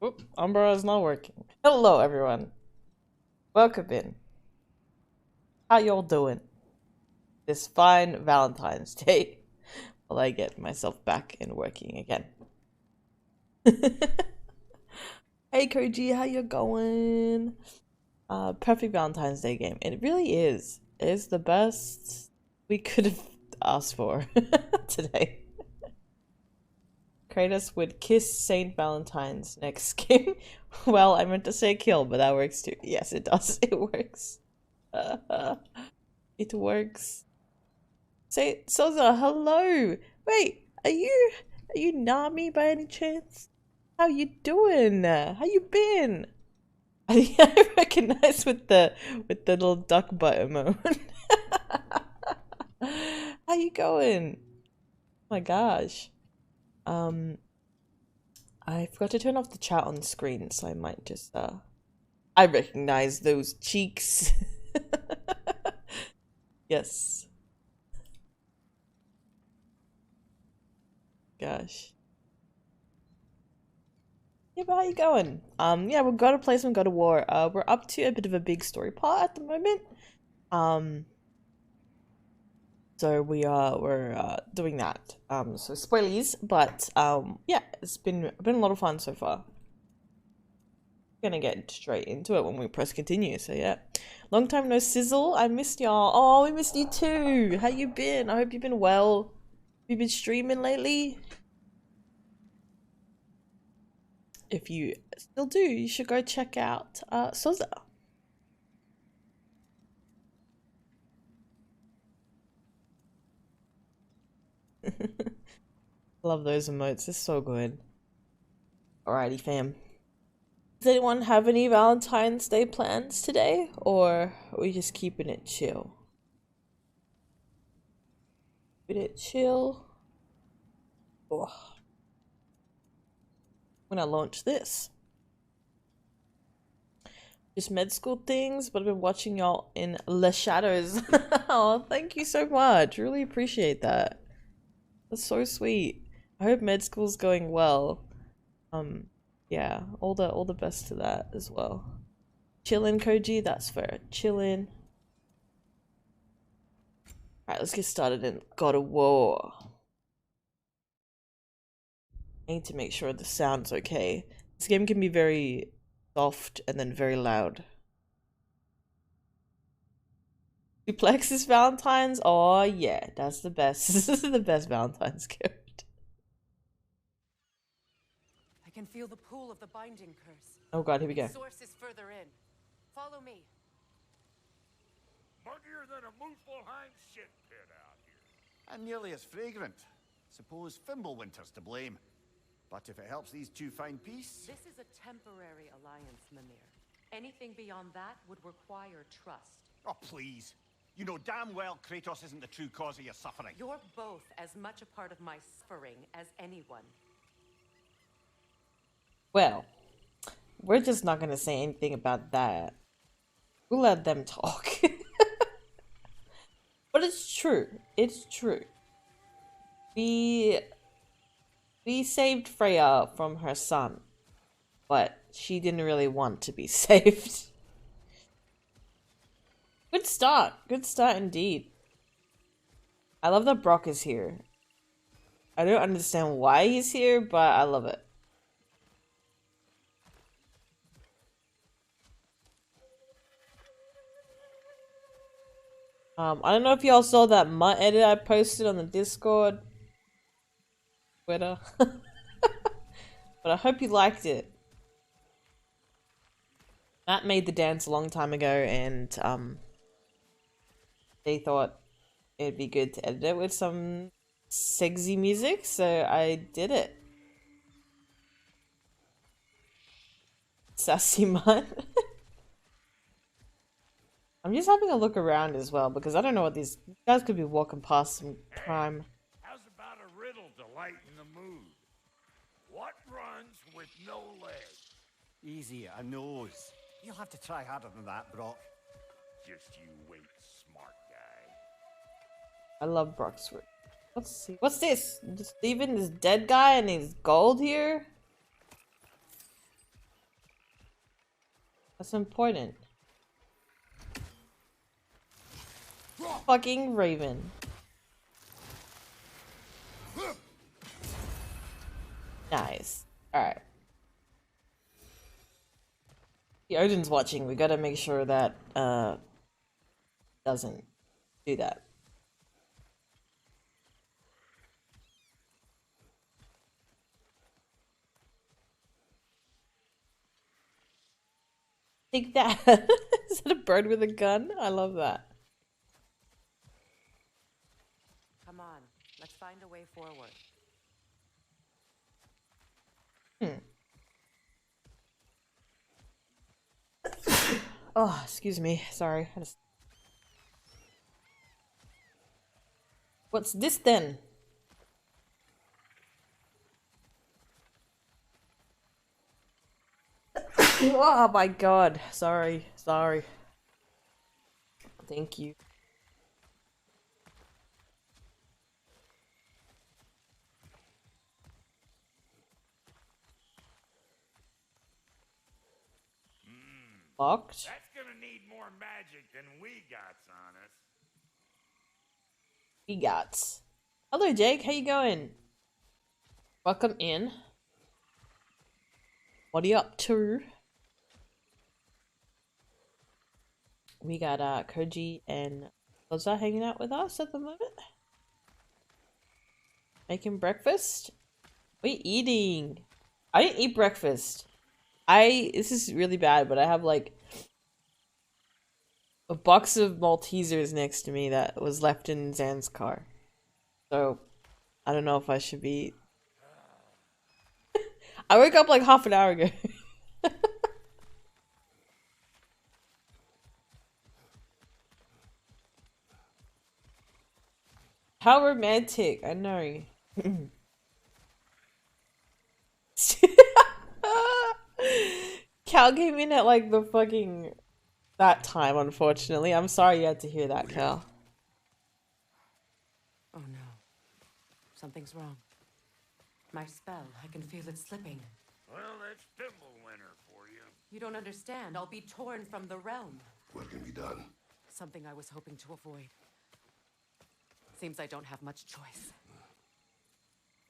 Oop, Umbra is not working. Hello, everyone. Welcome in. How y'all doing? This fine Valentine's Day. While I get myself back in working again. Hey, Koji, how you going? Perfect Valentine's Day game. It really is. It's the best we could have asked for today. Kratos would kiss Saint Valentine's next game. Well, I meant to say kill, but that works too. Yes, it does. It works. It works. Say, Soza, hello. Wait, are you Nami by any chance? How you doing? How you been? I recognize with the little duck butt emote. How you going? Oh my gosh. I forgot to turn off the chat on the screen, so I might just I recognize those cheeks. Yes. Gosh. Yeah, but how you going? Yeah, we've got to play some God of War. We're up to a bit of a big story part at the moment. So we're doing that. So spoilers, but yeah, it's been a lot of fun so far. Gonna get straight into it when we press continue. So yeah, long time no sizzle. I missed y'all. Oh, we missed you too. How you been? I hope you've been well. Have you been streaming lately? If you still do, you should go check out Soza. Love those emotes. They're so good. Alrighty, fam. Does anyone have any Valentine's Day plans today, or are we just keeping it chill? Keeping it chill. Oh. I'm gonna launch this. Just med school things, but I've been watching y'all in the shadows. Oh, thank you so much. Really appreciate that. That's so sweet. I hope med school's going well. Yeah, all the best to that as well. Chillin', Koji, that's fair. Chillin'. Alright, let's get started in God of War. I need to make sure the sound's okay. This game can be very soft and then very loud. Duplex is Valentine's? Oh yeah, that's the best. This is the best Valentine's gift. I can feel the pull of the binding curse. Oh god, here we go. The source is further in. Follow me. Muggier than a Muspelheim shit pit out here. And nearly as fragrant. Suppose Fimbulwinter's to blame. But if it helps these two find peace... This is a temporary alliance, Mimir. Anything beyond that would require trust. Oh, please. You know damn well Kratos isn't the true cause of your suffering. You're both as much a part of my suffering as anyone. Well, we're just not gonna say anything about that. We'll let them talk. But it's true. It's true. We saved Freya from her son, but she didn't really want to be saved. Good start. Good start indeed. I love that Brock is here. I don't understand why he's here, but I love it. I don't know if y'all saw that mutt edit I posted on the Discord, Twitter, but I hope you liked it. Matt made the dance a long time ago, and they thought it'd be good to edit it with some sexy music, so I did it. Sassy mutt. I'm just having a look around as well, because I don't know what these guys could be walking past some crime. How's about a riddle to lighten the mood? What runs with no legs? Easy, a nose. You'll have to try harder than that, Brock. Just you wait, smart guy. I love Brock's work. Let's see. What's this? Steven, this dead guy, and he's gold here? That's important. Fucking Raven. Nice. Alright. The Odin's watching. We gotta make sure that doesn't do that. Take that. Is that a bird with a gun? I love that. Come on, let's find a way forward. Oh, excuse me. Sorry. What's this then? Oh my god. Sorry. Sorry. Thank you. Locked. That's gonna need more magic than we got on us. We got. Hello, Jake. How you going? Welcome in. What are you up to? We got Koji and Loza hanging out with us at the moment. Making breakfast. What are you eating? I didn't eat breakfast. This is really bad, but I have like a box of Maltesers next to me that was left in Zan's car. So I don't know if I should be. I woke up like half an hour ago. How romantic, I know. Cal came in at like the fucking that time, unfortunately. I'm sorry you had to hear that, Cal. Oh no. Something's wrong. My spell, I can feel it slipping. Well, that's Thimblewinter for you. You don't understand. I'll be torn from the realm. What can be done? Something I was hoping to avoid. Seems I don't have much choice.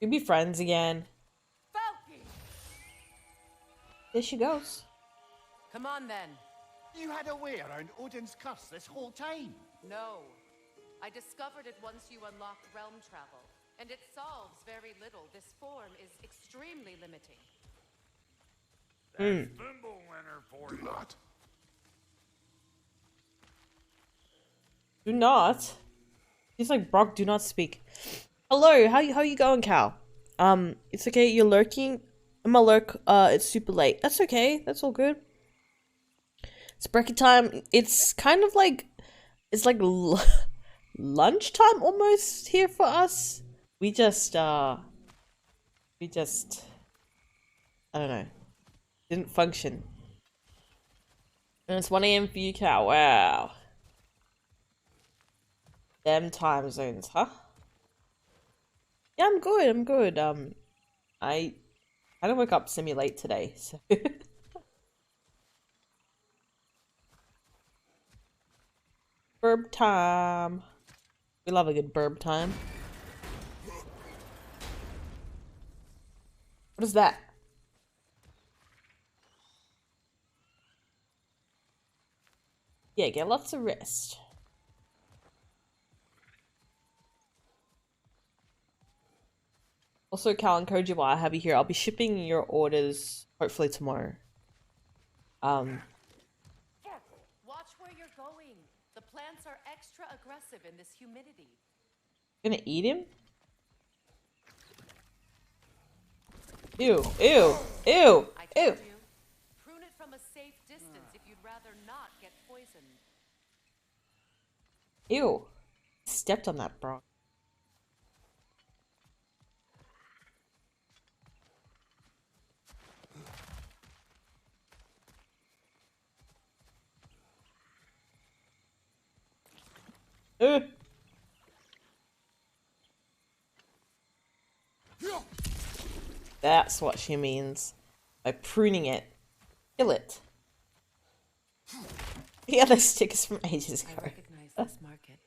We'd be friends again. Falky! There she goes. Come on then. You had a way around Odin's curse this whole time. No. I discovered it once you unlocked realm travel, and it solves very little. This form is extremely limiting. That's Thimblewinter for Do you. not. Do not. He's like, Brock, do not speak. Hello, how you going, Cal? It's okay, you're lurking. I'm a lurk, it's super late. That's okay, that's all good. It's breaking time. It's kind of like, it's like lunchtime almost here for us. We just, I don't know, didn't function. And it's 1 AM for you, Cal. Wow. Them time zones, huh? Yeah, I'm good, I'm good. I don't wake up semi-late today, so... Burb time. We love a good burb time. What is that? Yeah, get lots of rest. Also, Cal and Koji, while I have you here, I'll be shipping your orders hopefully tomorrow. Watch where you're going. The plants are extra aggressive in this humidity. Gonna eat him? Ew, ew, ew, I ew. told you. Prune it from a safe distance if you'd rather not get poisoned. Ew. Stepped on that, bro. That's what she means by pruning it. Kill it. Yeah, the stickers from ages I ago. recognize this market.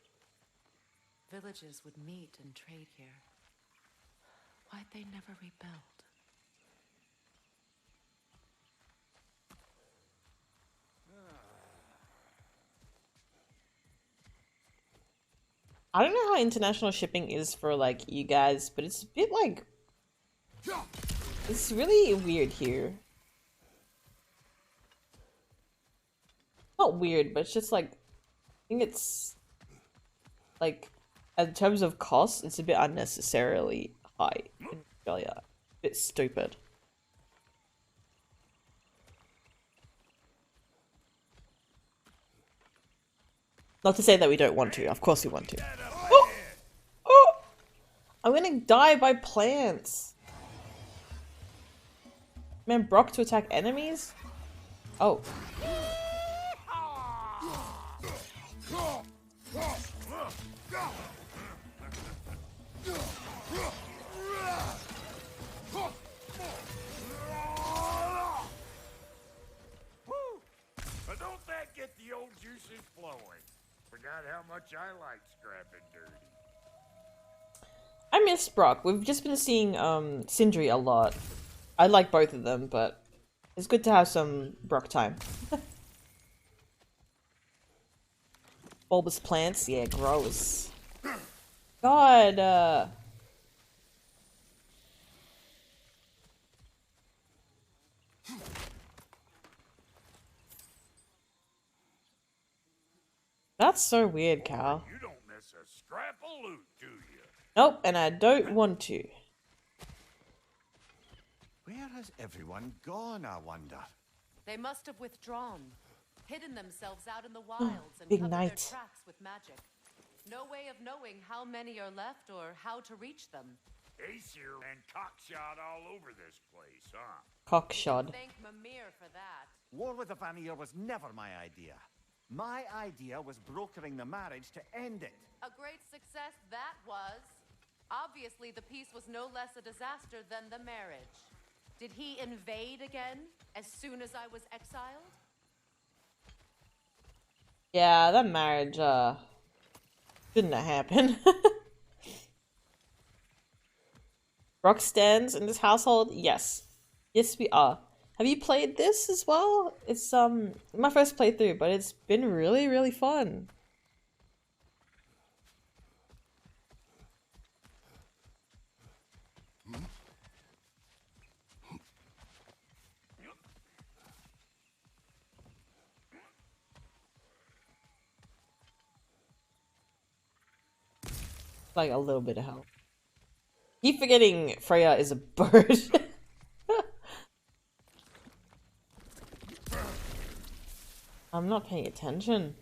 Villages would meet and trade here. Why'd they never rebuild? I don't know how international shipping is for like you guys, but it's a bit like it's really weird here. Not weird, but it's just like I think it's like in terms of cost, it's a bit unnecessarily high in Australia. A bit stupid. Not to say that we don't want to. Of course we want to. Oh! Oh! I'm gonna die by plants. Man, Brock to attack enemies? Oh. But don't that get the old juices flowing? Forgot how much I like scrapping dirty. I miss Brock. We've just been seeing Sindri a lot. I like both of them, but it's good to have some Brock time. Bulbous plants? Yeah, gross. God, that's so weird, Cal. You don't miss a scrap of loot, do you? Nope, and I don't want to. Where has everyone gone, I wonder? They must have withdrawn, hidden themselves out in the wilds and big covered night. their tracks with magic. No way of knowing how many are left or how to reach them. Aesir and cockshot all over this place, huh? Cockshod. Thank Mimir for that. War with the Vanir was never my idea. My idea was brokering the marriage to end it. A great success that was. Obviously, the peace was no less a disaster than the marriage. Did he invade again as soon as I was exiled? Yeah, that marriage, didn't happen. Rock stands in this household? Yes. Yes, we are. Have you played this as well? It's, my first playthrough, but it's been really, really fun. Like a little bit of help. Keep forgetting Freya is a bird. I'm not paying attention.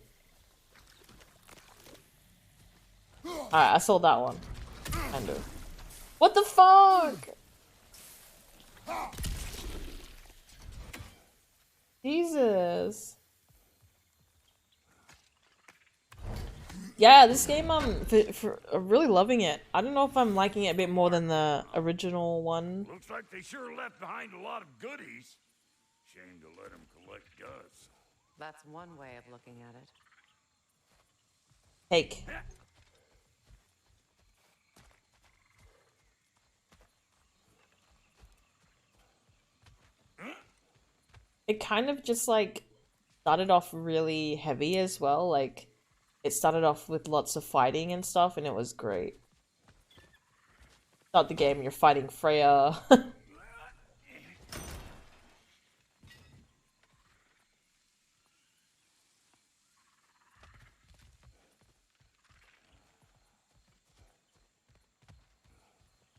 Alright, I saw that one. Kind of. What the fuck? Jesus. Yeah, this game, I'm really loving it. I don't know if I'm liking it a bit more than the original one. Looks like they sure left behind a lot of goodies. Shame to let them collect dust. That's one way of looking at it. Take. It kind of just like started off really heavy as well. Like it started off with lots of fighting and stuff, and it was great. Start the game, you're fighting Freya.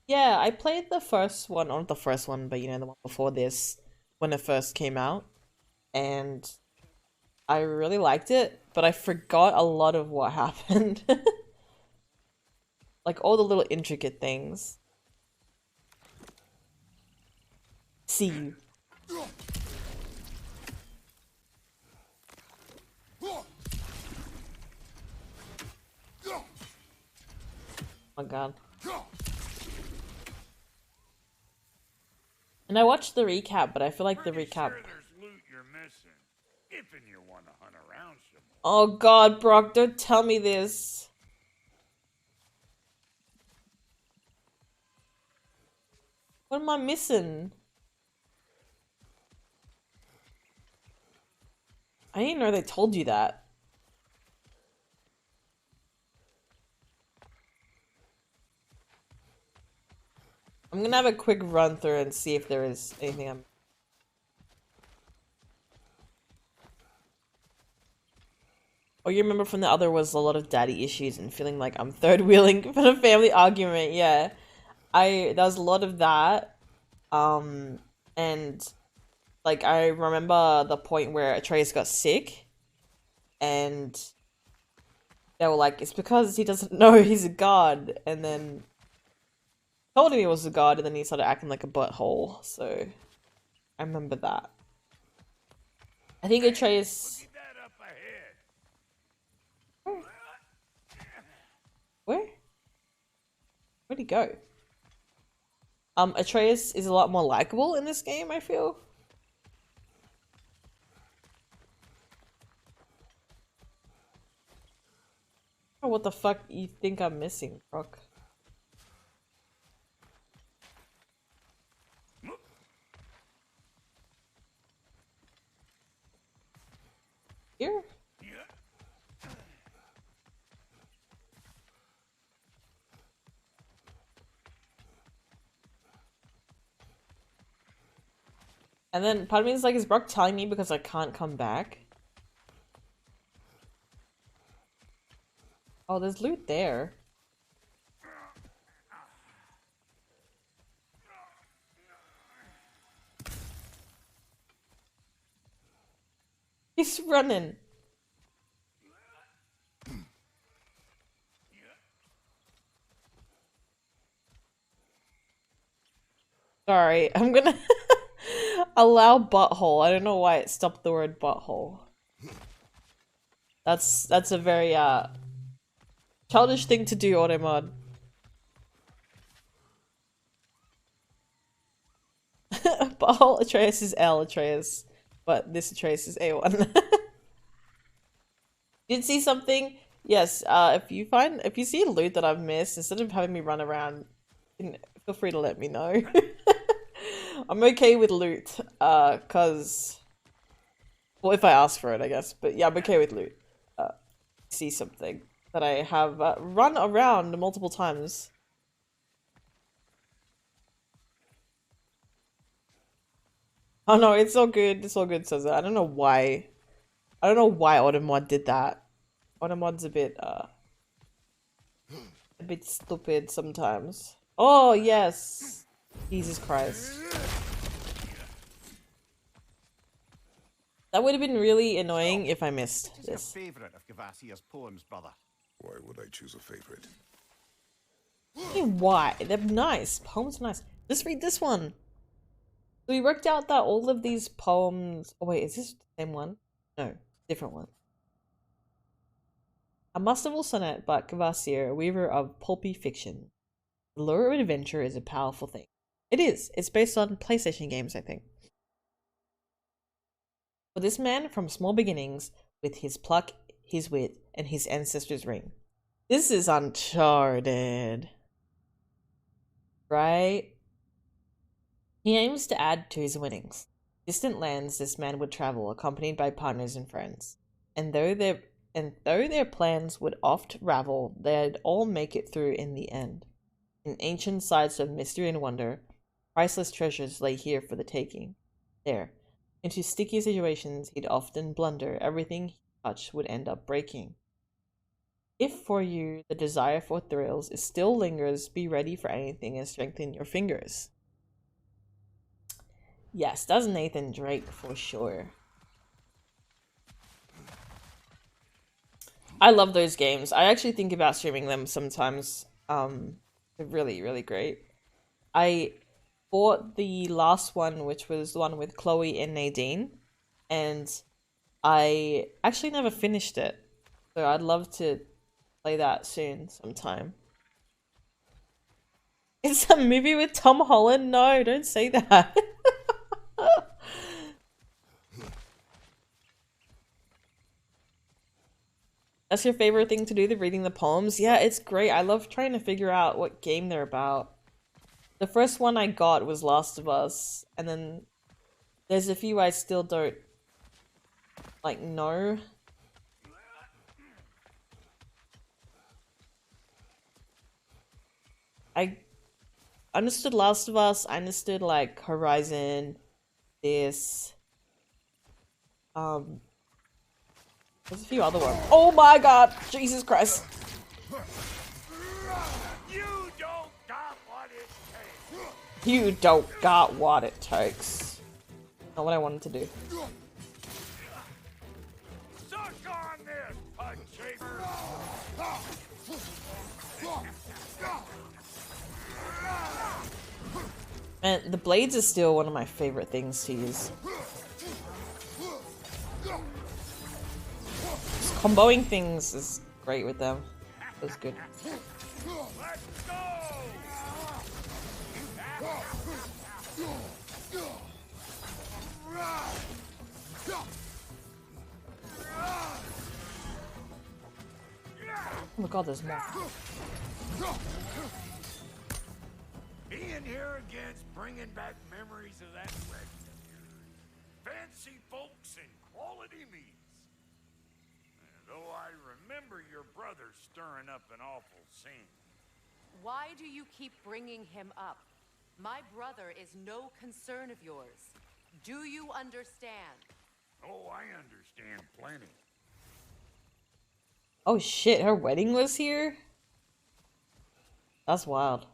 Yeah, I played the first one, or not the first one, but you know, the one before this, when it first came out. And I really liked it, but I forgot a lot of what happened. Like all the little intricate things. See you. Oh my god. And I watched the recap, but I feel like the Pretty recap... sure there's loot you're missing. If you want to hunt around some more. Oh god, Brock, don't tell me this. What am I missing? I didn't know they told you that. I'm gonna have a quick run through and see if there is anything I'm... Oh, you remember from the other was a lot of daddy issues and feeling like I'm third wheeling for the family argument. Yeah, there was a lot of that. And like I remember the point where Atreus got sick, and they were like, it's because he doesn't know he's a god, and then told him he was a god, and then he started acting like a butthole. So I remember that. I think Atreus. Look at that up ahead. Where? Where'd he go? Atreus is a lot more likable in this game, I feel. Oh, what the fuck you think I'm missing, Brock? Here? And then part of me is like, is Brock telling me because I can't come back? Oh, there's loot there. He's running. Sorry, I'm gonna allow butthole. I don't know why it stopped the word butthole. That's a very childish thing to do, Automod. Butthole Atreus is L Atreus, but this Atreus is A1. Did see something? Yes. If you see loot that I've missed, instead of having me run around, feel free to let me know. I'm okay with loot, cause, well, if I ask for it, I guess. But yeah, I'm okay with loot. See something that I have run around multiple times. Oh no, it's all good. It's all good, Cesar. I don't know why. I don't know why Automod did that. Automod's a bit stupid sometimes. Oh yes. Jesus Christ. That would have been really annoying if I missed What is your this. favourite of Gavasir's poems, brother? Why would I choose a favorite? Hey, why? They're nice. Poems are nice. Just read this one. So we worked out that all of these poems... Oh wait, is this the same one? No, different one. A masterful sonnet by Kvasir, a weaver of pulpy fiction. The lure of adventure is a powerful thing. It is. It's based on PlayStation games, I think. For this man from small beginnings, with his pluck, his wit, and his ancestors' ring. This is Uncharted. Right? He aims to add to his winnings. Distant lands this man would travel, accompanied by partners and friends. And though their plans would oft ravel, they'd all make it through in the end. In ancient sites of mystery and wonder, priceless treasures lay here for the taking. There, into sticky situations he'd often blunder, everything he touched would end up breaking. If for you the desire for thrills still lingers, be ready for anything and strengthen your fingers. Yes, that's Nathan Drake for sure. I love those games. I actually think about streaming them sometimes. They're really, really great. I bought the last one, which was the one with Chloe and Nadine, and I actually never finished it. So I'd love to play that soon sometime. It's a movie with Tom Holland? No, don't say that. That's your favorite thing to do, the reading the poems? Yeah, it's great. I love trying to figure out what game they're about. The first one I got was Last of Us, and then there's a few I still don't, like, know. I understood Last of Us, I understood, like, Horizon, this, there's a few other ones. Oh my god! Jesus Christ! You don't got what it takes. You don't got what it takes. Not what I wanted to do. Suck on this, punch shaver. And the blades are still one of my favorite things to use. Just comboing things is great with them. It's good. Let's go. Oh my god, there's more. Being here again's bringing back memories of that wedding of yours. Fancy folks and quality meats. Though I remember your brother stirring up an awful scene. Why do you keep bringing him up? My brother is no concern of yours. Do you understand? Oh, I understand plenty. Oh shit, her wedding was here? That's wild.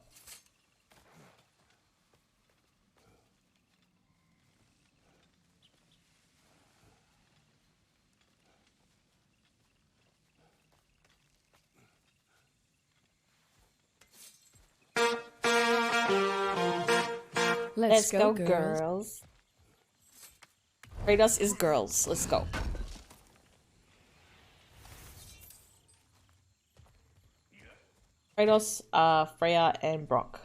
Let's go, girls. Kratos is girls. Let's go. Kratos, Freya, and Brock.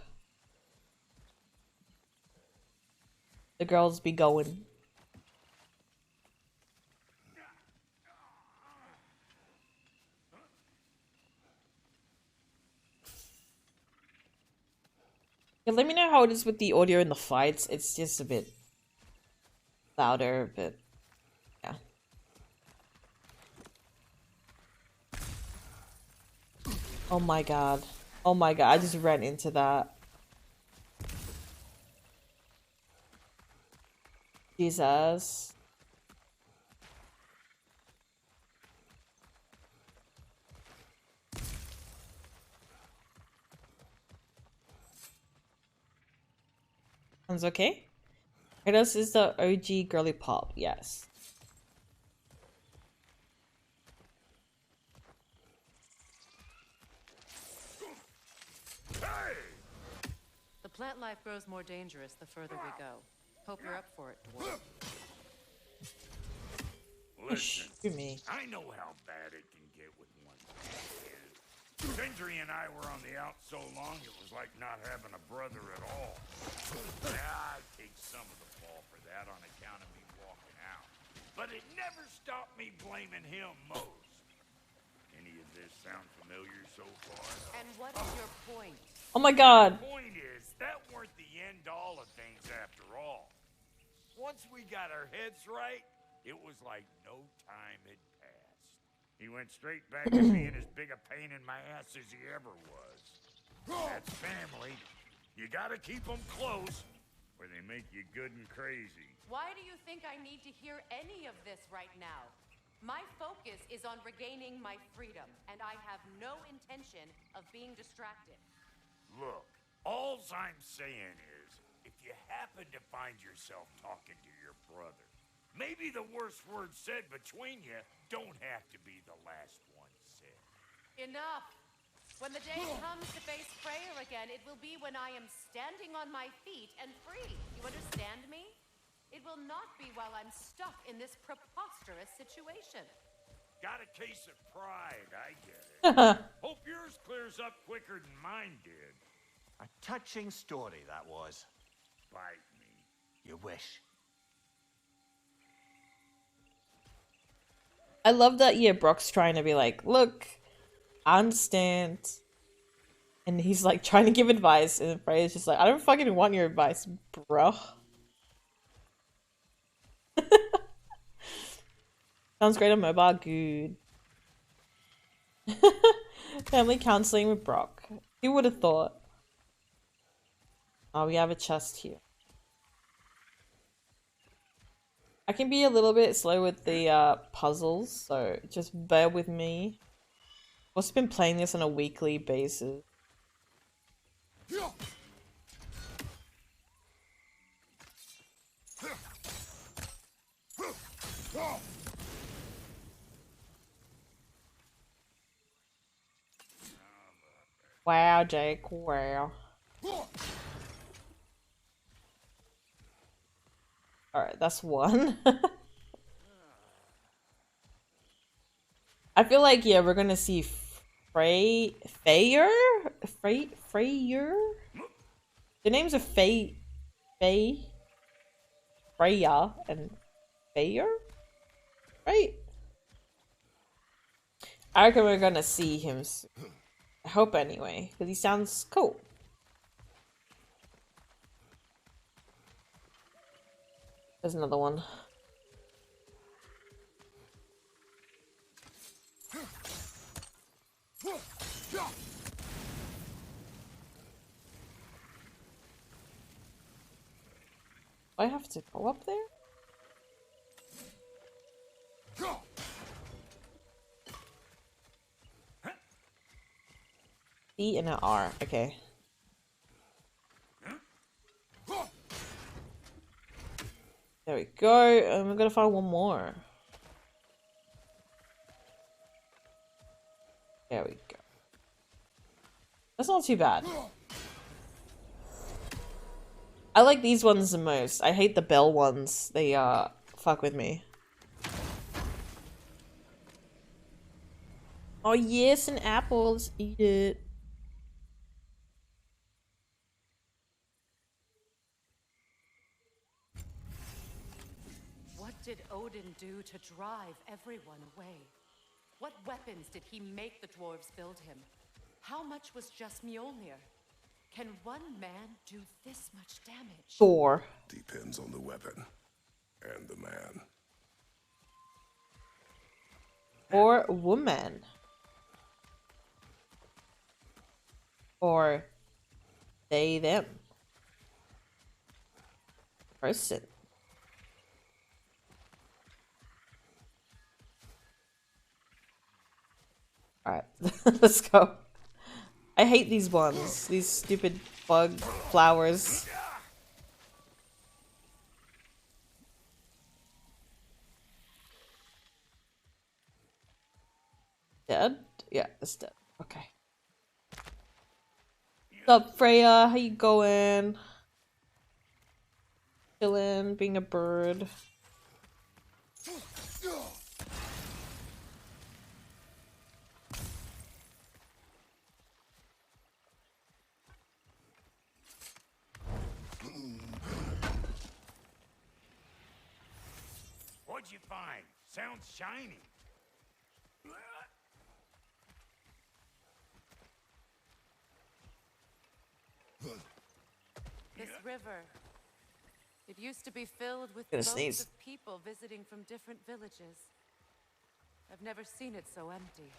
The girls be going. Yeah, let me know how it is with the audio in the fights. It's just a bit louder, but yeah. Oh my god. Oh my god, I just ran into that. Jesus. Sounds okay? Kratos is the OG girly pop, yes. The plant life grows more dangerous the further we go. Hope you're up for it, dwarf. Listen, me. I know how bad it can get with one hand. Sindri and I were on the out so long it was like not having a brother at all. Yeah, I take some of the fall for that on account of me walking out. But it never stopped me blaming him most. Any of this sound familiar so far? And what is your point? Oh my god. Point is, that weren't the end all of things after all. Once we got our heads right, it was like no time had passed. He went straight back to being as big a pain in my ass as he ever was. That's family. You gotta keep them close, or they make you good and crazy. Why do you think I need to hear any of this right now? My focus is on regaining my freedom, and I have no intention of being distracted. Look, all I'm saying is, if you happen to find yourself talking to your brother, maybe the worst words said between you don't have to be the last one said. Enough! When the day comes to face Freya again, it will be when I am standing on my feet and free. You understand me? It will not be while I'm stuck in this preposterous situation. Got a case of pride, I get it. Hope yours clears up quicker than mine did. A touching story, that was. Bite me. You wish. I love that, yeah, Brock's trying to be like, look, I understand. And he's like trying to give advice, and Freya's just like, I don't fucking want your advice, bro. Sounds great on mobile, good. Family counseling with Brock. Who would have thought? Oh, we have a chest here. I can be a little bit slow with the puzzles, so just bear with me. I've also been playing this on a weekly basis. Wow, Jake, wow. Alright, that's one. I feel like, yeah, we're gonna see Freya? Freya? The names are Freya and Freya? Right? I reckon we're gonna see him soon. I hope anyway, because he sounds cool. There's another one. Do I have to go up there? E and an R, okay. There we go, and we're gonna find one more. There we go. That's not too bad. I like these ones the most. I hate the bell ones. They fuck with me. Oh yes, an apple. Let's eat it. What did Odin do to drive everyone away? What weapons did he make the dwarves build him? How much was just Mjolnir? Can one man do this much damage? Thor. Depends on the weapon and the man. Or woman. Or they, them. Person. Alright, let's go. I hate these ones. These stupid bug flowers. Dead? Yeah, it's dead. Okay. What's up, Freya? How you going? Chilling, being a bird. What'd you find? Sounds shiny. This river. It used to be filled with Gonna boats sneeze. of people visiting from different villages. I've never seen it so empty.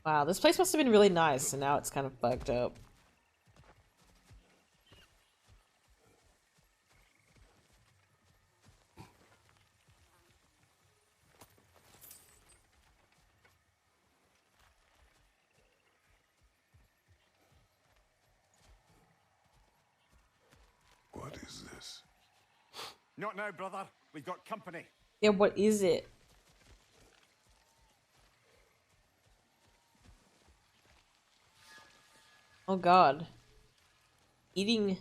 Wow, this place must have been really nice, and now it's kind of bugged up. What is this? Not now, brother. We've got company. Yeah, what is it? Oh god. Eating.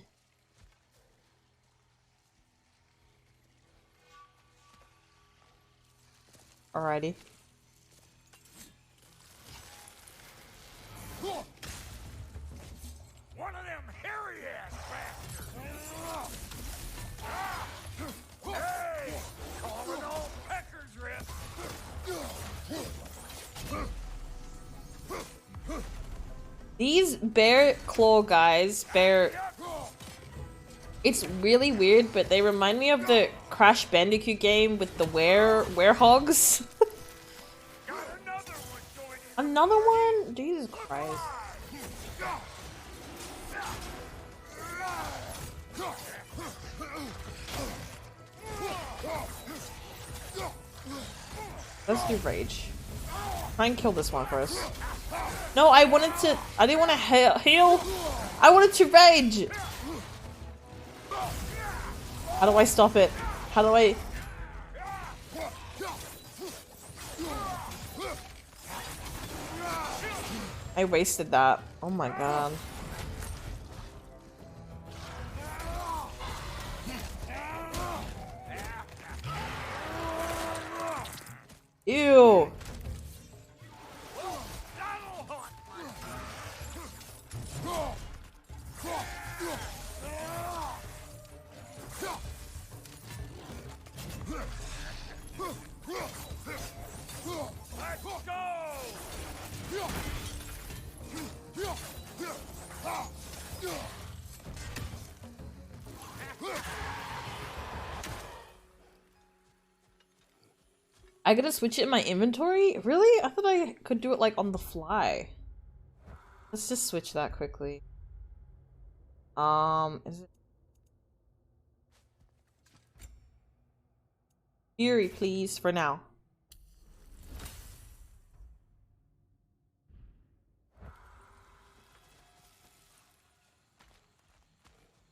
Alrighty. One of them hairy ass bastards. These bear claw guys, it's really weird, but they remind me of the Crash Bandicoot game with the werehogs. Another one? Jesus Christ. Let's do rage. Try and kill this one first. No, I didn't want to heal. I wanted to rage. How do I stop it? How do I? I wasted that. Oh my god. Ew. I gotta switch it in my inventory? Really? I thought I could do it like on the fly. Let's just switch that quickly. Is it Fury, please, for now.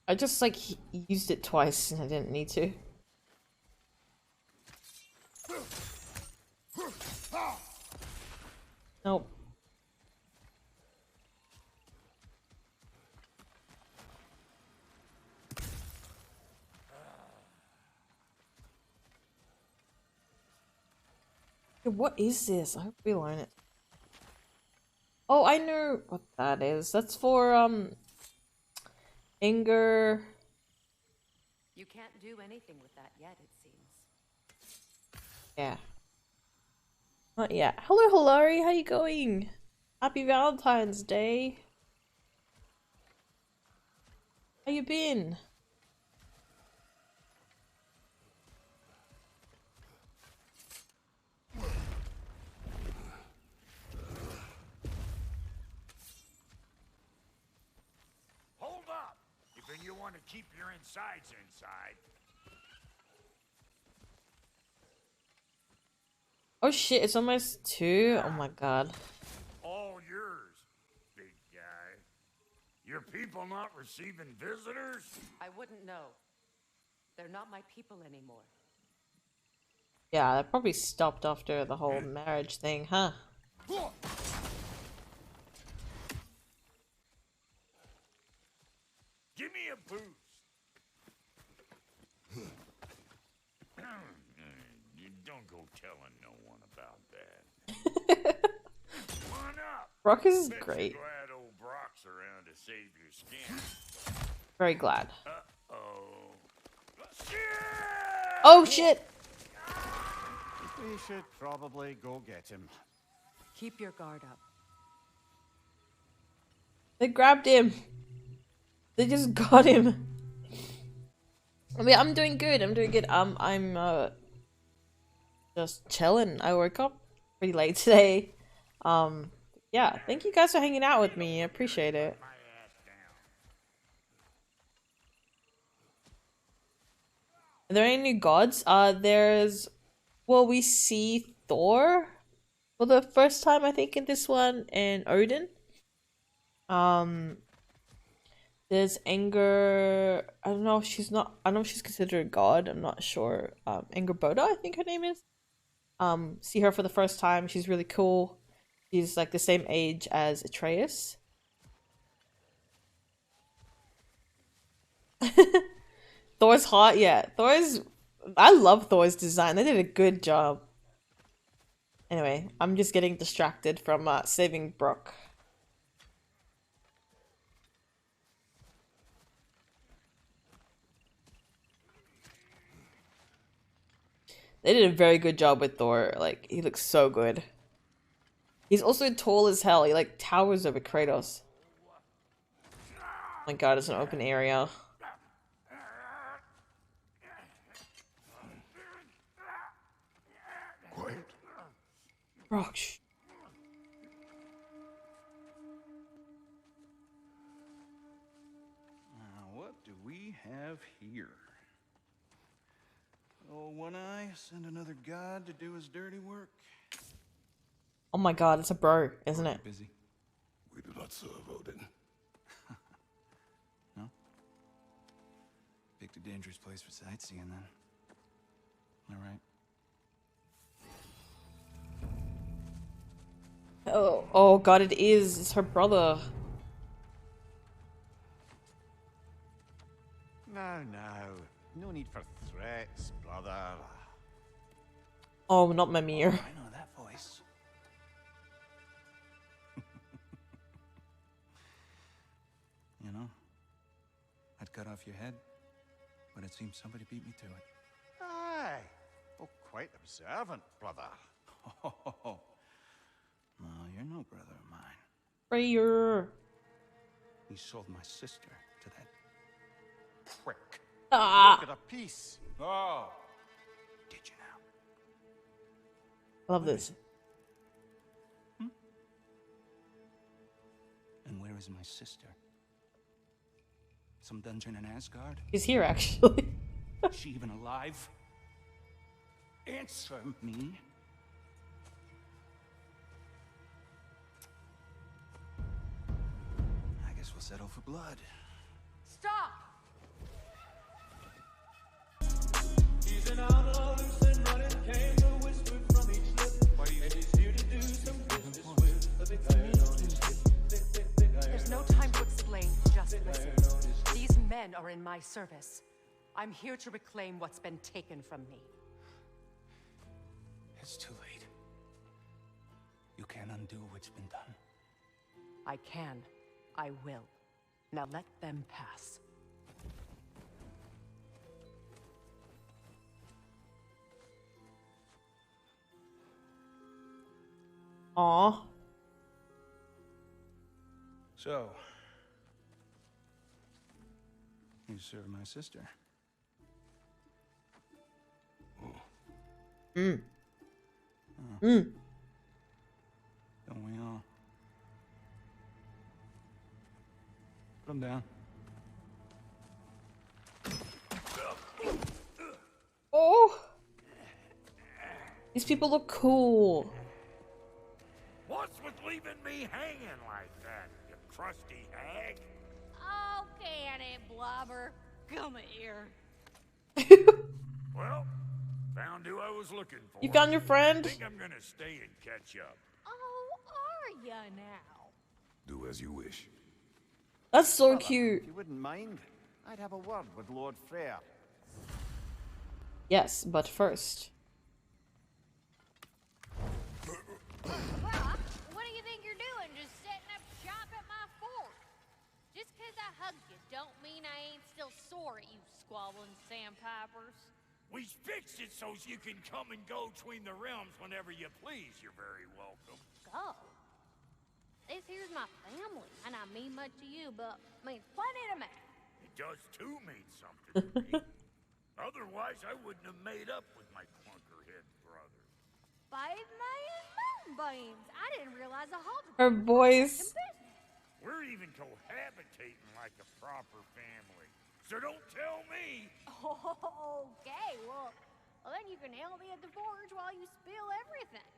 I just like used it twice and I didn't need to. Nope. What is this? I hope we learn it. Oh, I know what that is. That's for anger. You can't do anything with that yet, it seems. Yeah. Not yet. Hello, Hilary. How you going? Happy Valentine's Day. How you been? Hold up! If you want to keep your insides inside. Oh shit, it's almost 2. Oh my god. All yours, big guy. Your people not receiving visitors? I wouldn't know. They're not my people anymore. Yeah, that probably stopped after the whole marriage thing, huh? Give me a boost. You don't go telling no one about that. Come on up. Brock is Bet great. you're glad old Brock's around to save your skin. Very glad. Uh-oh. Oh shit! We should probably go get him. Keep your guard up. They grabbed him. They just got him. I mean, I'm doing good. I'm doing good. I'm just chilling. I woke up pretty late today. Yeah, thank you guys for hanging out with me. I appreciate it. Are there any new gods? Well, we see Thor for the first time, I think, in this one, and Odin. There's Anger. I don't know if she's not. I don't know if she's considered a god. I'm not sure. Anger Boda, I think her name is. See her for the first time. She's really cool. She's like the same age as Atreus. Thor's hot, yeah. I love Thor's design. They did a good job. Anyway, I'm just getting distracted from saving Brock. They did a very good job with Thor. Like, he looks so good. He's also tall as hell. He like towers over Kratos. my god, it's an open area. Quiet. Rosh. What do we have here? Oh, One Eye, send another god to do his dirty work. Oh my god, it's a bro, isn't it? Busy. We do not serve Odin. No? Picked a dangerous place for sightseeing then. All right. Oh god, it is. It's her brother. Now, no need for threats, brother. Oh, not Mimir. I know that voice. You know, I'd cut off your head, but it seems somebody beat me to it. Aye. Oh, quite observant, brother. Oh, no, you're no brother of mine. Freya. You sold my sister to that prick. Ah, Look at a piece. Oh, did you now? I love this. And where is my sister? Some dungeon in Asgard? He's here, actually. Is she even alive? Answer me. I guess we'll settle for blood. Stop! There's no time to explain, just listen. These men are in my service. I'm here to reclaim what's been taken from me. It's too late. You can't undo what's been done. I can. I will. Now let them pass. Aw. So, you serve my sister. Mm. Oh. Mm. Don't we all? Put him down. Oh. These people look cool. What's with leaving me hanging like that, you crusty hag? Oh, can it, Blobber? Come here. Well, found who I was looking for. You found your friend? I think I'm gonna stay and catch up. Oh, are ya now? Do as you wish. That's so Brother, cute. If you wouldn't mind, I'd have a word with Lord Freya. Yes, but first. Well, what do you think you're doing? Just setting up shop at my fort? Just 'cause I hugged you don't mean I ain't still sore at you squabbling sandpipers. We fixed it so you can come and go between the realms whenever you please. You're very welcome. Go. This here's my family, and I mean much to you, but means plenty to me. It does too mean something to me. Otherwise, I wouldn't have made up with my clunkerhead brother. 5 million moonbeams. I didn't realize a halt. Her voice. We're even cohabitating like a proper family. So don't tell me. Okay, well, then you can help me at the forge while you spill everything.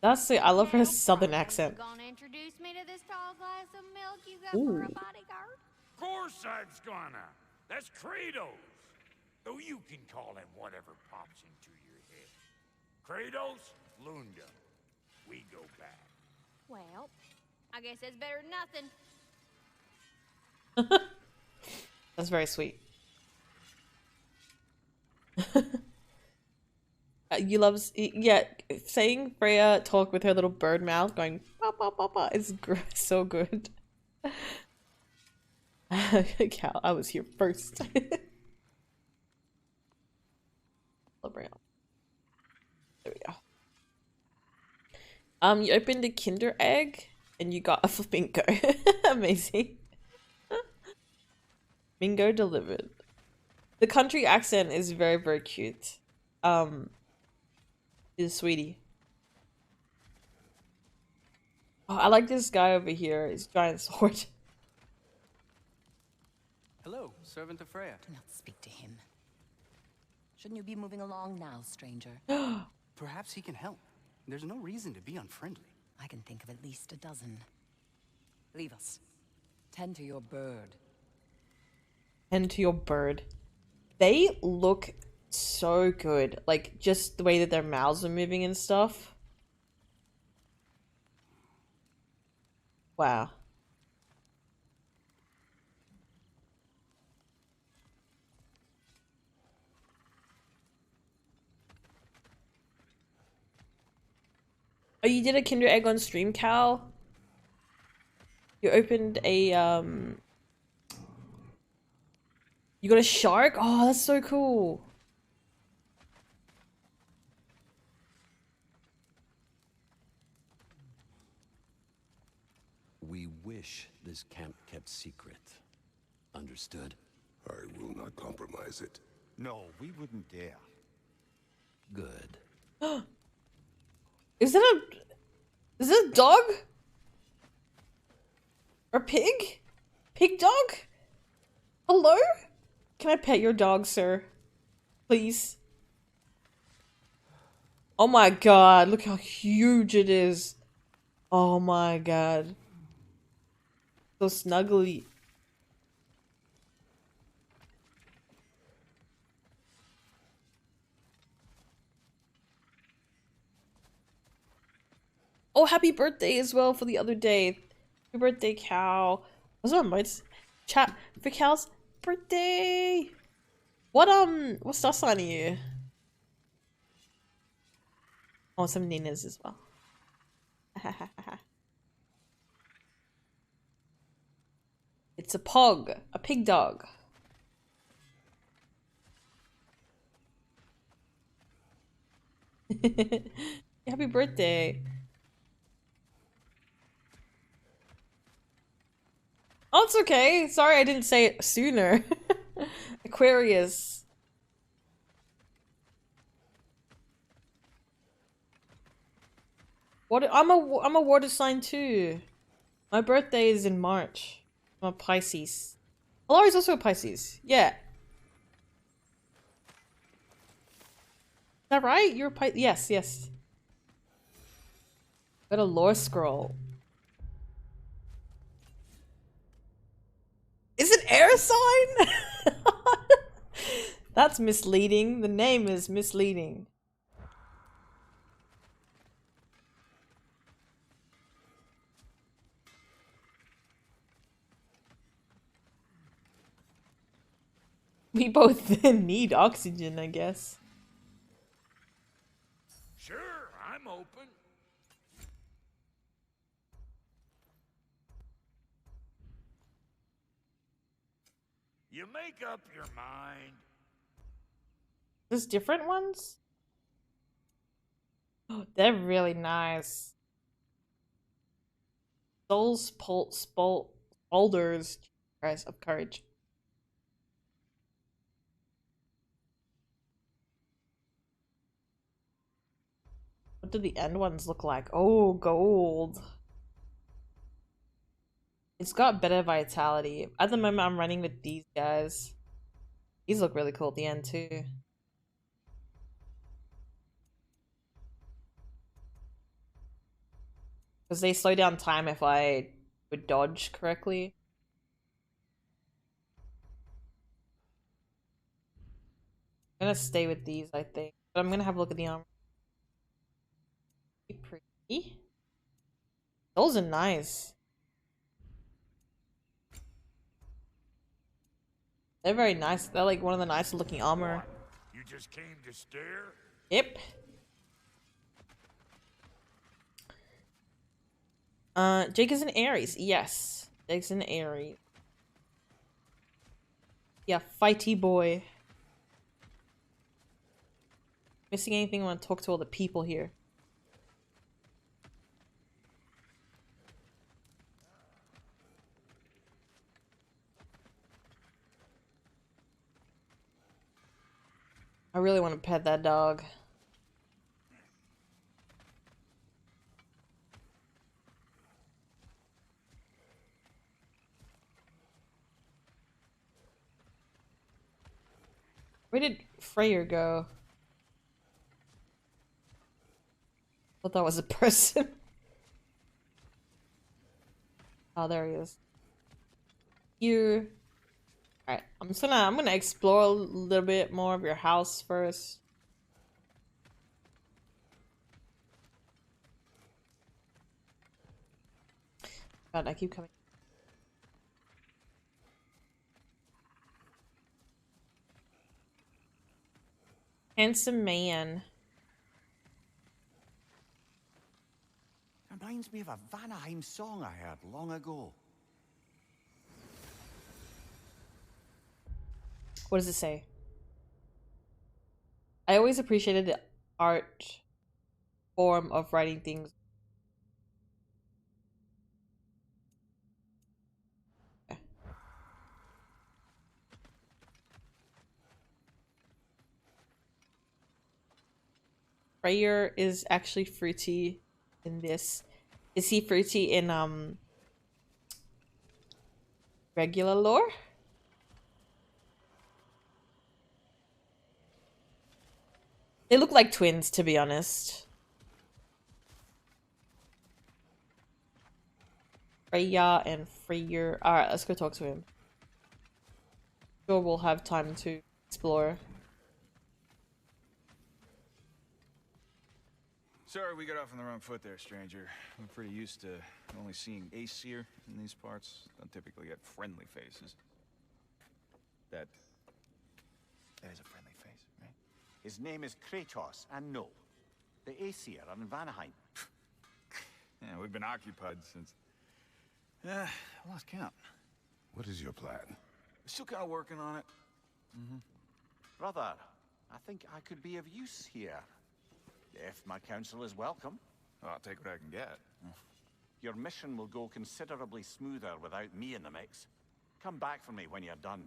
That's it. I love her Now, southern you accent. gonna introduce me to this tall glass of milk you got Ooh. for a bodyguard? Of course I'm gonna. That's Kratos. Though you can call him whatever pops into your head. Kratos, Lunda. We go back. Well, I guess that's better than nothing. That's very sweet. You love, yeah, saying Freya talk with her little bird mouth going ba ba ba ba is so good. Cal, I was here first. Love Freya. There we go. You opened a Kinder egg and you got a flamingo. Amazing. Bingo delivered. The country accent is very, very cute. Is sweetie. Oh, I like this guy over here. His giant sword. Hello, servant of Freya. Do not speak to him. Shouldn't you be moving along now, stranger? Perhaps he can help. There's no reason to be unfriendly. I can think of at least a dozen. Leave us. Tend to your bird. And to your bird. They look so good. Like, just the way that their mouths are moving and stuff. Wow. Oh, you did a Kinder Egg on stream, Cal? You opened a, You got a shark? Oh, that's so cool. We wish this camp kept secret. Understood? I will not compromise it. No, we wouldn't dare. Good. Is that a dog? Or pig? Pig dog? Hello? Can I pet your dog, sir? Please. Oh my god, look how huge it is. Oh my god. So snuggly. Oh, happy birthday as well for the other day. Happy birthday, Cal. What's up, mates? Chat for Cal's birthday. What star sign are you? Oh, some Ninas as well. It's a pog, a pig dog. Happy birthday. Oh, it's okay. Sorry I didn't say it sooner. Aquarius. What? I'm a water sign too. My birthday is in March. I'm a Pisces. Laurie's also a Pisces. Yeah. Is that right? You're a Pisces. Yes, yes. Got a lore scroll. Is it air sign? That's misleading. The name is misleading. We both need oxygen, I guess. Sure, I'm open. You make up your mind. There's different ones? Oh, they're really nice. Souls, boulders, guys, of courage. What do the end ones look like? Oh, gold. It's got better vitality. At the moment, I'm running with these guys. These look really cool at the end, too. Because they slow down time if I would dodge correctly. I'm gonna stay with these, I think. But I'm gonna have a look at the armor. Pretty. Those are nice. They're very nice. They're like one of the nicer looking armor. You just came to stare? Yep. Jake is an Aries. Yes. Jake's an Aries. Yeah, fighty boy. Missing anything? I want to talk to all the people here. I really want to pet that dog. Where did Freya go? Thought that was a person. Oh, there he is. You. Alright, I'm gonna explore a little bit more of your house first. God, I keep coming. Handsome man. Reminds me of a Vanaheim song I heard long ago. What does it say? I always appreciated the art form of writing things. Okay. Freya is actually fruity in this. Is he fruity in regular lore? They look like twins, to be honest. Freya and Freya. Alright, let's go talk to him. Sure, we'll have time to explore. Sorry we got off on the wrong foot there, stranger. I'm pretty used to only seeing Aesir in these parts. Don't typically get friendly faces. That is a friendly face, right? His name is Kratos, and no, the Aesir are in Vanaheim. Yeah, we've been occupied since... I lost count. What is your plan? Still kind of working on it. Brother, I think I could be of use here. If my counsel is welcome. Well, I'll take what I can get. Your mission will go considerably smoother without me in the mix. Come back for me when you're done.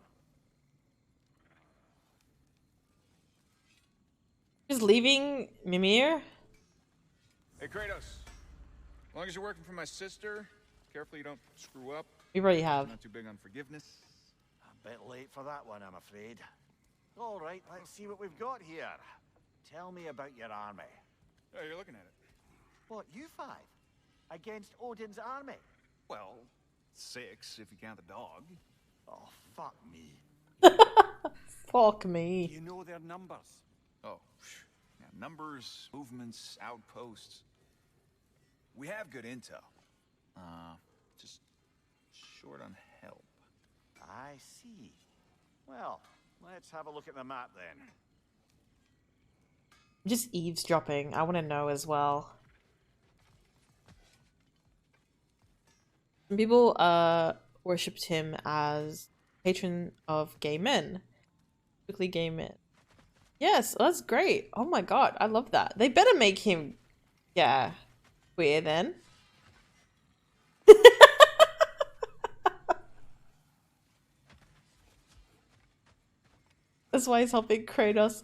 Just leaving Mimir? Hey, Kratos. As long as you're working for my sister, carefully you don't screw up. We already have. I'm not too big on forgiveness. A bit late for that one, I'm afraid. All right, let's see what we've got here. Tell me about your army. Oh, you're looking at it. What, you five? Against Odin's army? Well, 6 if you count the dog. Oh, fuck me. Fuck Do me. you know their numbers? Oh, yeah, numbers, movements, outposts. We have good intel. Just short on help. I see. Well, let's have a look at the map then. Just eavesdropping. I want to know as well. Some people worshipped him as patron of gay men. Strictly gay men. Yes, that's great. Oh my god, I love that. They better make him, yeah, queer then. That's why he's helping Kratos.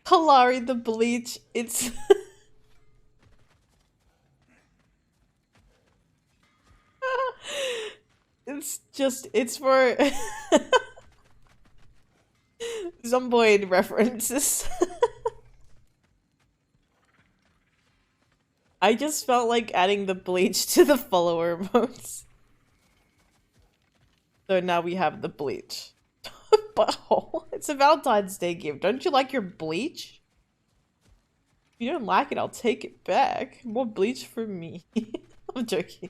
Kalari the Bleach. It's it's for Zomboid references. I just felt like adding the bleach to the follower emotes. So now we have the bleach. Butthole. It's a Valentine's Day gift. Don't you like your bleach? If you don't like it, I'll take it back. More bleach for me. I'm joking.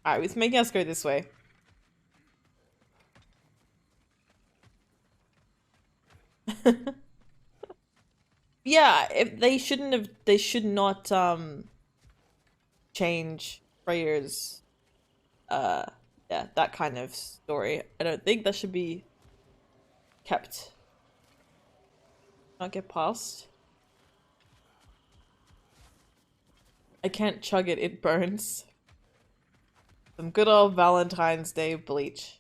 Alright, it's making us go this way. Yeah, if they should not change Freya's yeah, that kind of story. I don't think that should be kept. Not get past. I can't chug it, it burns. Some good old Valentine's Day bleach.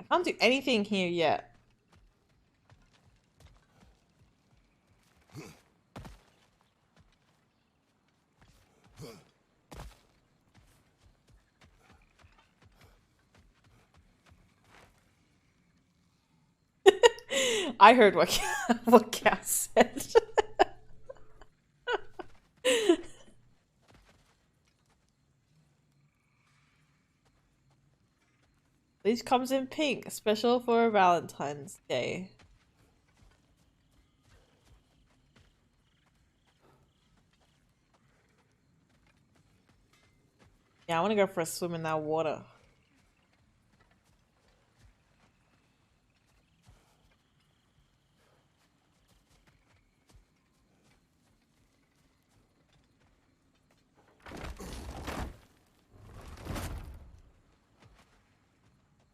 I can't do anything here yet. I heard what what Cass said. This comes in pink, special for Valentine's Day. Yeah, I want to go for a swim in that water.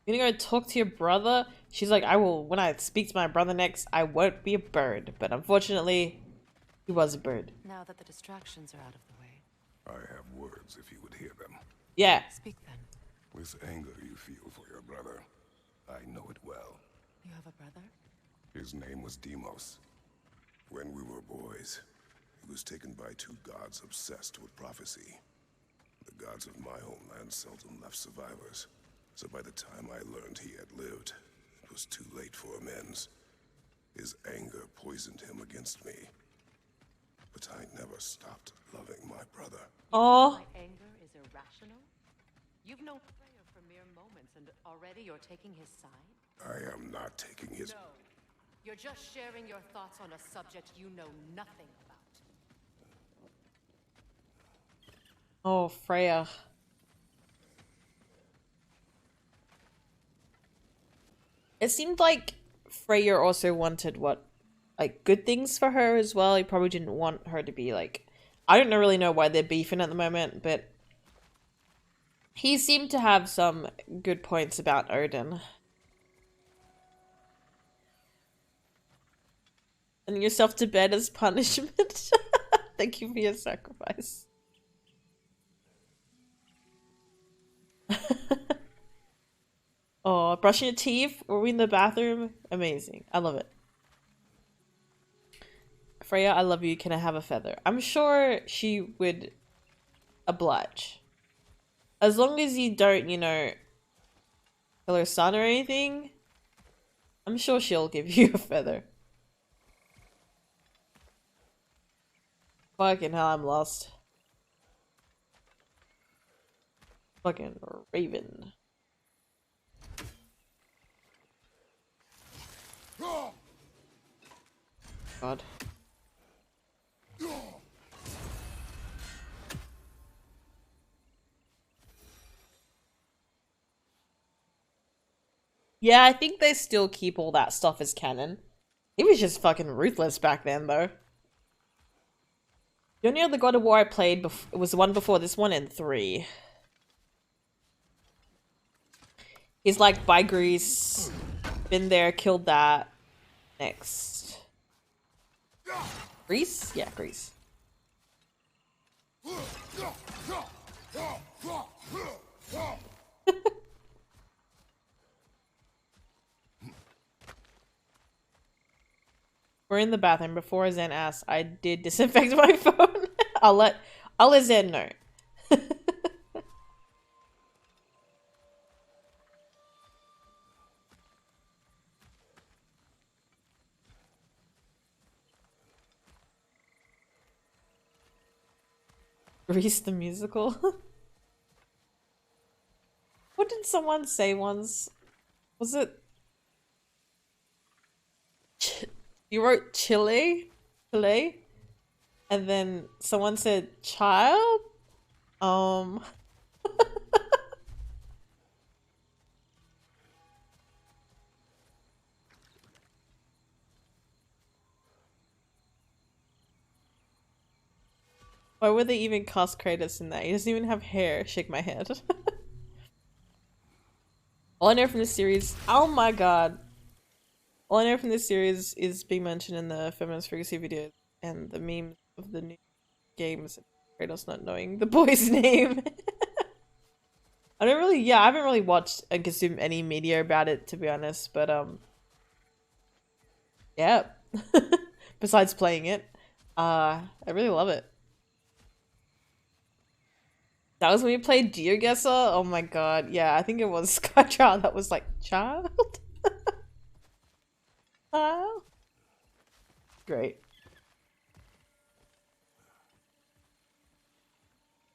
You're gonna go talk to your brother? She's like, I will, when I speak to my brother next, I won't be a bird. But unfortunately, he was a bird. Now that the distractions are out of the way. I have words if you would hear them. Yeah. Speak then. This anger you feel for your brother, I know it well. You have a brother? His name was Deimos. When we were boys, he was taken by two gods obsessed with prophecy. The gods of my homeland seldom left survivors. So by the time I learned he had lived, it was too late for amends. His anger poisoned him against me. But I never stopped loving my brother. Oh. My anger is irrational? You've known Freya for mere moments and already you're taking his side? I am not taking his... No. You're just sharing your thoughts on a subject you know nothing about. Oh, Freya. It seemed like Freya also wanted like good things for her as well. He probably didn't want her to be like, I don't really know why they're beefing at the moment, but he seemed to have some good points about Odin. Sending yourself to bed as punishment. Thank you for your sacrifice. Oh, brushing your teeth? Were we in the bathroom? Amazing. I love it. Freya, I love you. Can I have a feather? I'm sure she would oblige. As long as you don't, you know, kill her son or anything, I'm sure she'll give you a feather. Fucking hell, I'm lost. Fucking Raven. God. Yeah, I think they still keep all that stuff as canon. He was just fucking ruthless back then, though. The only other God of War I played was the one before this one in 3. He's like, by Greece. Been there, killed that. Next. Greece? Yeah, Greece. We're in the bathroom. Before Zen asks, I did disinfect my phone. I'll let Zen know. Grease the musical. What did someone say once? Was it? You wrote Chile? Chile? And then someone said child? Why would they even cast Kratos in that? He doesn't even have hair. Shake my head. All I know from this series, oh my god. All I know from this series is being mentioned in the Feminist Frequency video and the memes of the new games. Kratos not knowing the boy's name. I don't really, yeah, I haven't really watched and consumed any media about it, to be honest, but yeah. Besides playing it, I really love it. That was when we played GeoGuessr. Oh my god, yeah, I think it was Skychild that was like, child? Great.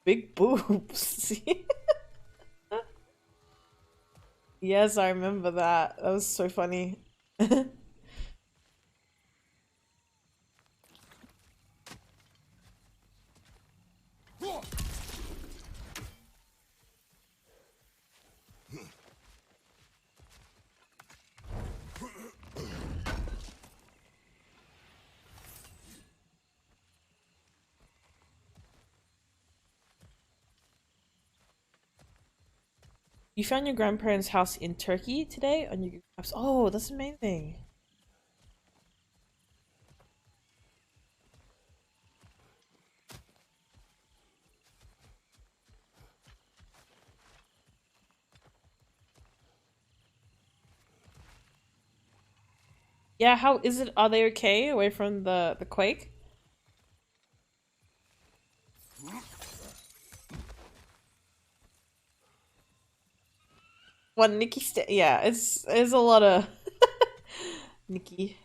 Big boobs. Yes, I remember that. That was so funny. You found your grandparents' house in Turkey today on your Google Maps. Oh, that's amazing. Yeah, how is it? Are they okay away from the quake? What Nikki yeah, it's a lot of Nicki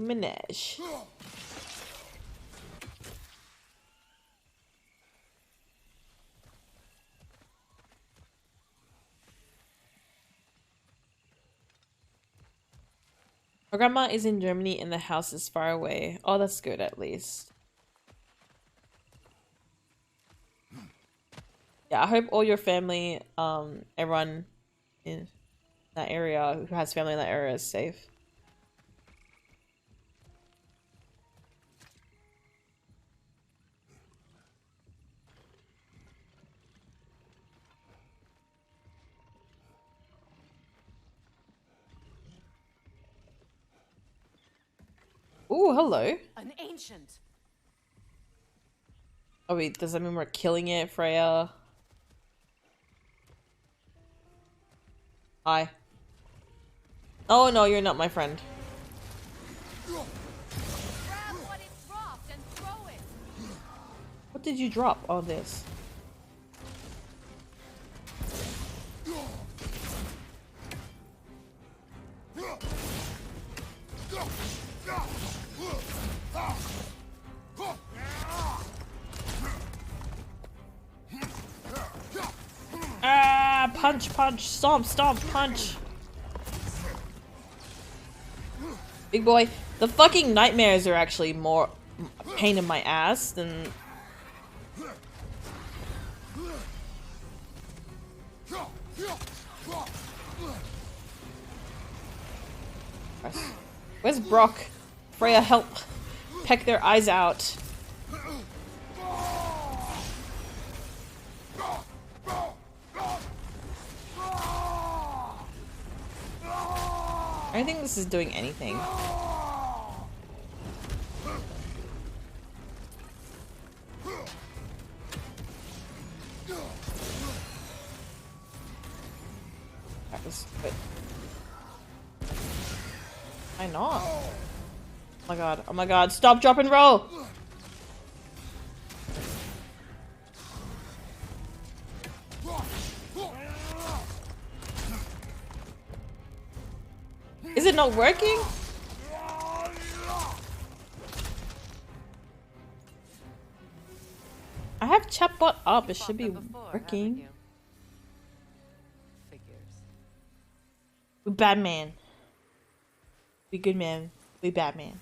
Minaj. My grandma is in Germany and the house is far away. Oh, that's good at least. Yeah, I hope all your family, everyone in that area who has family in that area is safe. Ooh, hello. An ancient. Oh wait, does that mean we're killing it, Freya? Hi. Oh no, you're not my friend. Grab what it dropped and throw it. What did you drop? Oh, this. Ah, punch, punch, stomp, stomp, punch. Big boy, the fucking nightmares are actually more pain in my ass than... Where's Brock? Freya, help! Peck their eyes out. I don't think this is doing anything. That was good. Why not? Oh my god, oh my god, stop, drop, and roll! Is it not working? I have chatbot up, it should be working. We Batman. We good man. We Batman.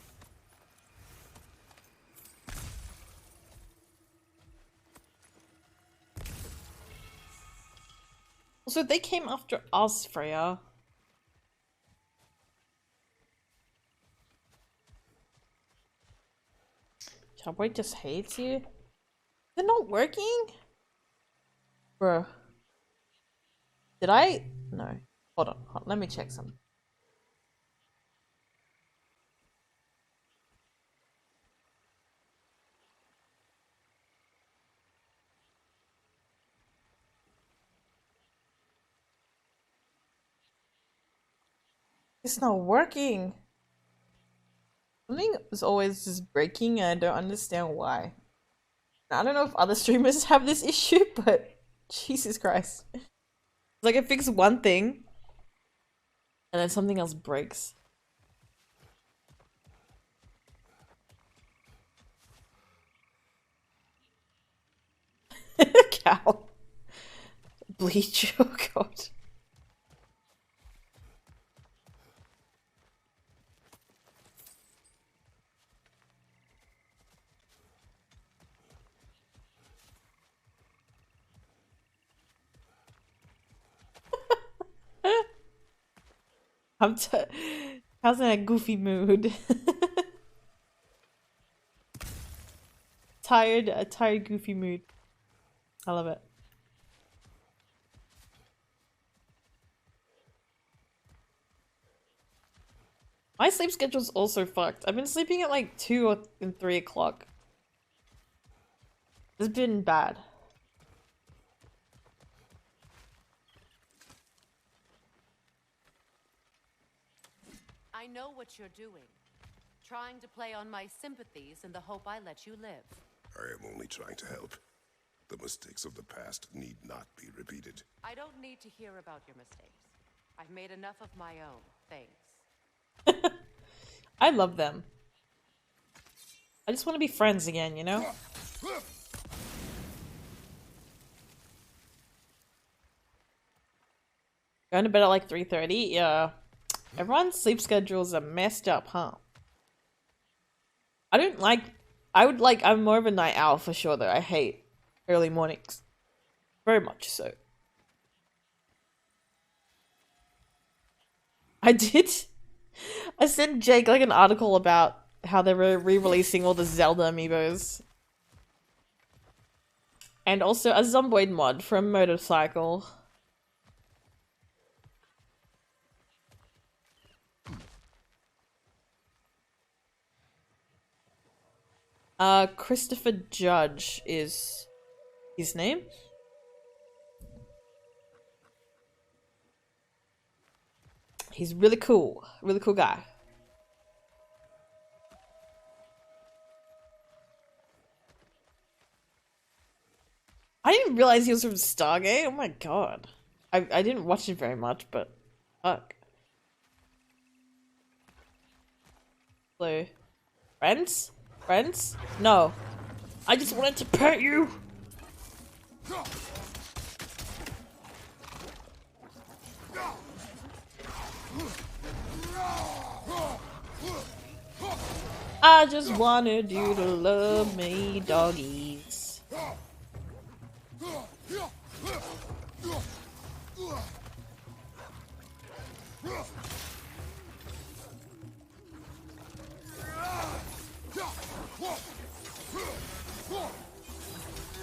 Also, they came after us, Freya. Cowboy just hates you? Is it not working? Bro. Did I? No. Hold on. Let me check something. It's not working. Something is always just breaking and I don't understand why. I don't know if other streamers have this issue, but Jesus Christ. It's like I fix one thing and then something else breaks. Cow. Bleach, oh god. How's in a goofy mood? A tired goofy mood. I love it. My sleep schedule's also fucked. I've been sleeping at like 2 and 3 o'clock. It's been bad. I know what you're doing. Trying to play on my sympathies in the hope I let you live. I am only trying to help. The mistakes of the past need not be repeated. I don't need to hear about your mistakes. I've made enough of my own, thanks. I love them. I just want to be friends again, you know? Going to bed at like 3:30? Yeah. Everyone's sleep schedules are messed up, huh? I'm more of a night owl for sure though. I hate early mornings. Very much so. I did. I sent Jake like an article about how they were re-releasing all the Zelda amiibos. And also a Zomboid mod from Motorcycle. Christopher Judge is his name. He's really cool guy. I didn't realize he was from Stargate. Oh my god. I didn't watch it very much, but fuck. So, friends? Friends? No. I just wanted to pet you! I just wanted you to love me, doggies.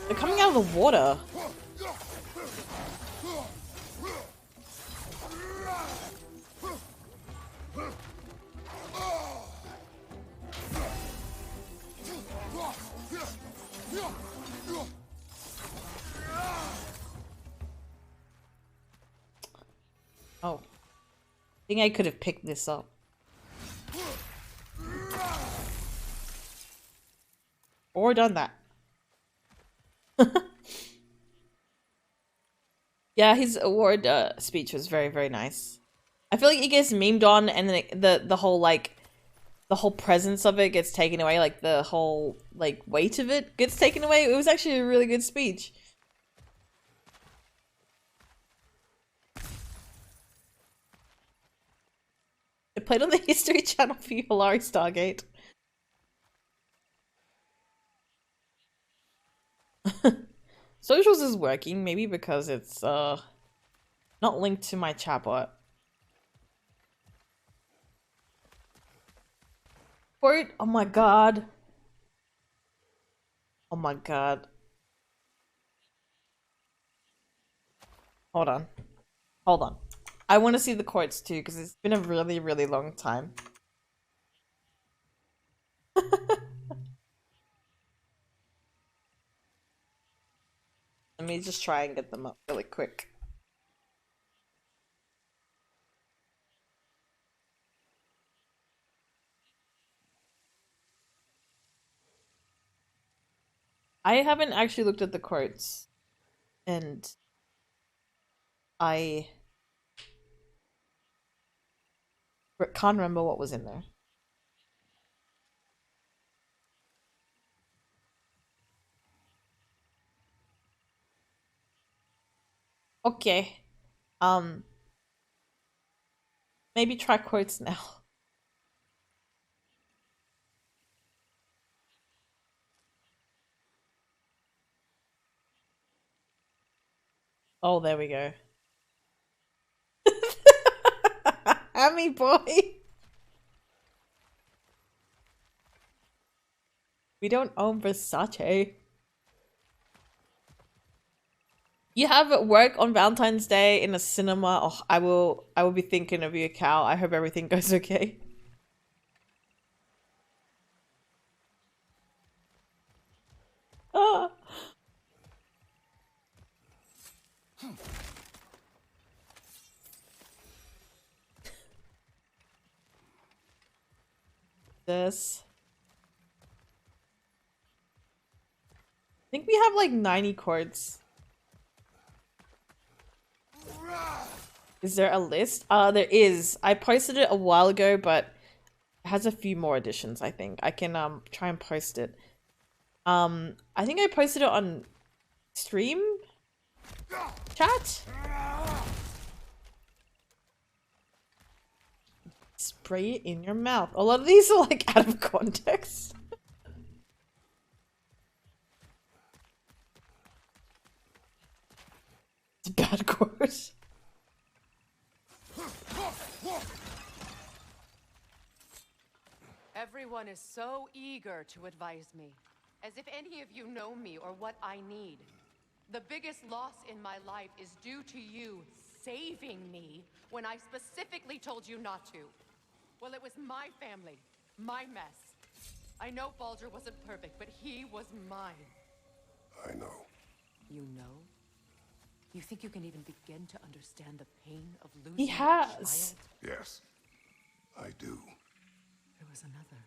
They're coming out of the water. Oh. I think I could have picked this up. Or done that. Yeah, his award speech was very, very nice. I feel like it gets memed on and then the whole like the whole presence of it gets taken away, like the whole like weight of it gets taken away. It was actually a really good speech. It played on the History Channel for you, Hilari Stargate. Socials is working, maybe because it's not linked to my chatbot. Quote, oh my god. Oh my god. Hold on. Hold on. I want to see the quotes too, because it's been a really, really long time. Let me just try and get them up really quick. I haven't actually looked at the quotes, and I can't remember what was in there. Okay. Maybe try quotes now. Oh, there we go. Hammy boy. We don't own Versace. You have work on Valentine's Day in a cinema. Oh, I will be thinking of you, Cal. I hope everything goes okay. Ah. This. I think we have like 90 chords. Is there a list? There is. I posted it a while ago, but it has a few more additions, I think. I can try and post it. I think I posted it on stream chat. Spray it in your mouth. A lot of these are like out of context. It's a bad course. Everyone is so eager to advise me, as if any of you know me or what I need. The biggest loss in my life is due to you saving me when I specifically told you not to. Well, it was my family, my mess. I know Baldur wasn't perfect, but he was mine. I know. You know? You think you can even begin to understand the pain of losing He has. a child? Yes, I do. There was another.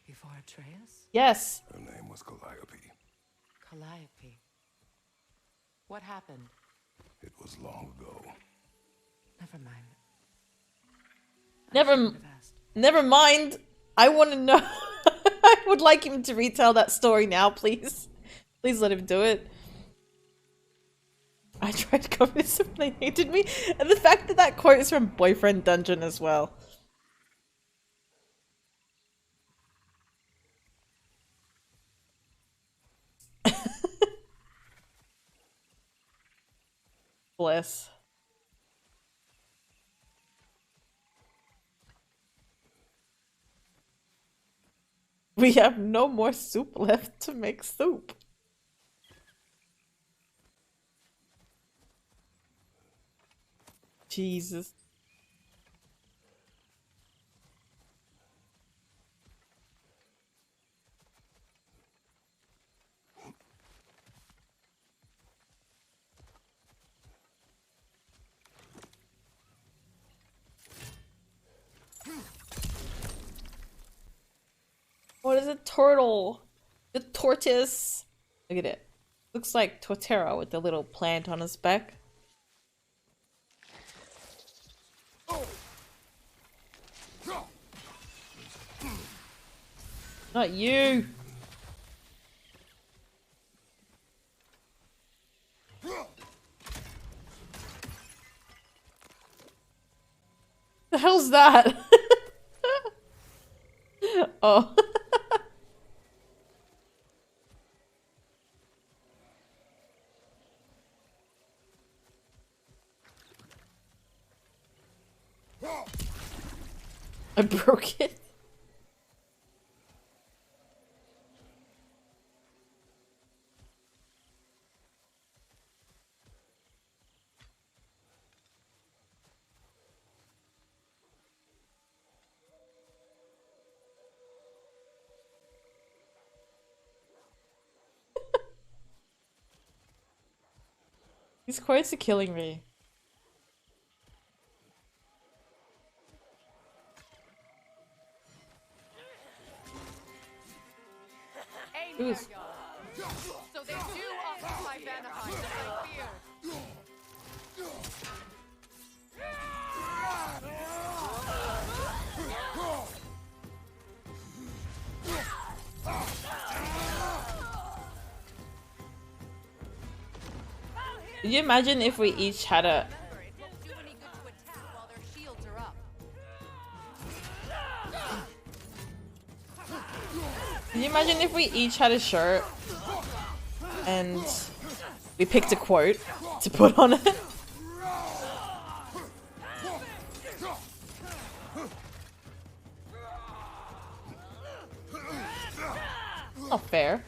Before Atreus? Yes. Her name was Calliope. Calliope. What happened? It was long ago. Never mind. Never mind. I want to know. I would like him to retell that story now, please. Please let him do it. I tried to convince them they hated me, and the fact that that quote is from Boyfriend Dungeon as well. Bless. We have no more soup left to make soup. Jesus. What is a turtle? The tortoise. Look at it. Looks like Torterra with the little plant on his back. Not you. The hell's that? Oh. I broke it. These quotes are killing me. Hey there, y'all. So they do occupy Vanaheim, as I feared. Could you imagine if we each had a... Remember, it won't do any good to attack while their shields are up. Can you imagine if we each had a shirt and we picked a quote to put on it? Not fair.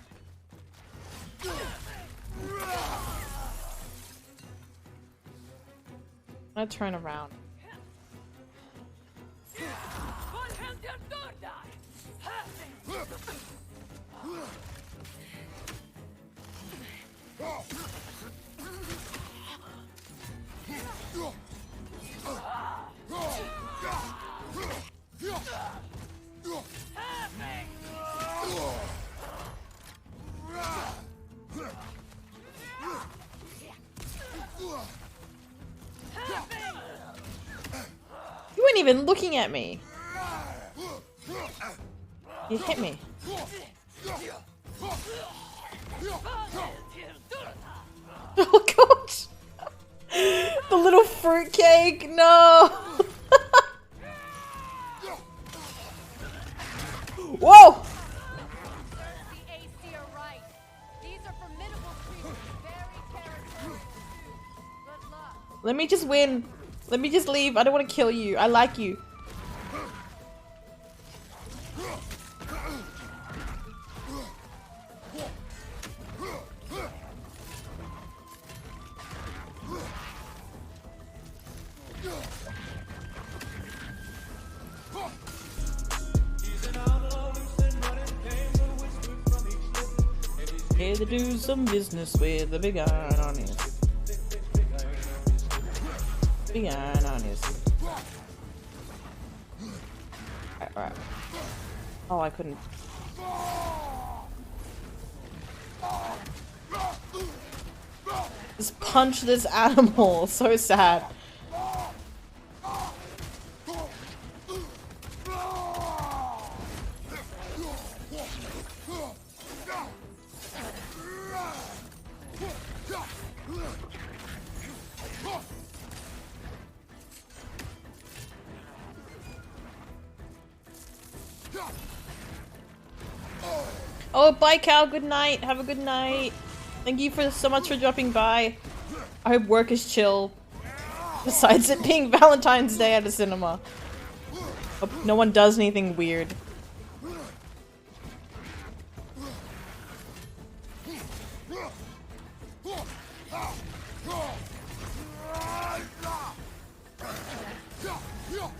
I'm gonna turn around. You weren't even looking at me. You hit me. Oh gosh! The little fruitcake, no! Whoa! The AC are right. These are formidable creatures, very territorial too. Good luck. Let me just win. Let me just leave. I don't want to kill you. I like you. Here to do some business with the big iron on his. Big iron on his. Alright. Oh, I couldn't. Just punch this animal. So sad. Oh, bye, Cal. Good night. Have a good night. Thank you for so much for dropping by. I hope work is chill. Besides it being Valentine's Day at a cinema. Hope no one does anything weird.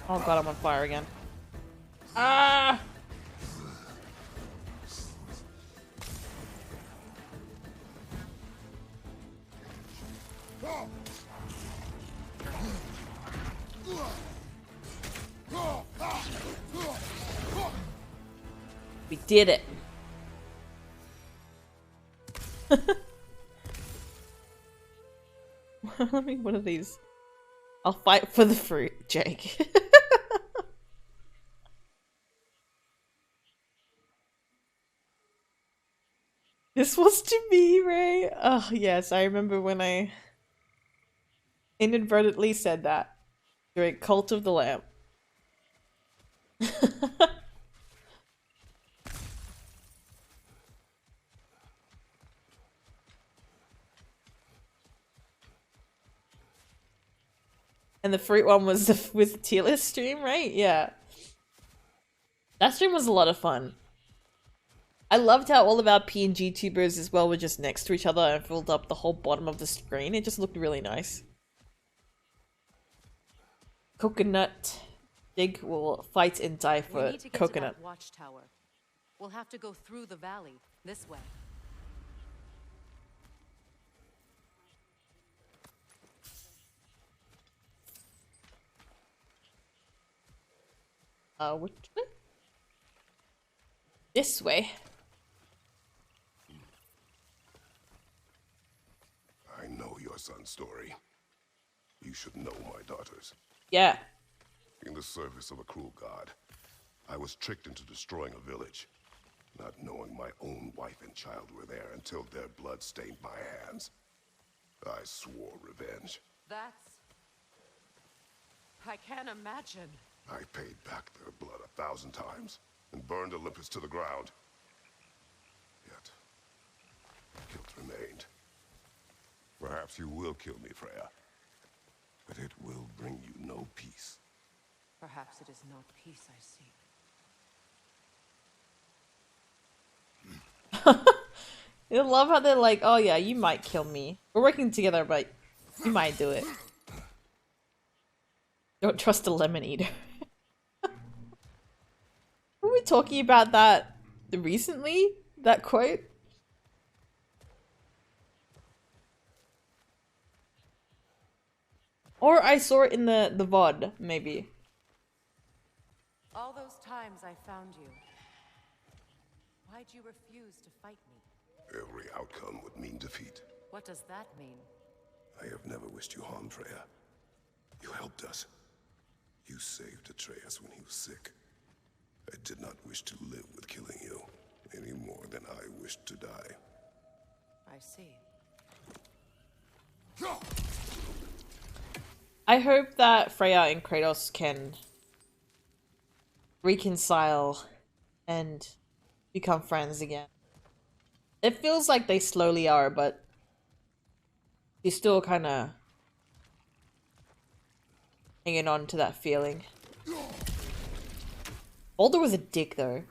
Oh god, I'm on fire again. Ah! We did it. Let me one of these. I'll fight for the fruit, Jake. This was to me, Ray. Oh yes, I remember when I inadvertently said that during Cult of the Lamb. And the fruit one was with Tila's stream, right? Yeah. That stream was a lot of fun. I loved how all of our PNG tubers as well were just next to each other and filled up the whole bottom of the screen. It just looked really nice. Coconut Dig will fight and die for We need to get coconut. to that watchtower. We'll have to go through the valley this way. Which way? This way. son's story. You should know my daughters. Yeah. In the service of a cruel god, I was tricked into destroying a village, not knowing my own wife and child were there until their blood stained my hands. I swore revenge. That's... I can't imagine. I paid back their blood 1,000 times and burned Olympus to the ground. Yet, guilt remained. Perhaps you will kill me, Freya, but it will bring you no peace. Perhaps it is not peace I seek. I love how they're like, oh yeah, you might kill me. We're working together, but you might do it. Don't trust a lemon eater. Were we talking about that recently? That quote? Or I saw it in the VOD, maybe. All those times I found you, why'd you refuse to fight me? Every outcome would mean defeat. What does that mean? I have never wished you harm, Freya. You helped us. You saved Atreus when he was sick. I did not wish to live with killing you, any more than I wished to die. I see. I hope that Freya and Kratos can reconcile and become friends again. It feels like they slowly are, but he's still kind of hanging on to that feeling. Baldur was a dick, though.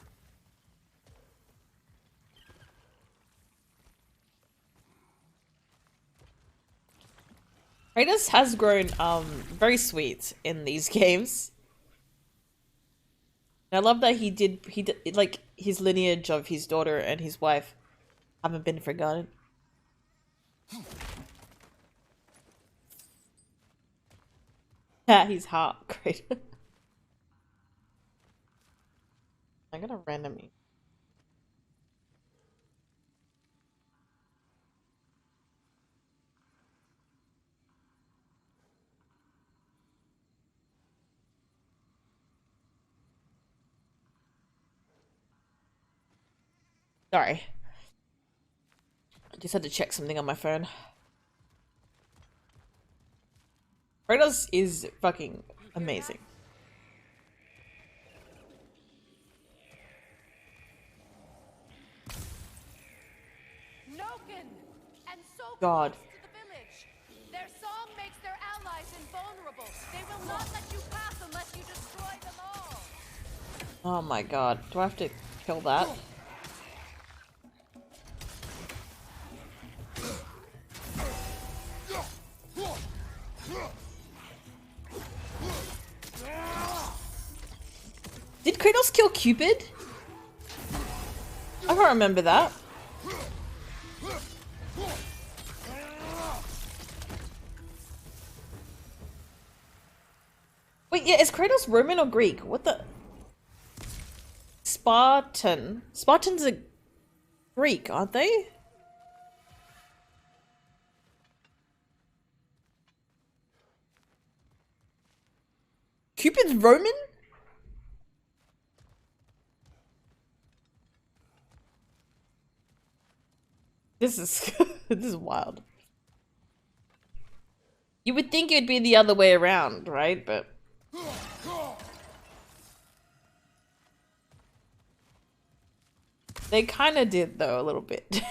Kratos has grown very sweet in these games. And I love that he did like his lineage of his daughter and his wife haven't been forgotten. Yeah, he's hot. Great. I'm gonna randomly. Sorry. I just had to check something on my phone. Kratos is fucking amazing. Noken! And so God. close to the village. Their song makes their allies invulnerable. They will not let you pass unless you destroy them all. Oh my god. Do I have to kill that? Did Kratos kill Cupid? I can't remember that. Wait, yeah, is Kratos Roman or Greek? What the? Spartan. Spartans are Greek, aren't they? Cupid's Roman? This is this is wild. You would think it'd be the other way around, right? But they kind of did, though, a little bit.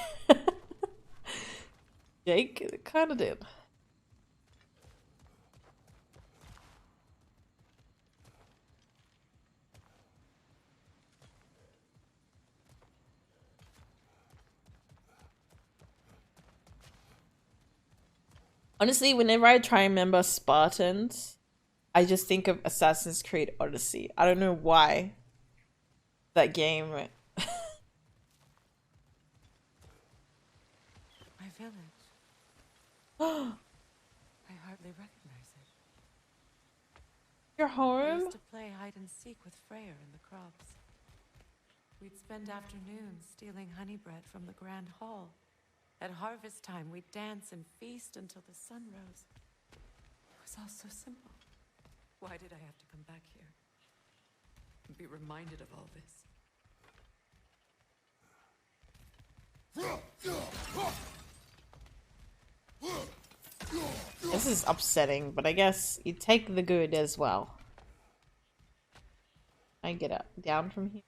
Jake kind of did. Honestly, whenever I try and remember Spartans, I just think of Assassin's Creed Odyssey. I don't know why. That game. My village. I hardly recognize it. Your I home? used to play hide and seek with Freya in the crops. We'd spend afternoons stealing honey bread from the Grand Hall. At harvest time, we'd dance and feast until the sun rose. It was all so simple. Why did I have to come back here and be reminded of all this? This is upsetting, but I guess you take the good as well. I get up down from here.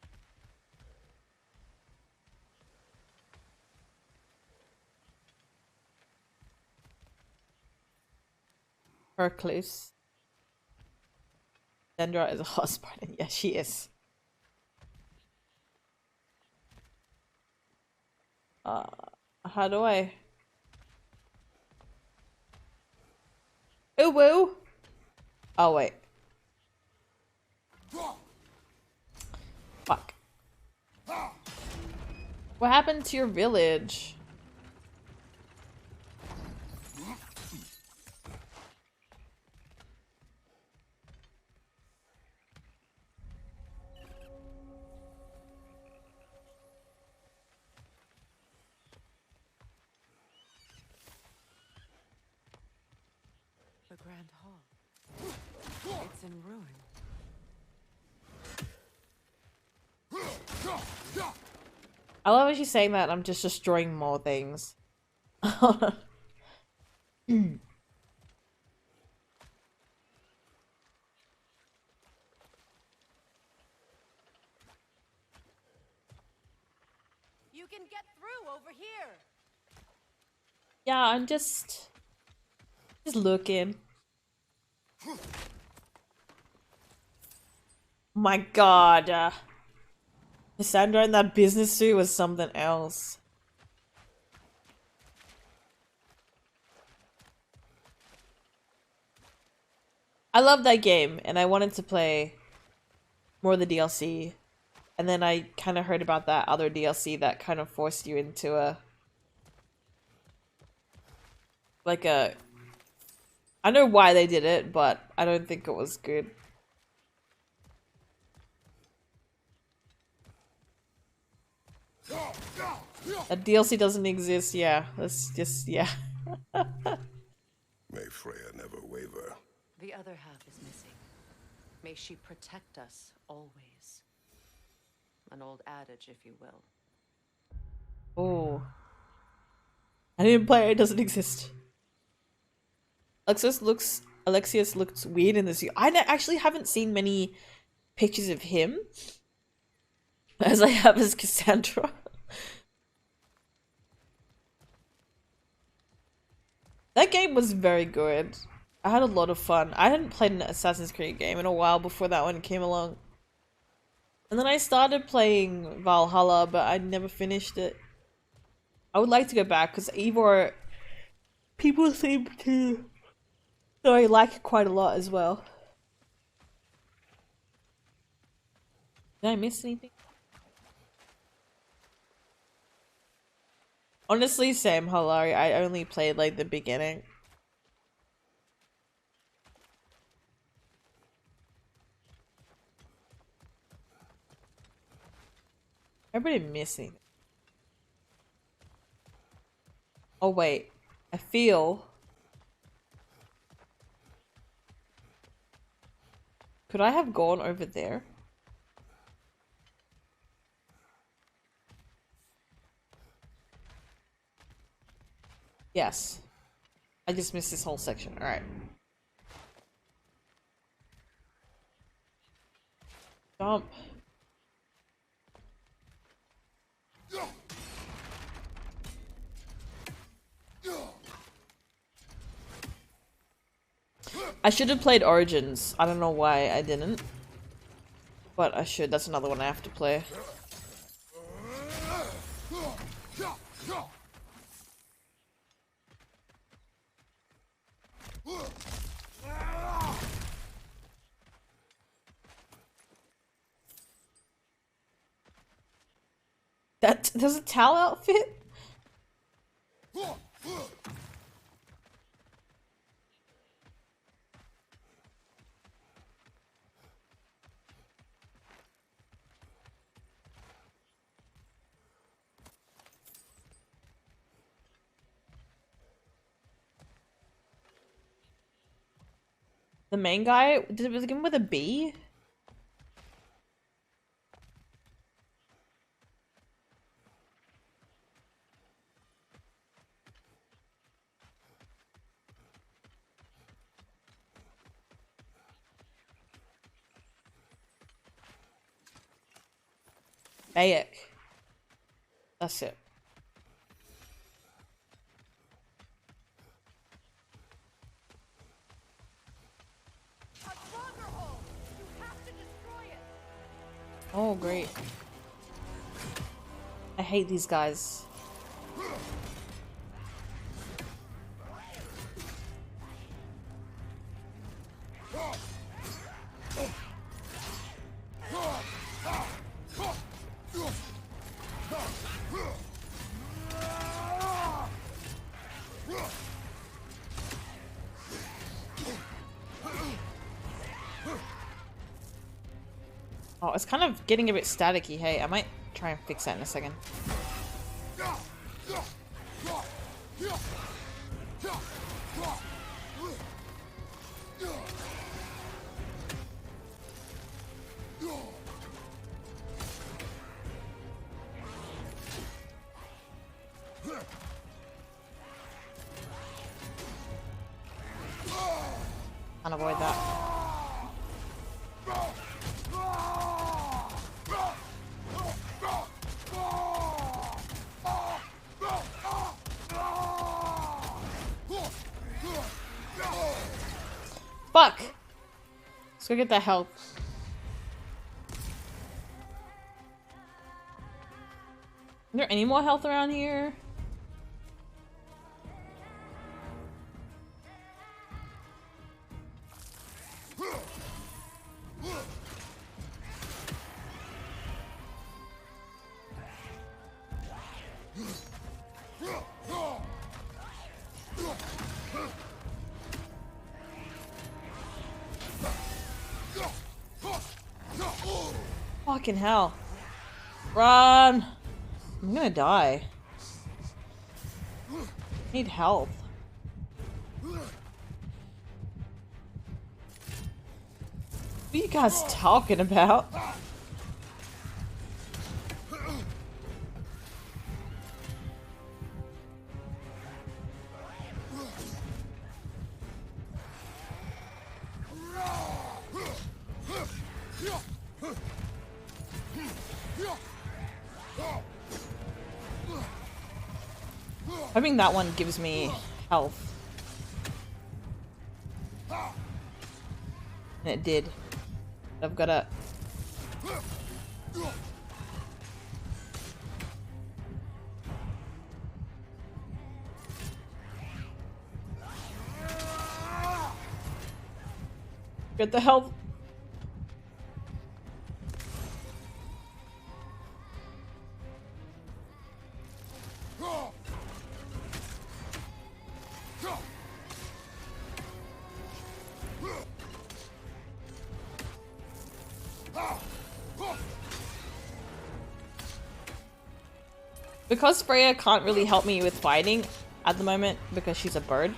Recluse. Sandra is a husband. Yeah, she is. How do I? Ooh woo! Oh wait. Fuck. What happened to your village? The Grand Hall. It's in ruin. I love how she's saying that. I'm just destroying more things. You can get through over here. Yeah, I'm just looking. My god. Cassandra in that business suit was something else. I love that game, and I wanted to play more of the DLC. And then I kind of heard about that other DLC that kind of forced you into a... like a... I know why they did it, but I don't think it was good. That DLC doesn't exist, yeah. Let's just, yeah. May Freya never waver. The other half is missing. May she protect us always. An old adage, if you will. Oh. I didn't play it, it doesn't exist. Alexius looks weird in this. I actually haven't seen many pictures of him as I have as Cassandra. That game was very good. I had a lot of fun. I hadn't played an Assassin's Creed game in a while before that one came along. And then I started playing Valhalla, but I never finished it. I would like to go back because Eivor, people seem to like it quite a lot as well. Did I miss anything? Honestly, same, Hilary. I only played like the beginning. Everybody missing. Oh wait, I feel. Could I have gone over there? Yes. I just missed this whole section. Alright. Jump. I should have played Origins. I don't know why I didn't. But I should. That's another one I have to play. There's a towel outfit? The main guy, was it begin with a B? Bayek. That's it. Oh, great. I hate these guys. Oh, it's kind of getting a bit staticky. Hey, I might try and fix that in a second. Can't avoid that. Fuck! Let's go get that health. Is there any more health around here? Fucking hell. Run! I'm gonna die. I need help. What are you guys talking about? Hoping that one gives me health. And it did. I've gotta... Get the health. Because Freya can't really help me with fighting at the moment because she's a bird.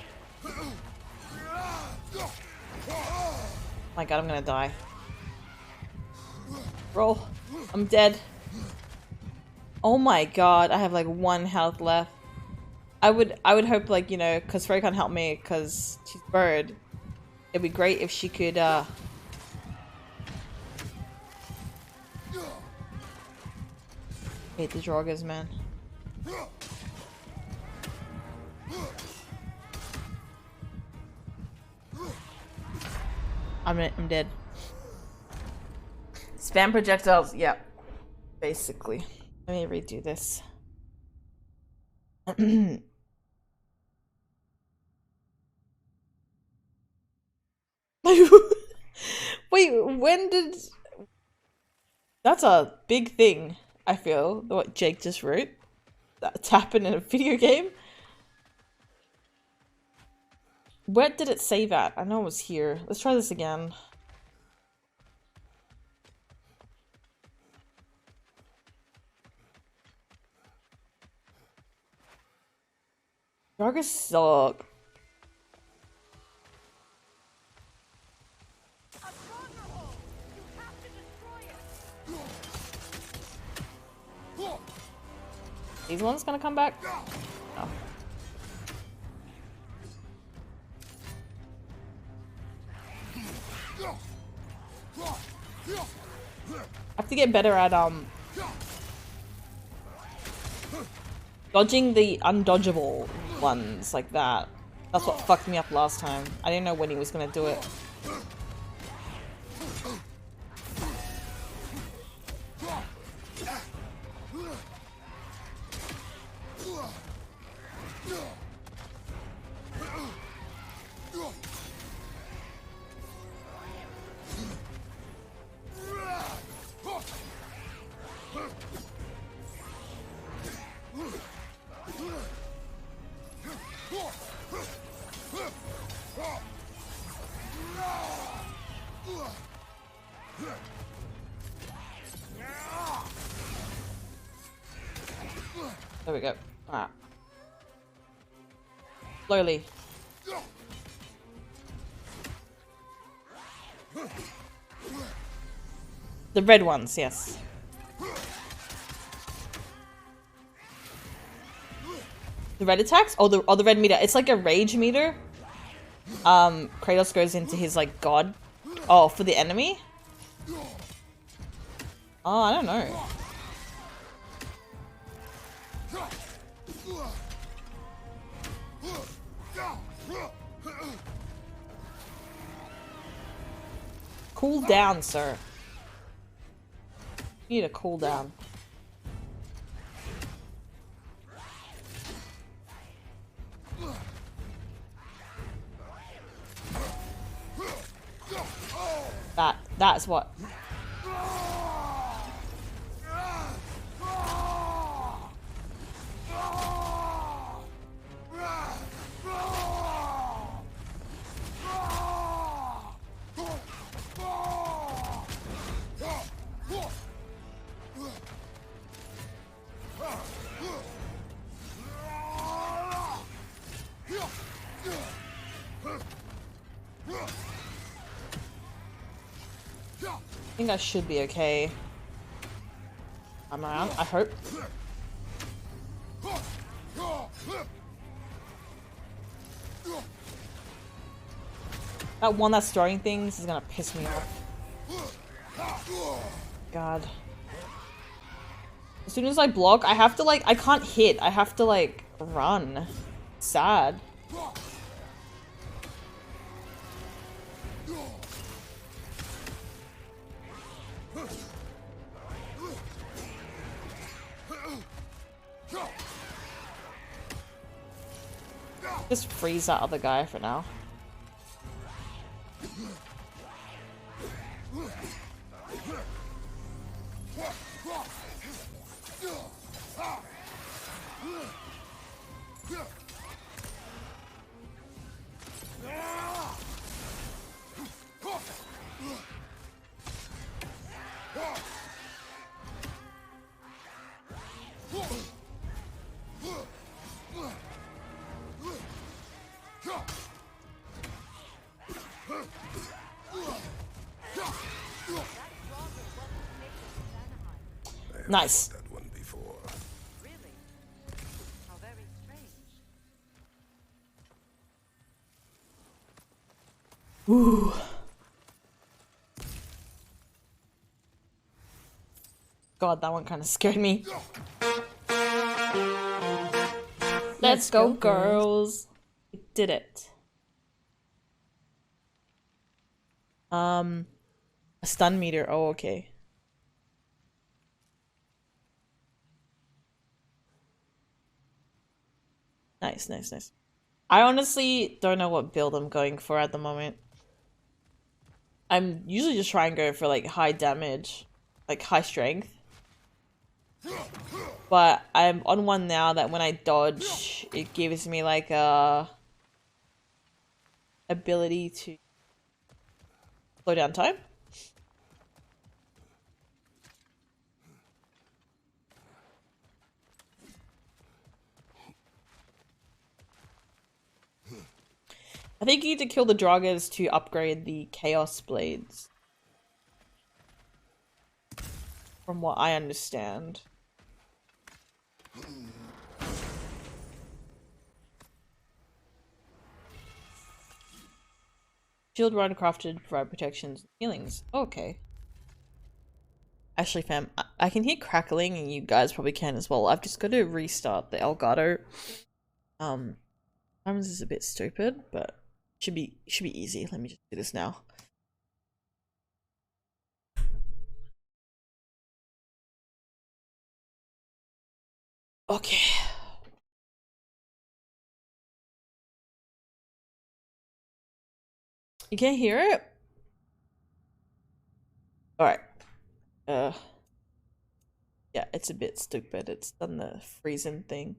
My god, I'm gonna die. Roll. I'm dead. Oh my god, I have like 1 health left. I would hope, like, you know, because Freya can't help me because she's a bird. It'd be great if she could hate the Droggers, man. I'm dead. Spam projectiles, yeah. Basically. Let me redo this. Wait, when did... That's a big thing, I feel, what Jake just wrote. That's happened in a video game. Where did it save at? I know it was here. Let's try this again. Droggers suck. These ones gonna come back? Oh. I have to get better at dodging the undodgeable ones like that. That's what fucked me up last time. I didn't know when he was gonna do it. There we go. Alright. Slowly. The red ones, yes. The red attacks? Oh, the red meter. It's like a rage meter. Kratos goes into his, like, god. Oh, for the enemy? Oh, I don't know. Cool down, sir. You need to cool down. That's what. I think I should be okay. I'm around, I hope. That one that's throwing things is gonna piss me off. God. As soon as I block, I have to like, I can't hit. I have to like run. Sad. Just freeze that other guy for now. Nice. That one before. Really? How very strange. Ooh. God, that one kind of scared me. Let's go, girls. We did it. A stun meter. Oh, okay. Nice, nice, nice. I honestly don't know what build I'm going for at the moment. I'm usually just trying to go for like high damage, like high strength. But I'm on one now that when I dodge, it gives me like a ability to slow down time. I think you need to kill the Dragas to upgrade the Chaos Blades. From what I understand. Shield rod crafted to provide protection and healings. Oh, okay. Actually, fam, I can hear crackling, and you guys probably can as well. I've just got to restart the Elgato. Sometimes this is a bit stupid, but should be easy. Let me just do this now. Okay. You can't hear it? Alright. Yeah, it's a bit stupid. It's done the freezing thing.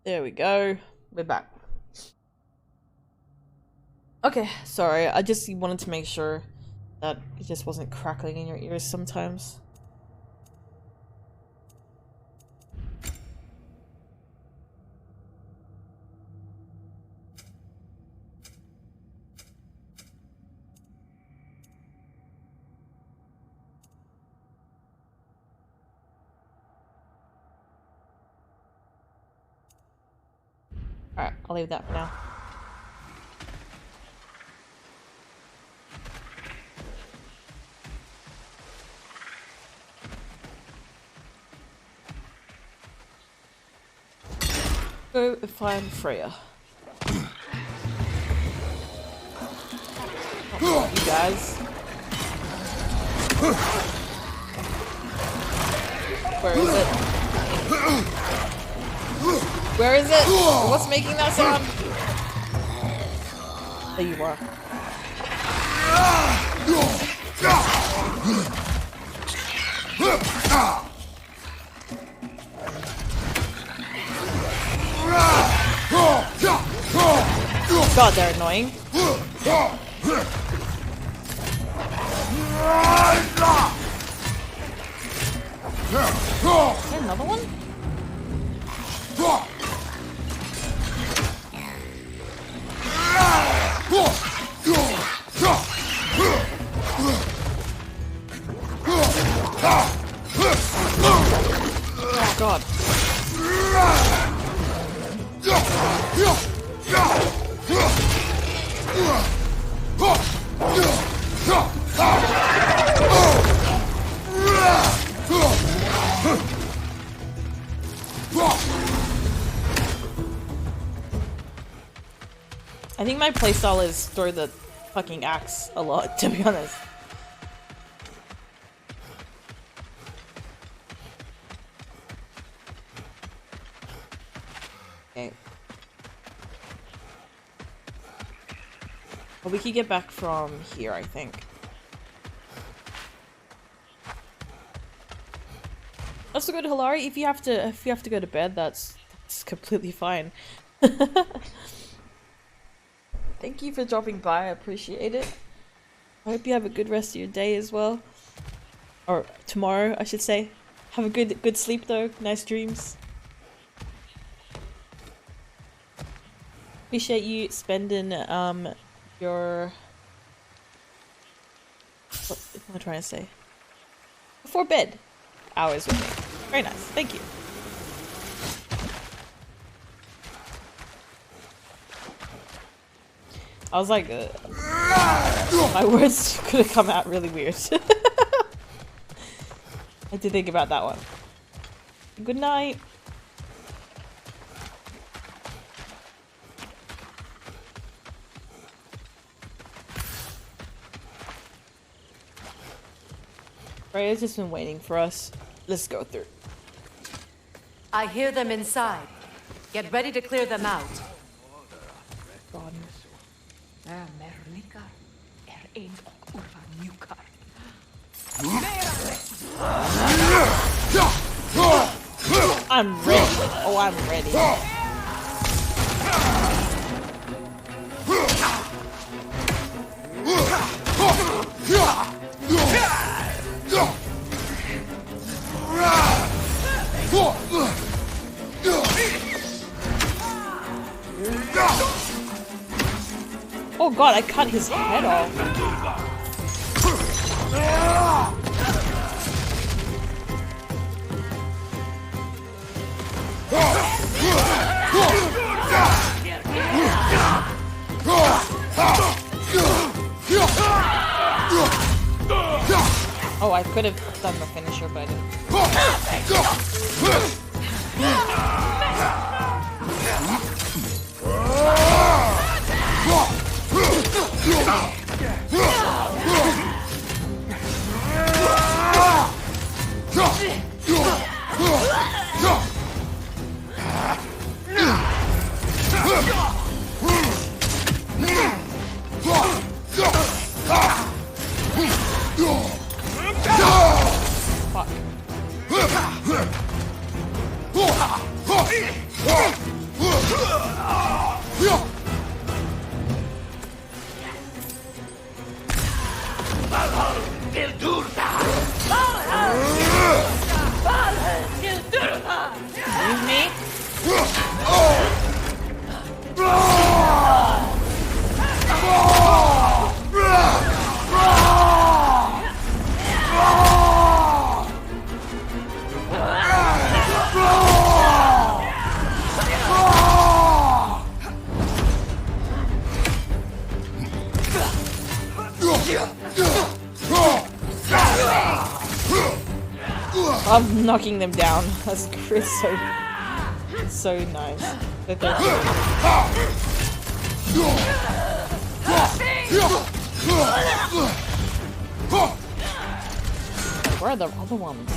There we go. We're back. Okay, sorry. I just wanted to make sure that it just wasn't crackling in your ears sometimes. Alright, I'll leave that for now. Go find Freya. Oh, you guys. Where is it? Where is it? What's making that sound? There you are. God, they're annoying. Is there another one? Oh God. I think my playstyle is throw the fucking axe a lot, to be honest. Okay. Well, we could get back from here, I think. That's good, Hilari. If you have to go to bed, that's completely fine. Thank you for dropping by. I appreciate it. I hope you have a good rest of your day as well. Or tomorrow, I should say. Have a good sleep though. Nice dreams. Appreciate you spending your what am I trying to say? Before bed hours with me. Very nice. Thank you. I was like, my words could have come out really weird. I had to think about that one. Good night. Freya's just been waiting for us. Let's go through. I hear them inside. Get ready to clear them out. God. I'm ready. Oh, I'm ready. Oh god, I cut his head off. Oh, I could have done the finisher, but I didn't. I'm knocking them down. That's so nice. Where are the other ones?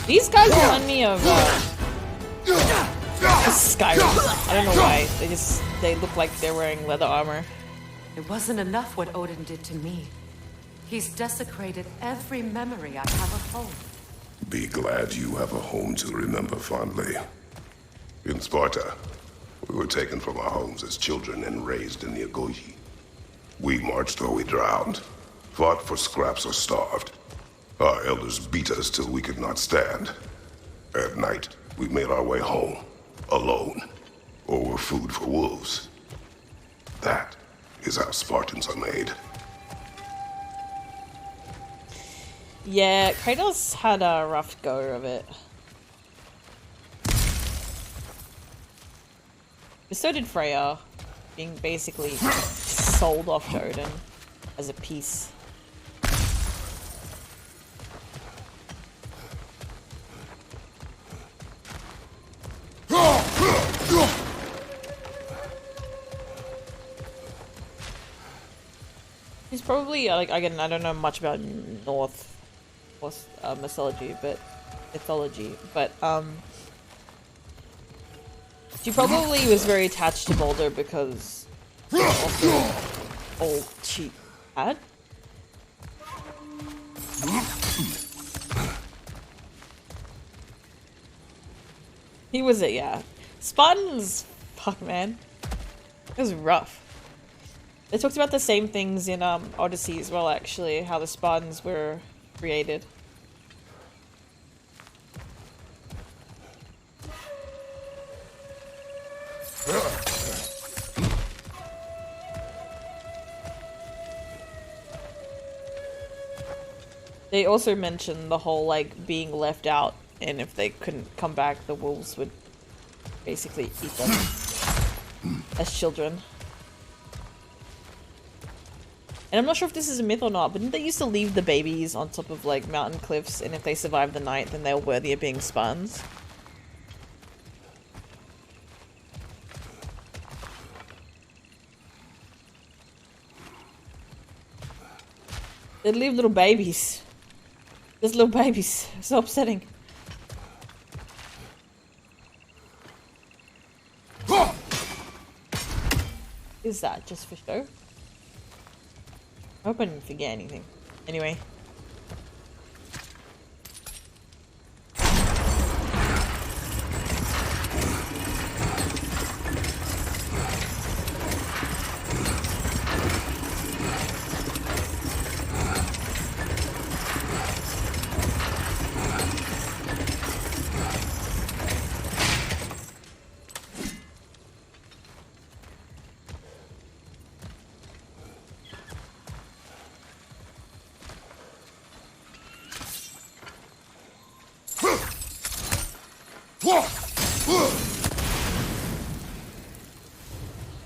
These guys remind me of Skyrim. I don't know why. They look like they're wearing leather armor. It wasn't enough what Odin did to me. He's desecrated every memory I have of home. Be glad you have a home to remember fondly. In Sparta, we were taken from our homes as children and raised in the Agogi. We marched or we drowned, fought for scraps or starved. Our elders beat us till we could not stand. At night, we made our way home, alone, or were food for wolves. That is how Spartans are made. Yeah, Kratos had a rough go of it. But so did Freya, being basically sold off to Odin as a piece. He's probably like, again, I don't know much about Norse mythology, but she probably was very attached to Baldur because also all she had. He was it, yeah. Spartans, fuck man, it was rough. They talked about the same things in Odyssey as well, actually, how the Spartans were created. They also mentioned the whole, like, being left out, and if they couldn't come back, the wolves would basically eat them as children. And I'm not sure if this is a myth or not, but didn't they used to leave the babies on top of, like, mountain cliffs, and if they survived the night, then they were worthy of being Spartans? They'd leave little babies. Just little babies. So upsetting. Is that just for show? I hope I didn't forget anything. Anyway.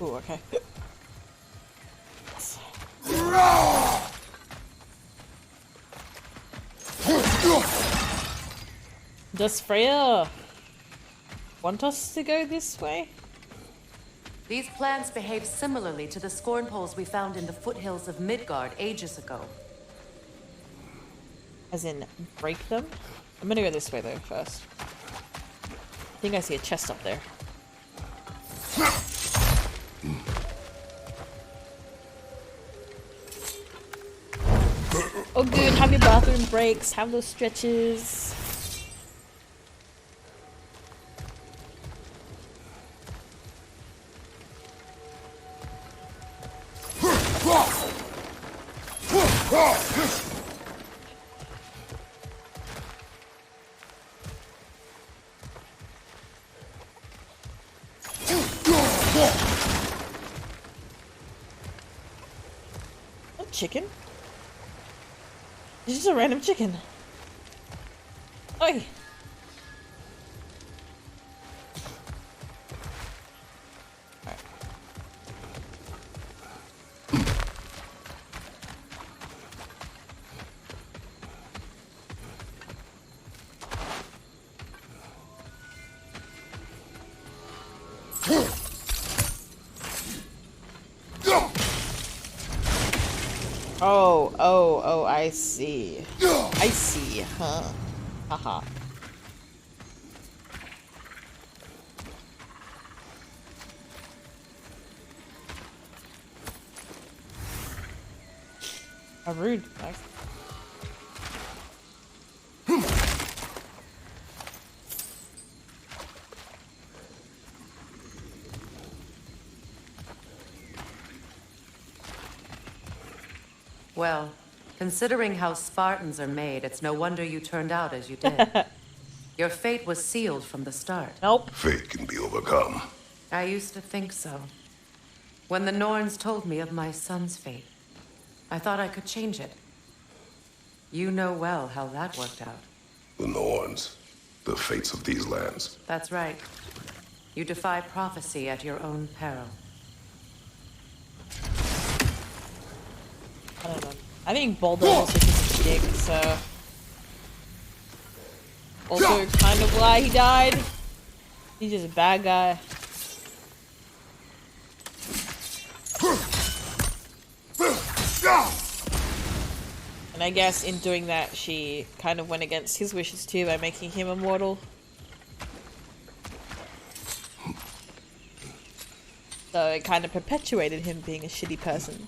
Ooh, okay. Does Freya want us to go this way? These plants behave similarly to the scorn poles we found in the foothills of Midgard ages ago. As in, break them? I'm gonna go this way though, first. I think I see a chest up there. Oh good, have your bathroom breaks, have those stretches. Chicken? It's just a random chicken. Oi! Alright. Oh, I see. I see, huh? Haha. How rude, Max. Well, considering how Spartans are made, it's no wonder you turned out as you did. Your fate was sealed from the start. Nope. Fate can be overcome. I used to think so. When the Norns told me of my son's fate, I thought I could change it. You know well how that worked out. The Norns, the fates of these lands. That's right. You defy prophecy at your own peril. I don't know. I think Boulder also just a dick, so... Also kind of why he died. He's just a bad guy. And I guess in doing that, she kind of went against his wishes too by making him immortal. So it kind of perpetuated him being a shitty person.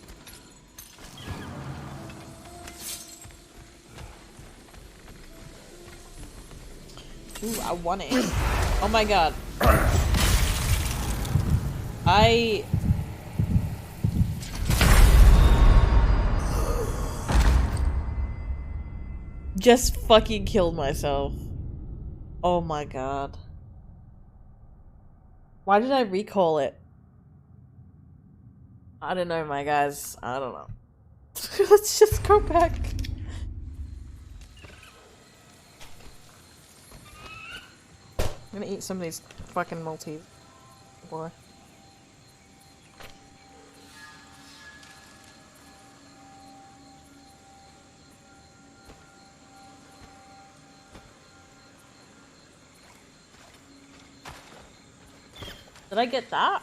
Ooh, I want it. Oh my god. I... just fucking killed myself. Oh my god. Why did I recall it? I don't know, my guys. I don't know. Let's just go back. I'm gonna eat some of these fucking Maltese. Boy. Did I get that?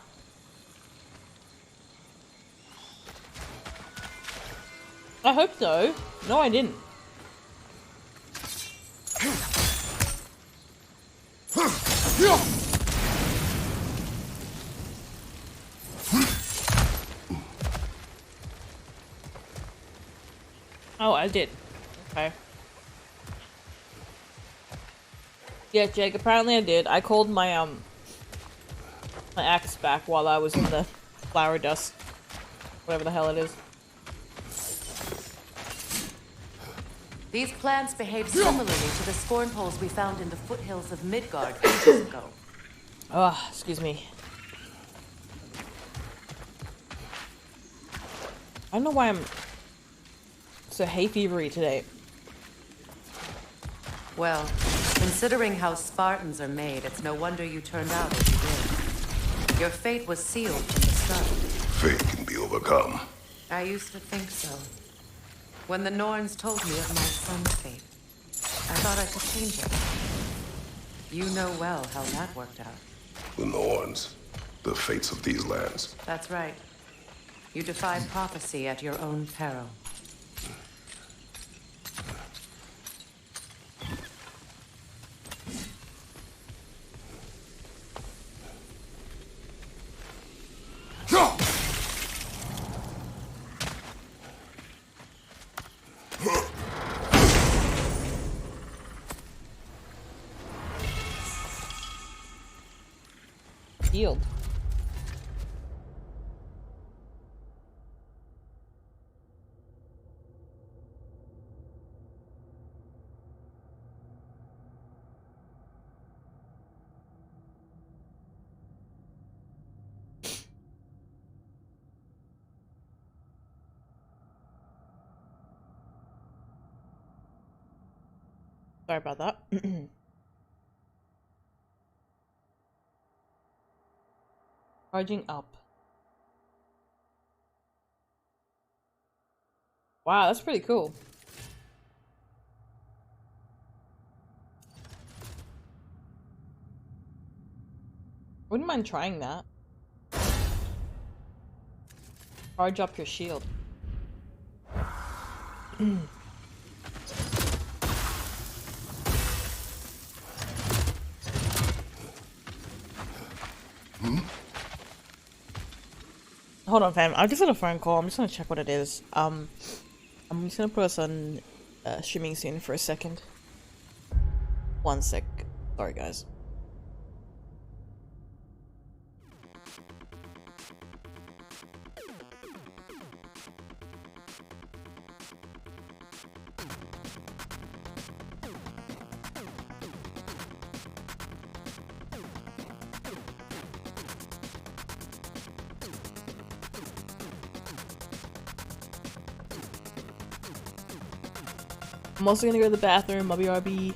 I hope so. No, I didn't. Oh, I did. Okay. Yeah, Jake, apparently I did. I called my, my axe back while I was in the flower dust. Whatever the hell it is. These plants behave similarly to the scorn poles we found in the foothills of Midgard ages ago. Oh, excuse me. I don't know why I'm so hay fevery today. Well, Considering how Spartans are made, it's no wonder you turned out as you did. Your fate was sealed from the start. Fate can be overcome. I used to think so. When the Norns told me of my son's fate, I thought I could change it. You know well how that worked out. The Norns. The fates of these lands. That's right. You defied prophecy at your own peril. Healed. Sorry about that. Charging up. Wow, that's pretty cool. Wouldn't mind trying that. Charge up your shield. Hold on, fam. I just got a phone call. I'm just gonna check what it is. I'm just gonna put us on streaming scene for a second. 1 sec. Sorry, guys. I'm also gonna go to the bathroom. I'll be RB.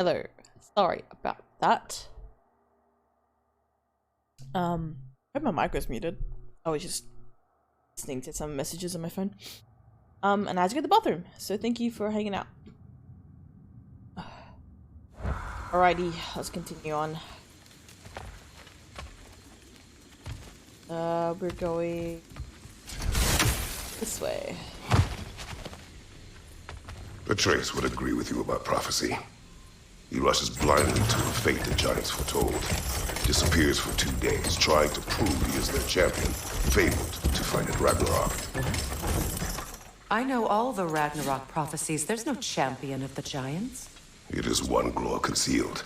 Hello. Sorry about that. I hope my mic was muted. I was just listening to some messages on my phone. And I had to go to the bathroom, so thank you for hanging out. Alrighty, let's continue on. We're going this way. Atreus would agree with you about prophecy. He rushes blindly to a fate the giants foretold. Disappears for 2 days, trying to prove he is their champion, fabled to fight at Ragnarok. I know all the Ragnarok prophecies. There's no champion of the giants. It is one glow concealed.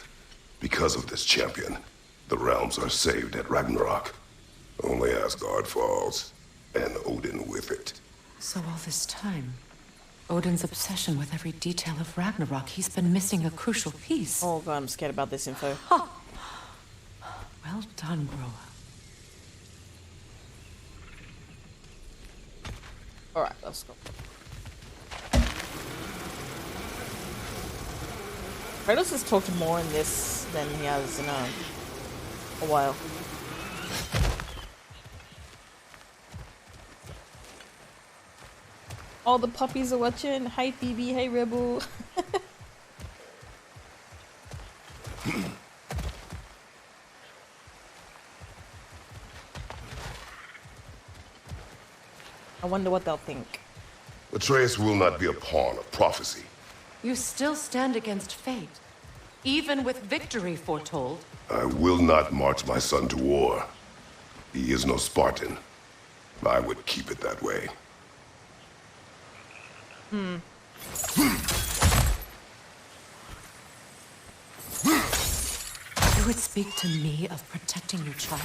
Because of this champion, the realms are saved at Ragnarok. Only Asgard falls, and Odin with it. So all this time, Odin's obsession with every detail of Ragnarok, he's been missing a crucial piece. Oh god, I'm scared about this info. Huh. Well done, Groa. Alright, let's go. Kratos has talked more in this than he has in a while. All the puppies are watching. Hi Phoebe, hey Rebel. I wonder what they'll think. Atreus will not be a pawn of prophecy. You still stand against fate, even with victory foretold. I will not march my son to war. He is no Spartan. I would keep it that way. You would speak to me of protecting your child?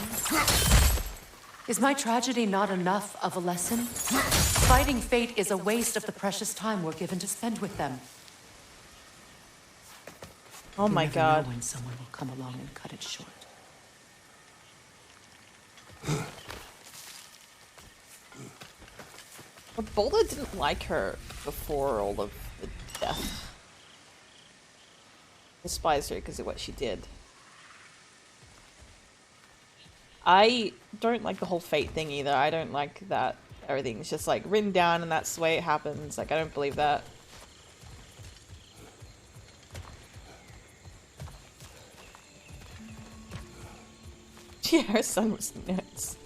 Is my tragedy not enough of a lesson? Fighting fate is a waste of the precious time we're given to spend with them. Oh my god. Know when someone will come along and cut it short. But Boulder didn't like her before all of the death. Despised her because of what she did. I don't like the whole fate thing either. I don't like that everything's just like written down and that's the way it happens. Like I don't believe that. Yeah, her son was nuts.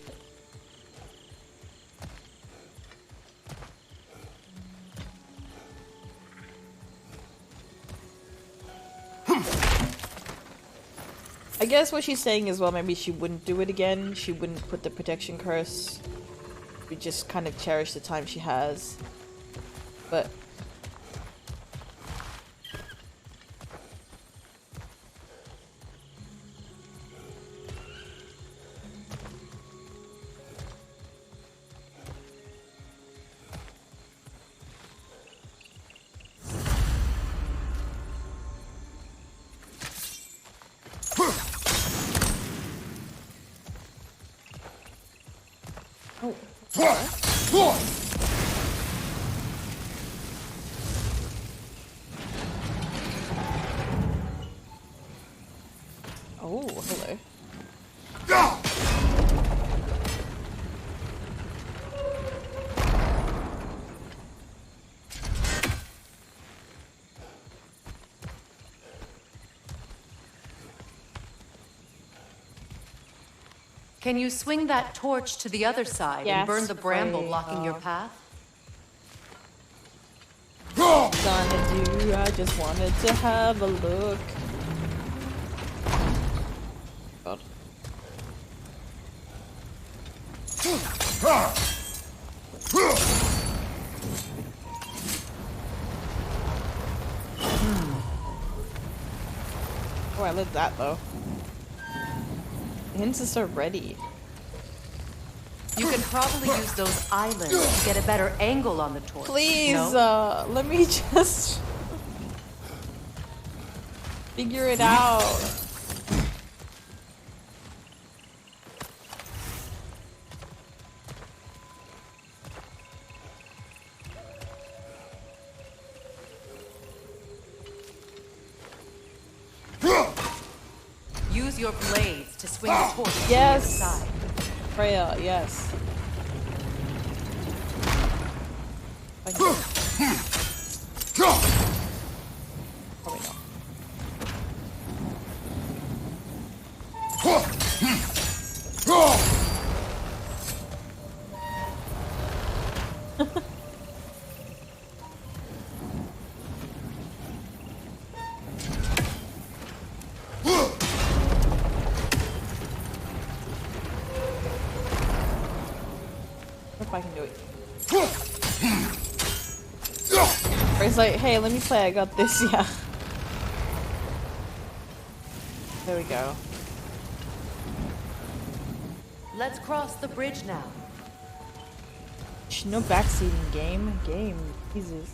I guess what she's saying is, well, maybe she wouldn't do it again. She wouldn't put the protection curse. We just kind of cherish the time she has. But oh, hello. Can you swing that torch to the other side and burn the bramble blocking your path? Gonna do, I just wanted to have a look. God. Oh, I lit that though. The hints are so ready. You can probably use those islands to get a better angle on the torch. Please, no? let me just figure it out. use your blades to swing the torch to the Yes. other side. Freya, yes. Probably not. If I can do it. It's like, hey, let me play, I got this, yeah. There we go. Let's cross the bridge now. No backseating game. Jesus.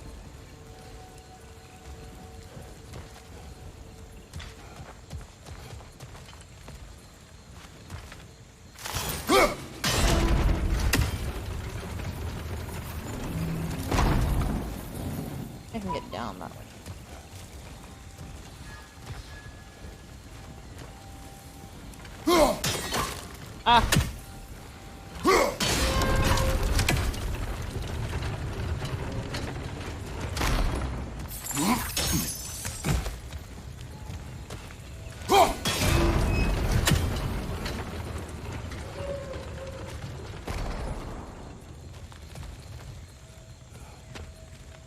I can get down that way. Ah!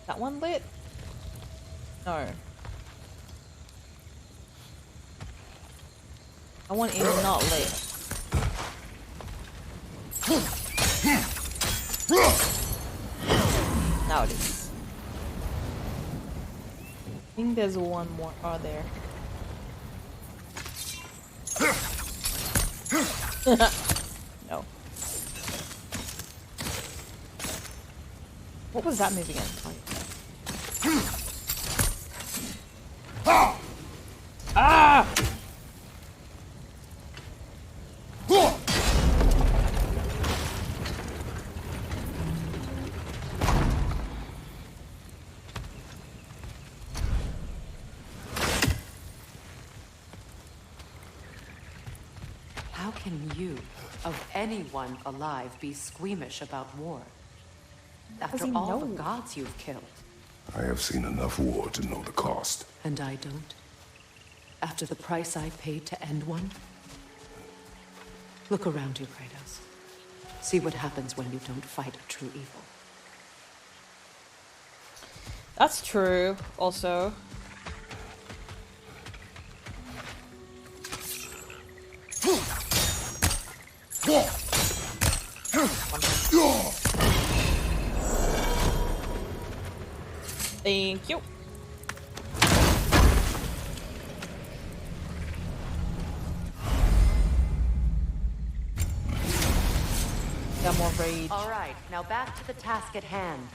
That one lit? No. That one is not lit. Now it is. I think there's one more. Oh, there. No. What was that move again? Ah! How can you, of anyone alive, be squeamish about war? After he all know? the gods you've killed. I have seen enough war to know the cost. And I don't? After the price I paid to end one? Look around you, Kratos. See what happens when you don't fight a true evil. That's true, also. Thank you. Got more rage. All right, now back to the task at hand.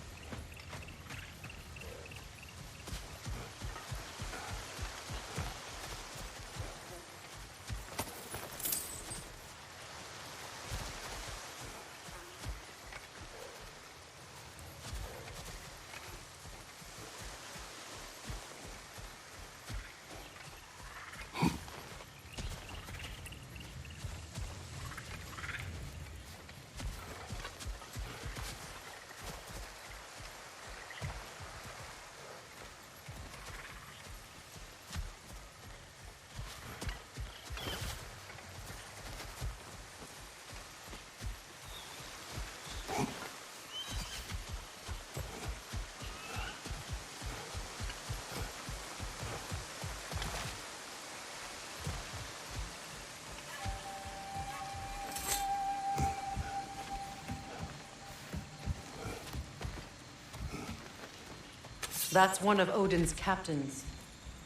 That's one of Odin's captains.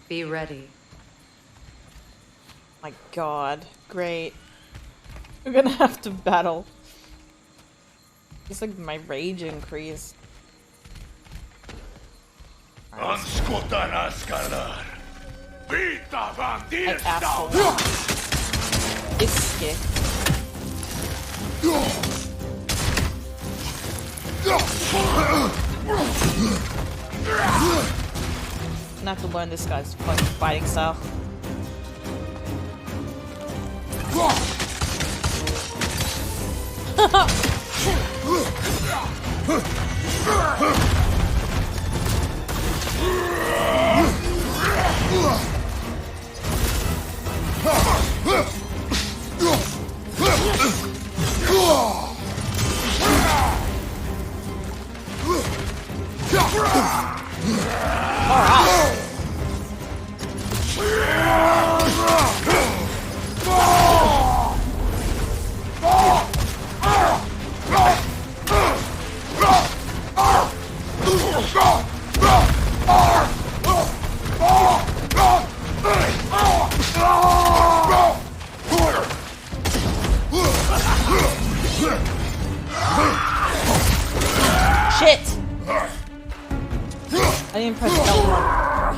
Be ready. My god. Great. We're gonna have to battle. It's like my rage increased. I asshole. It's scared. I'm gonna have to learn this guy's fucking fighting style. Shit! I didn't press L1.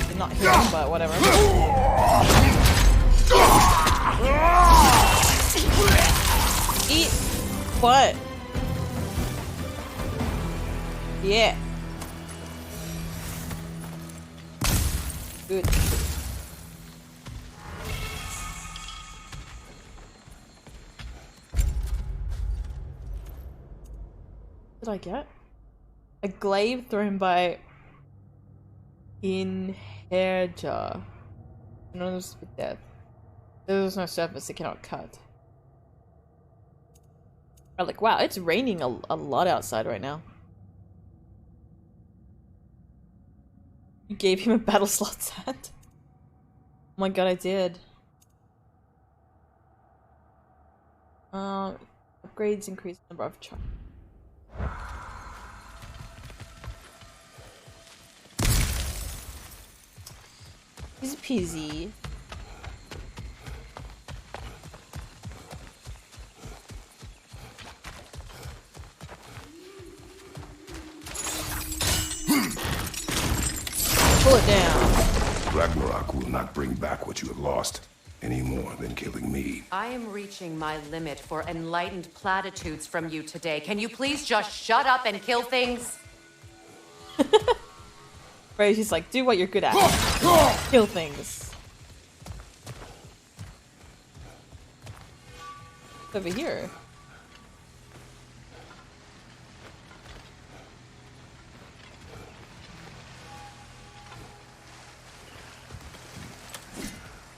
Did not hit him, but whatever. Eat what? Yeah. Good. What did I get? A glaive thrown by Inherja. Synonymous with death. There is no surface it cannot cut. I'm like, wow, it's raining a lot outside right now. You gave him a battle slot set? Oh my god, I did. Upgrades increase the number of charge. Easy peasy. Pull it down. Ragnarok will not bring back what you have lost, any more than killing me. I am reaching my limit for enlightened platitudes from you today. Can you please just shut up and kill things? Right, she's like, do what you're good at. Kill things. Over here.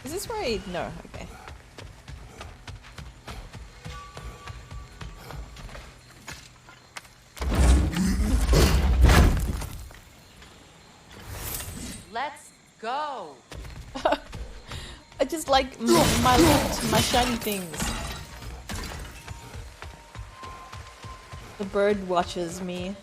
Is this where I... No, okay. Let's go. I just like my loot, my shiny things. The bird watches me.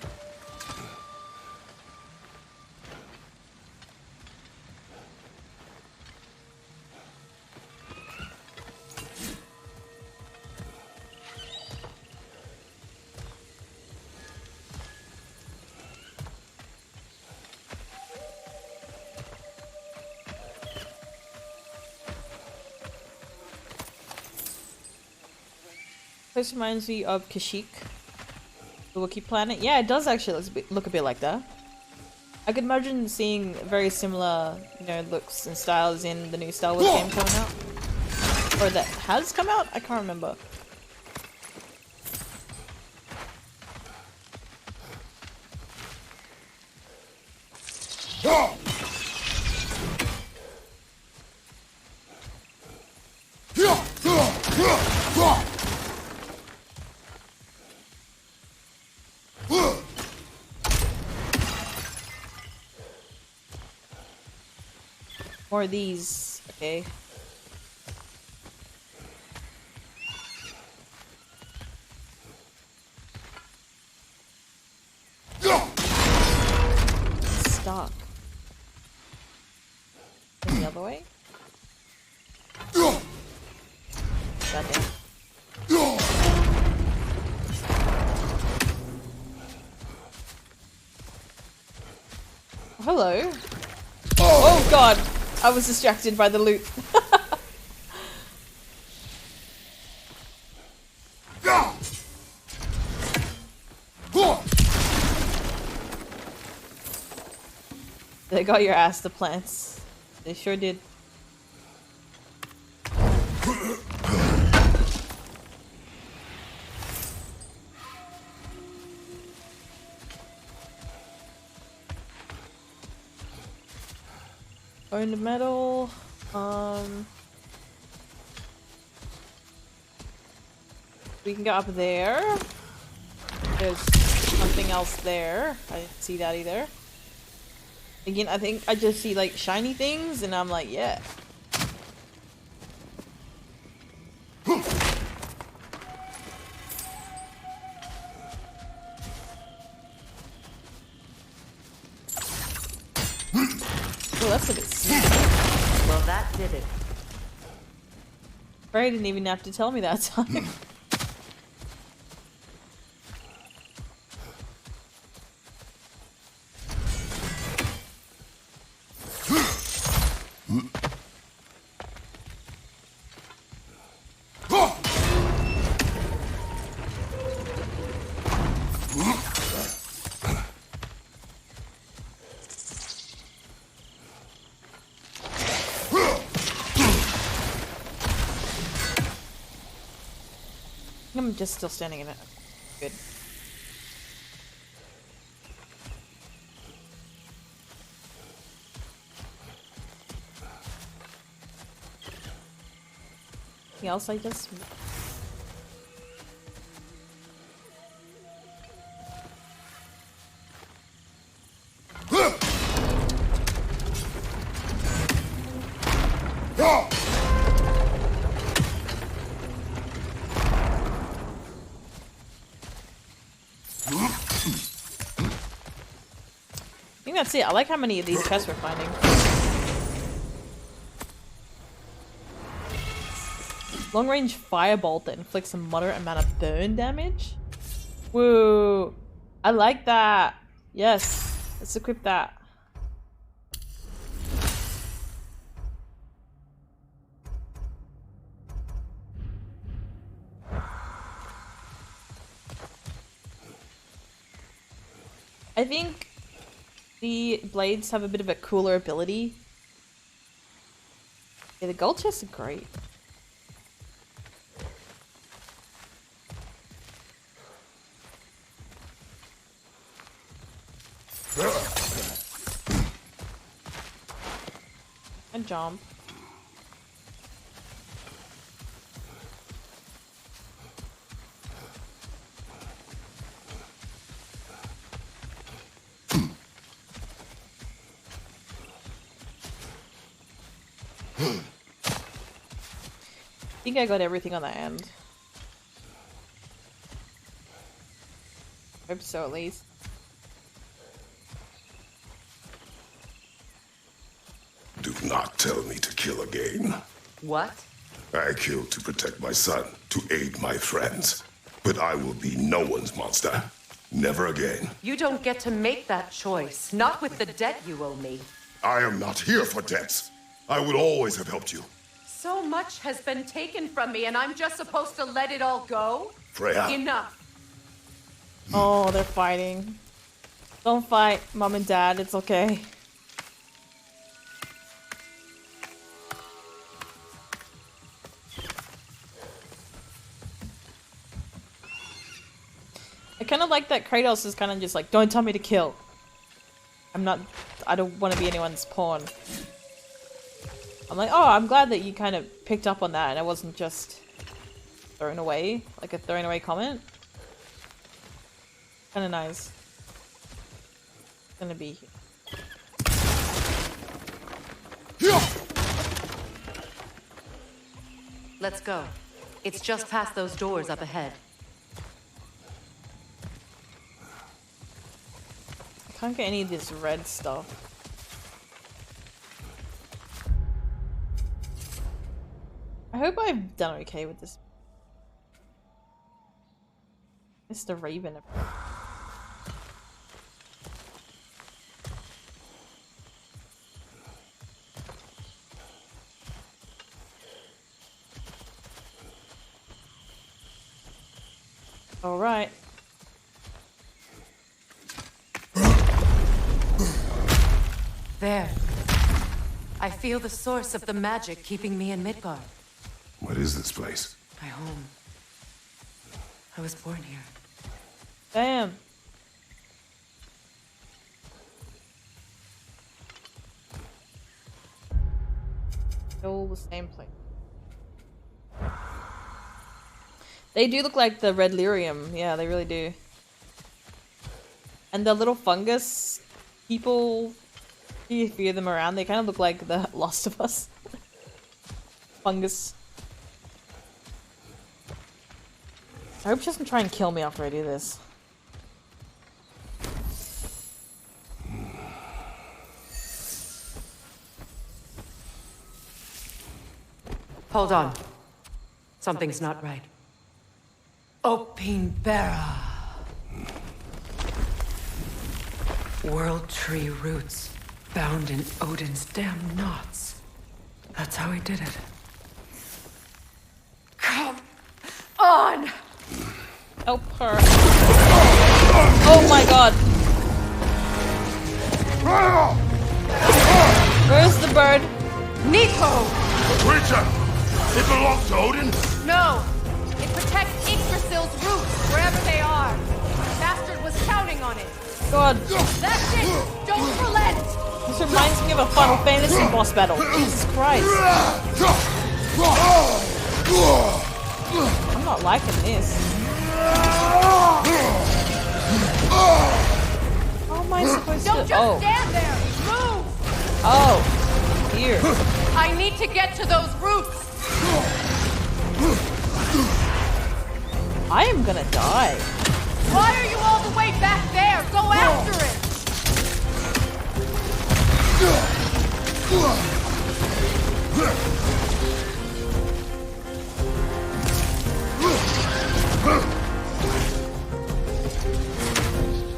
This reminds me of Kashyyyk, the Wookiee planet. Yeah, it does actually look a bit like that. I could imagine seeing very similar, you know, looks and styles in the new Star Wars game coming out. Or that has come out? I can't remember. More of these, okay. Stop. And the other way? Goddamn. Hello. Oh god! I was distracted by the loot. They got your ass, the plants. They sure did. Going to metal. We can go up there. There's something else there. I didn't see that either. Again, I think I just see like shiny things and I'm like, yeah. Oh, that's a bit sneaky. Well, that did it. Freya didn't even have to tell me that time. I'm just still standing in it. Good. Anything else I just... I think that's it. I like how many of these chests we're finding. Long range firebolt that inflicts a moderate amount of burn damage. Woo! I like that. Yes, let's equip that. I think the blades have a bit of a cooler ability. Yeah, the gold chests are great. And jump. I think I got everything on that end. Hope so, at least. Do not tell me to kill again. What? I killed to protect my son, to aid my friends. But I will be no one's monster. Never again. You don't get to make that choice. Not with the debt you owe me. I am not here for debts. I would always have helped you. So much has been taken from me, and I'm just supposed to let it all go? Freya. Enough. Oh, they're fighting. Don't fight, Mom and Dad. It's okay. I kind of like that Kratos is kind of just like, don't tell me to kill. I don't want to be anyone's pawn. I'm like, oh, I'm glad that you kind of picked up on that and it wasn't just thrown away, like a thrown away comment. Kind of nice. It's gonna be here. Let's go. It's just past those doors up ahead. I can't get any of this red stuff. I hope I've done okay with this. Mr. Raven. All right. There. I feel the source of the magic keeping me in Midgard. What is this place? My home. I was born here. Damn. All the same place. They do look like the red lyrium. Yeah, they really do. And the little fungus people, if you hear them around, they kind of look like the Last of Us. Fungus. I hope she doesn't try and kill me after I do this. Hold on. Something's not right. Opinbera. World tree roots bound in Odin's damn knots. That's how he did it. Come on! Help her. Oh my god. Where's the bird? Nico! Creature! It belongs to Odin? No! It protects Yggdrasil's roots, wherever they are. Bastard was counting on it. God. That's it! Don't relent! This reminds me of a Final Fantasy boss battle. Jesus Christ. I'm not liking this. How am I supposed Don't to? just stand there! Move! Oh. Here. I need to get to those roots! I am gonna die. Why are you all the way back there? Go after it!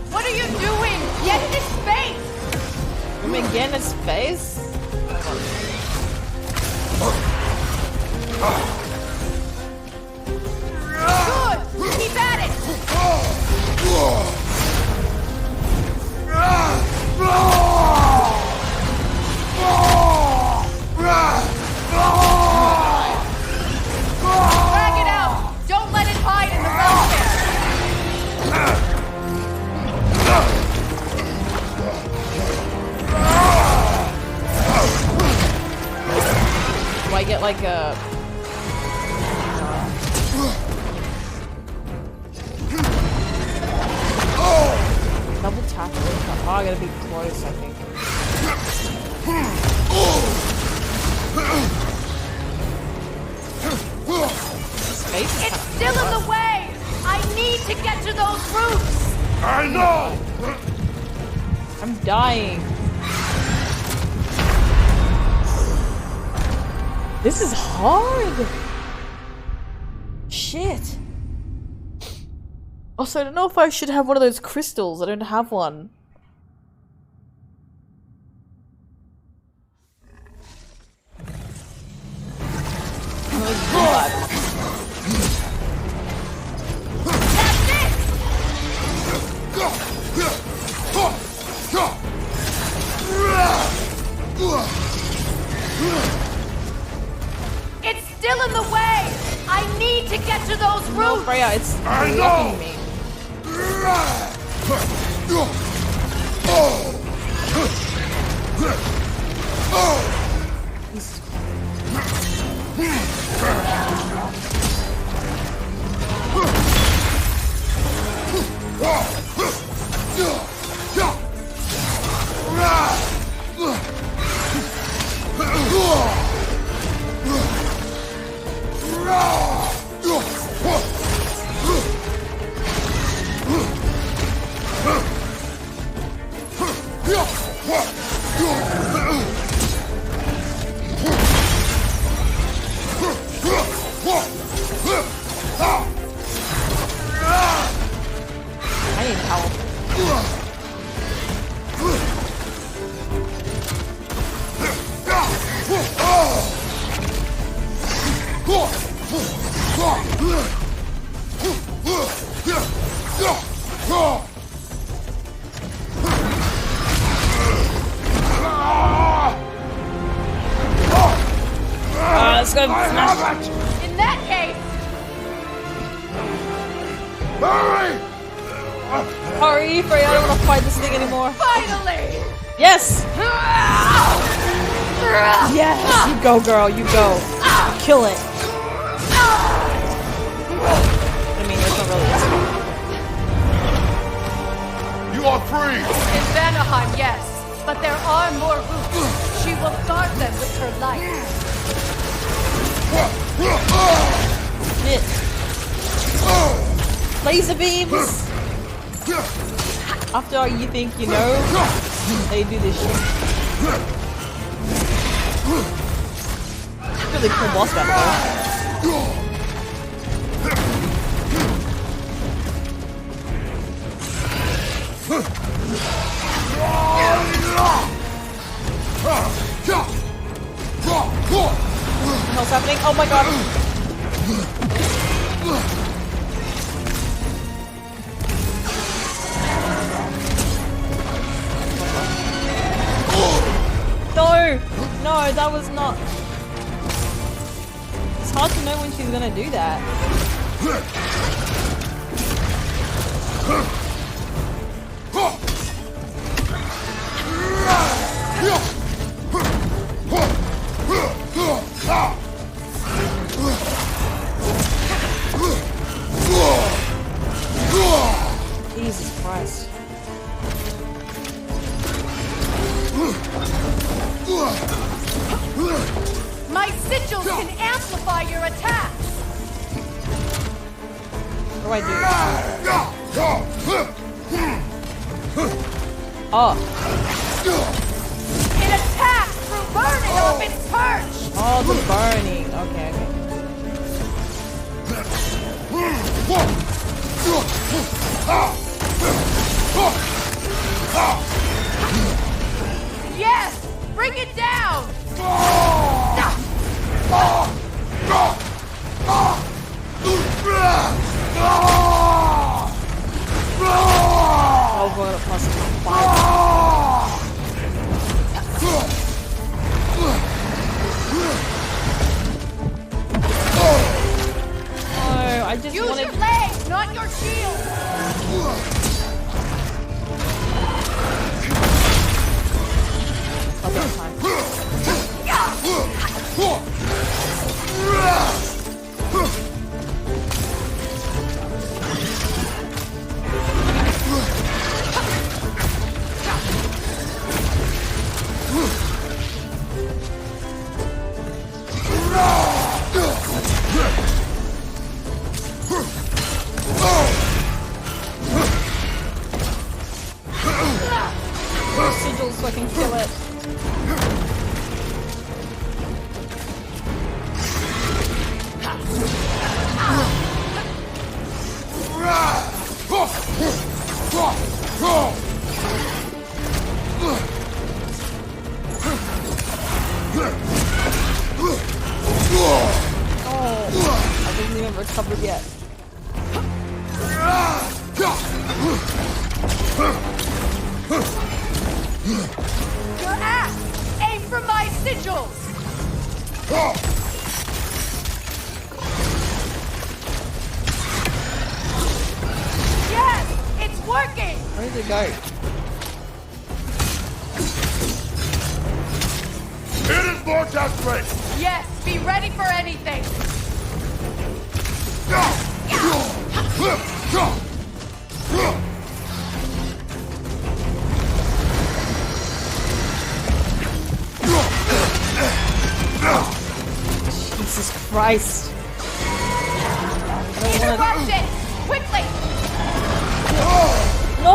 What are you doing? Get into space! You mean get in space? Good! Keep at it! Drag it out! Don't let it hide in the Do I get like a... Double tap. Oh, I gotta be close, I think. Space? It's still in the way! I need to get to those roots! I know! I'm dying. This is hard! Shit. Also, I don't know if I should have one of those crystals. I don't have one. Oh god. It's still in the way! I need to get to those roots! Freya, it's blocking me. I need help. gonna smash. In that case, Hurry, Freya, I don't want to fight this thing anymore. finally! Yes! Yes! You go, girl, you go. Kill it. I mean, that's not really You are free! In Vanaheim, yes, but there are more routes. She will guard them with her life. Shit. Laser beams! After all you think you know, they do this shit. Really cool boss battle though. What the hell's happening? Oh my god! No! No, that was not... It's hard to know when she's gonna do that. Jesus Christ. My sigils can amplify your attacks. What do I do? Oh. It attacks through burning off its perch. Oh, the burning. Okay, Yes! Bring it down! Oh, we're gonna plus 5. Oh, I just Use wanted... your legs, not your shield! Okay, it's time. Sigils so I can kill it. Oh, I didn't even recover yet. Your axe! Aim for my sigils! Yes! It's working! Where did it go? It is more desperate! Yes, be ready for anything! Jesus Christ. Interrupt it! Quickly! No!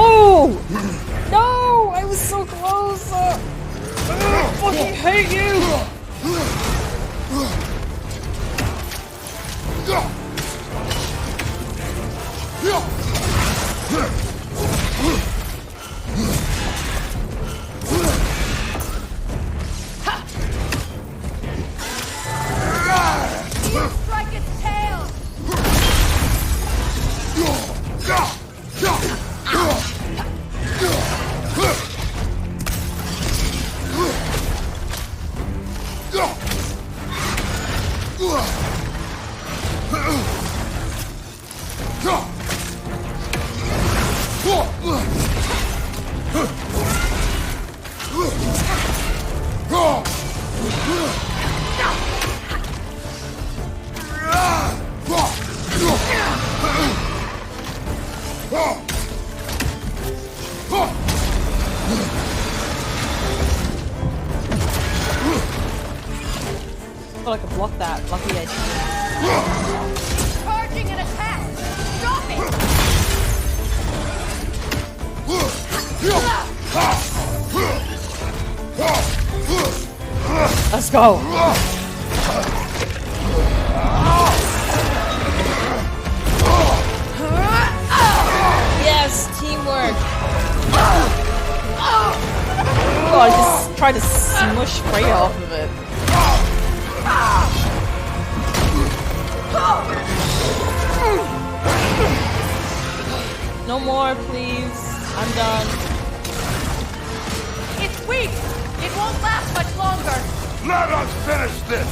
No! I was so close! I fucking hate you! You strike its tail! I could block that. Lucky I didn't. Charging an attack! Stop it! Let's go. Yes, teamwork. Oh, I just tried to smush Freya off of it. No more, please. I'm done. It's weak! It won't last much longer! Let us finish this!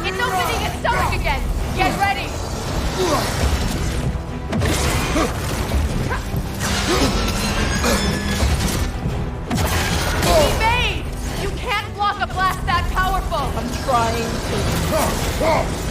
It's opening its stomach again! Get ready! Evade! You can't block a blast that powerful! I'm trying to.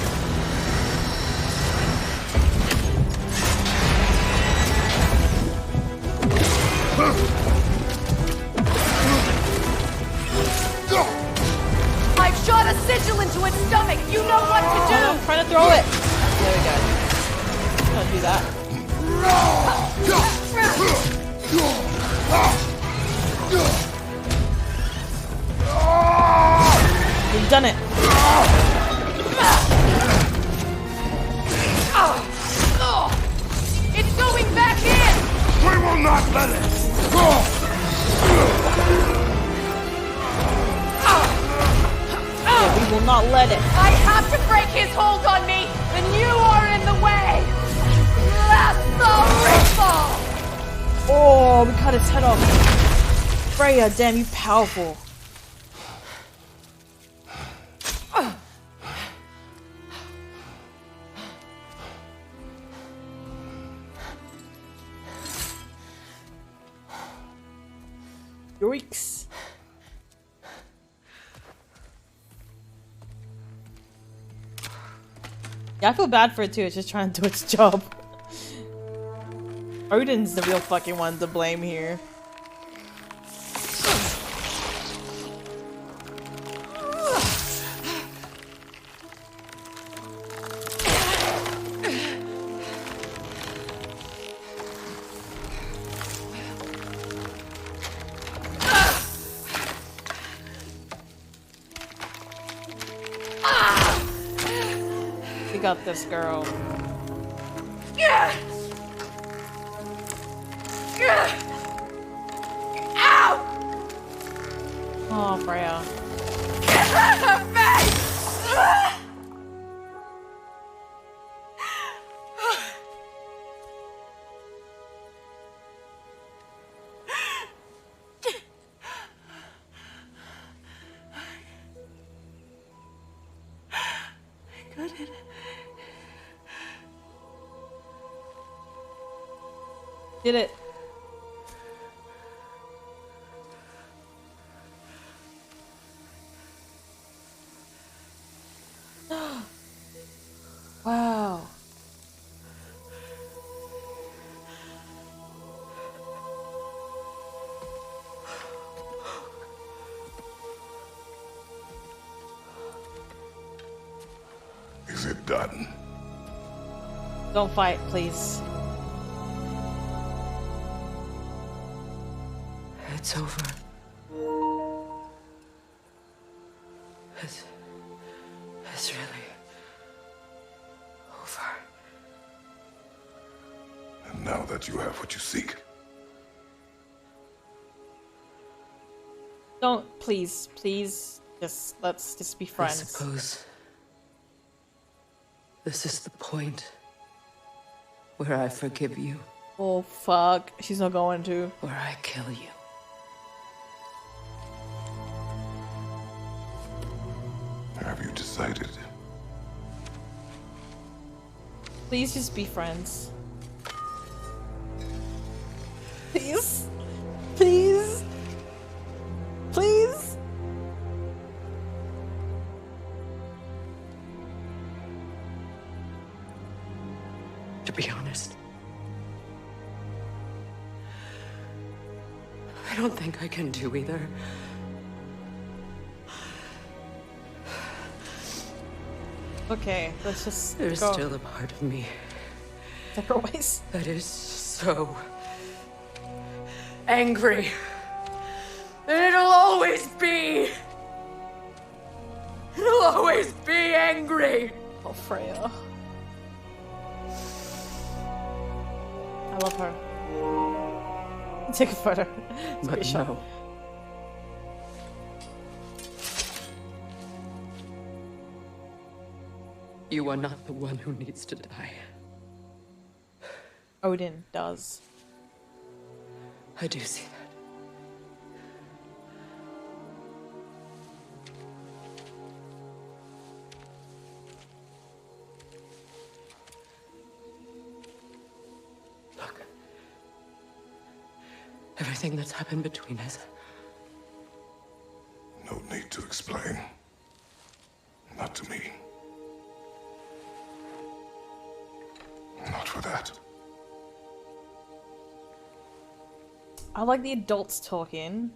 I've shot a sigil into its stomach! You know what to do! I'm trying to throw it! There we go. Don't do that. You've done it! It's going back in! We will not let it! We will not let it. I have to break his hold on me, and you are in the way! That's the ripple! Oh, we cut its head off. Freya, damn, you powerful. Yoicks. Yeah, I feel bad for it too. It's just trying to do its job. Odin's the real fucking one to blame here. We got this, girl. Ow! Oh, Freya. Did it. Wow. Is it done? Don't fight, please. It's over. It's really over. And now that you have what you seek, Don't, please, let's just be I friends. suppose this is the point where I forgive you, Oh fuck, she's not going to. where I kill you. have you decided? Please just be friends. Please, please, please. To be honest, I don't think I can do either. Okay, let's just There's go. still a part of me Like always. that is so angry. And it'll always be. It'll always be angry. Oh, Freya. I love her. Take a photo. It's a But good shot. no. You are not the one who needs to die. Odin does. I do see that. Look. Everything that's happened between us. No need to explain. Not to me. Not for that. I like the adults talking.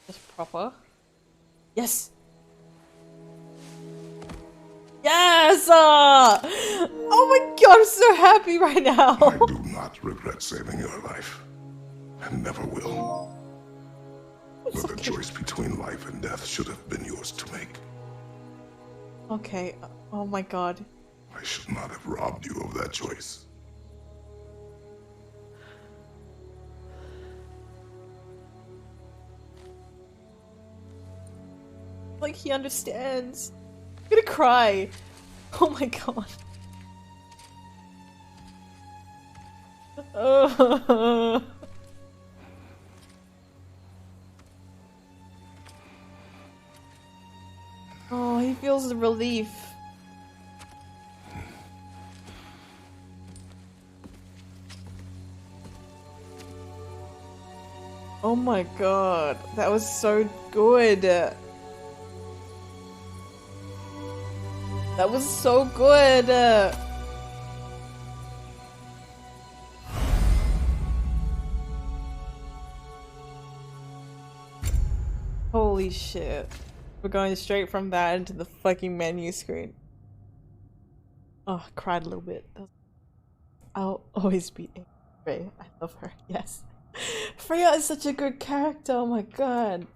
Just proper. Yes! Yes! Oh my god, I'm so happy right now! I do not regret saving your life. And never will. But the choice between life and death should have been yours to make. Okay, oh my god. I should not have robbed you of that choice. Like, he understands. I'm gonna cry. Oh my god. Oh, he feels the relief. Oh my god, that was so good. That was so good. Holy shit. We're going straight from that into the fucking menu screen. Oh, I cried a little bit. I'll always be Freya. I love her. Yes. Freya is such a good character. Oh my god.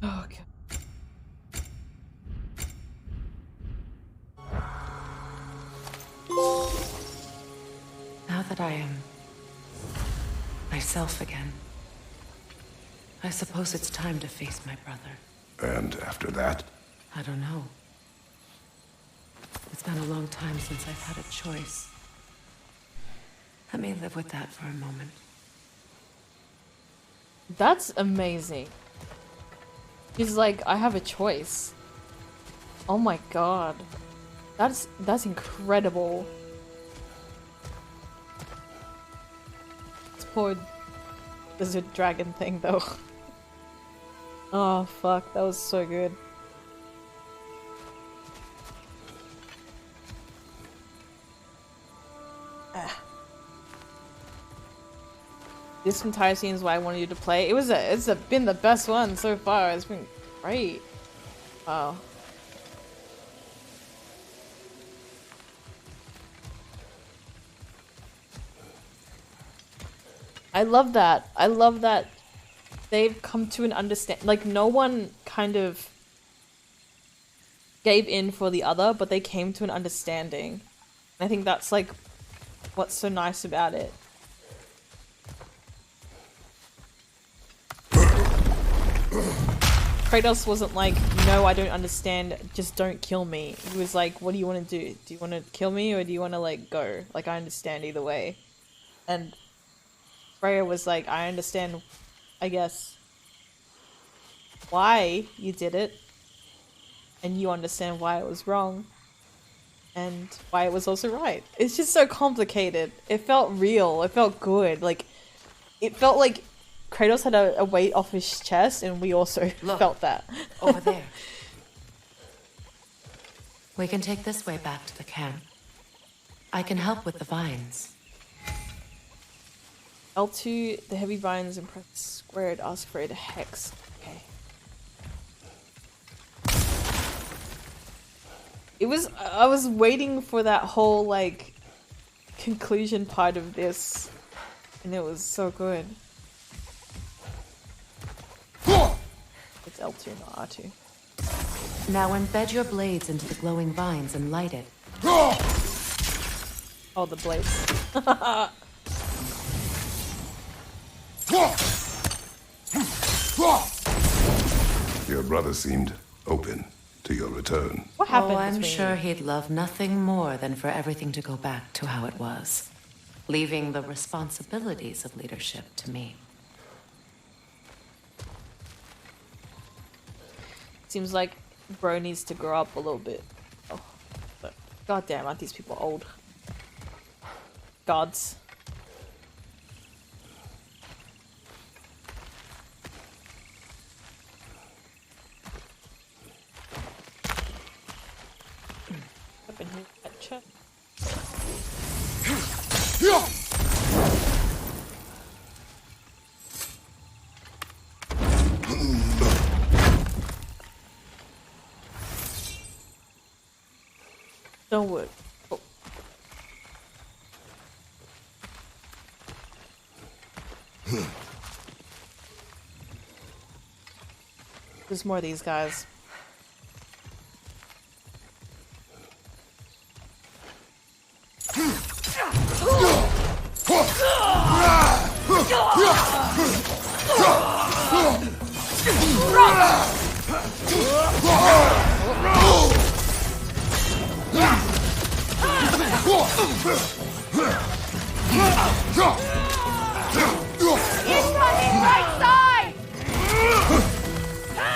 Oh, okay. Now that I am myself again, I suppose it's time to face my brother. And after that? I don't know. It's been a long time since I've had a choice. Let me live with that for a moment. That's amazing. He's like, I have a choice. Oh my god. That's incredible. This poor lizard dragon thing though. Oh fuck, that was so good. This entire scene is why I wanted you to play. It's been the best one so far. It's been great. Wow. I love that. I love that they've come to an understand. Like, no one kind of gave in for the other, but they came to an understanding. And I think that's like what's so nice about it. Kratos wasn't like, no, I don't understand, just don't kill me. He was like, what do you want to do? Do you want to kill me or do you want to like go? Like, I understand either way. And Freya was like, I understand, I guess, why you did it. And you understand why it was wrong. And why it was also right. It's just so complicated. It felt real. It felt good. Like, it felt like Kratos had a weight off his chest, and we also felt that. Over there. We can take this way back to the camp. I can help with the vines. L2, the heavy vines, and press squared, ask for a hex. Okay. I was waiting for that whole, like, conclusion part of this, and it was so good. It's L2, not R2. Now embed your blades into the glowing vines and light it. Oh, the blades. Your brother seemed open to your return. What happened? Oh, I'm between sure you? he'd love nothing more than for everything to go back to how it was, leaving the responsibilities of leadership to me. Seems like bro needs to grow up a little bit. Oh, but goddamn, aren't these people old? Gods. Up in here, gotcha. Don't work. Oh. There's more of these guys.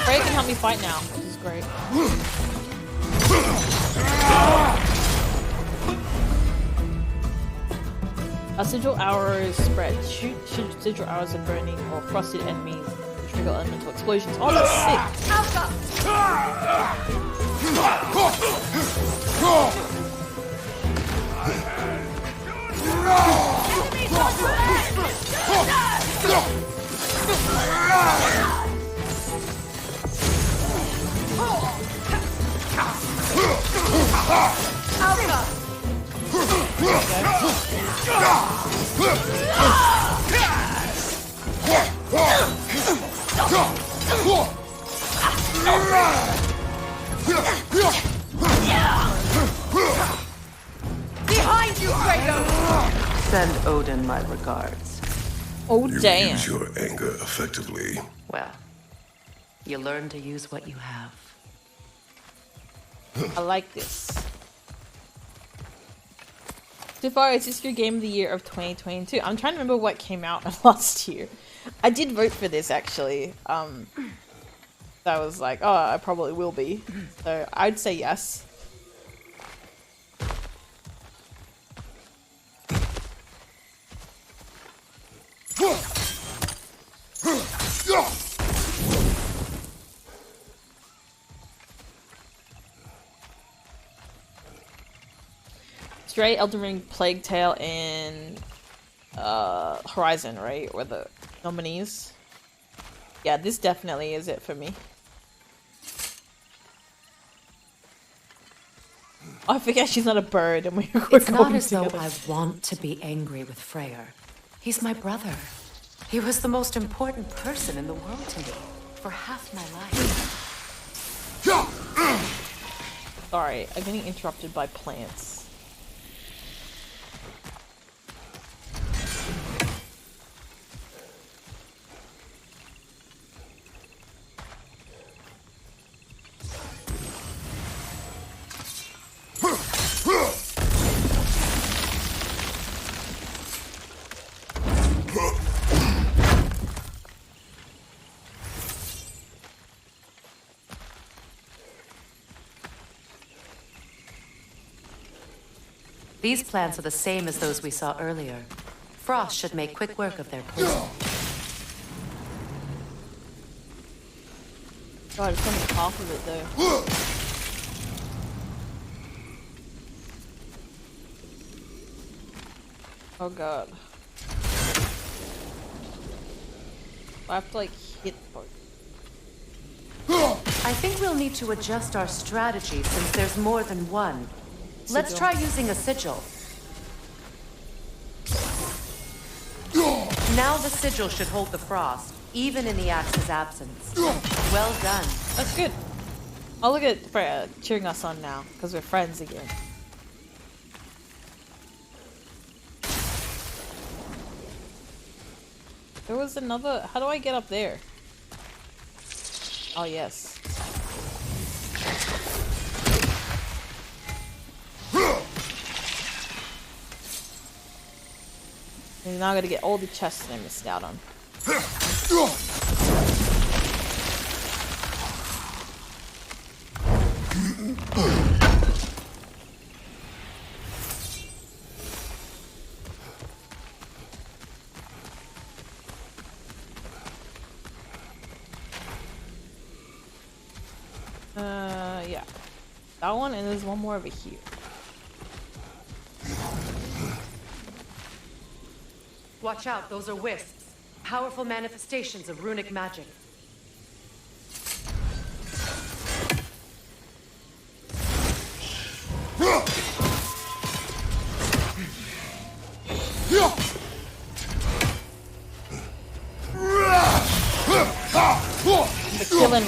Freya can help me fight now, which is great. Sigil arrows spread. Shoot sigil arrows at burning or frosted enemies to trigger elemental explosions. Oh, that's Behind you, Kratos! Send Odin my regards. Oh, You damn. use your anger effectively. Well, you learn to use what you have. I like this. So far, is this your game of the year of 2022? I'm trying to remember what came out last year. I did vote for this, actually. I was like, oh, I probably will be. So I'd say yes. Stray, Elden Ring, Plague Tale, and Horizon, right? Were the nominees. Yeah, this definitely is it for me. Oh, I forget she's not a bird, and we're It's going not as though together. I want to be angry with Freya. He's my brother. He was the most important person in the world to me for half my life. Sorry, I'm getting interrupted by plants. These plants are the same as those we saw earlier. Frost should make quick work of their poison. God, it's only half of it though. Oh god. I have to like hit both. I think we'll need to adjust our strategy since there's more than one. Let's Sigil. try using a sigil. Now the sigil should hold the frost, even in the axe's absence. Well done. That's good. Oh, look at Freya cheering us on now, because we're friends again. There was another... How do I get up there? Oh, yes. And now I gotta get all the chests I missed out on. Yeah. That one, and there's one more over here. Watch out, those are wisps. Powerful manifestations of runic magic.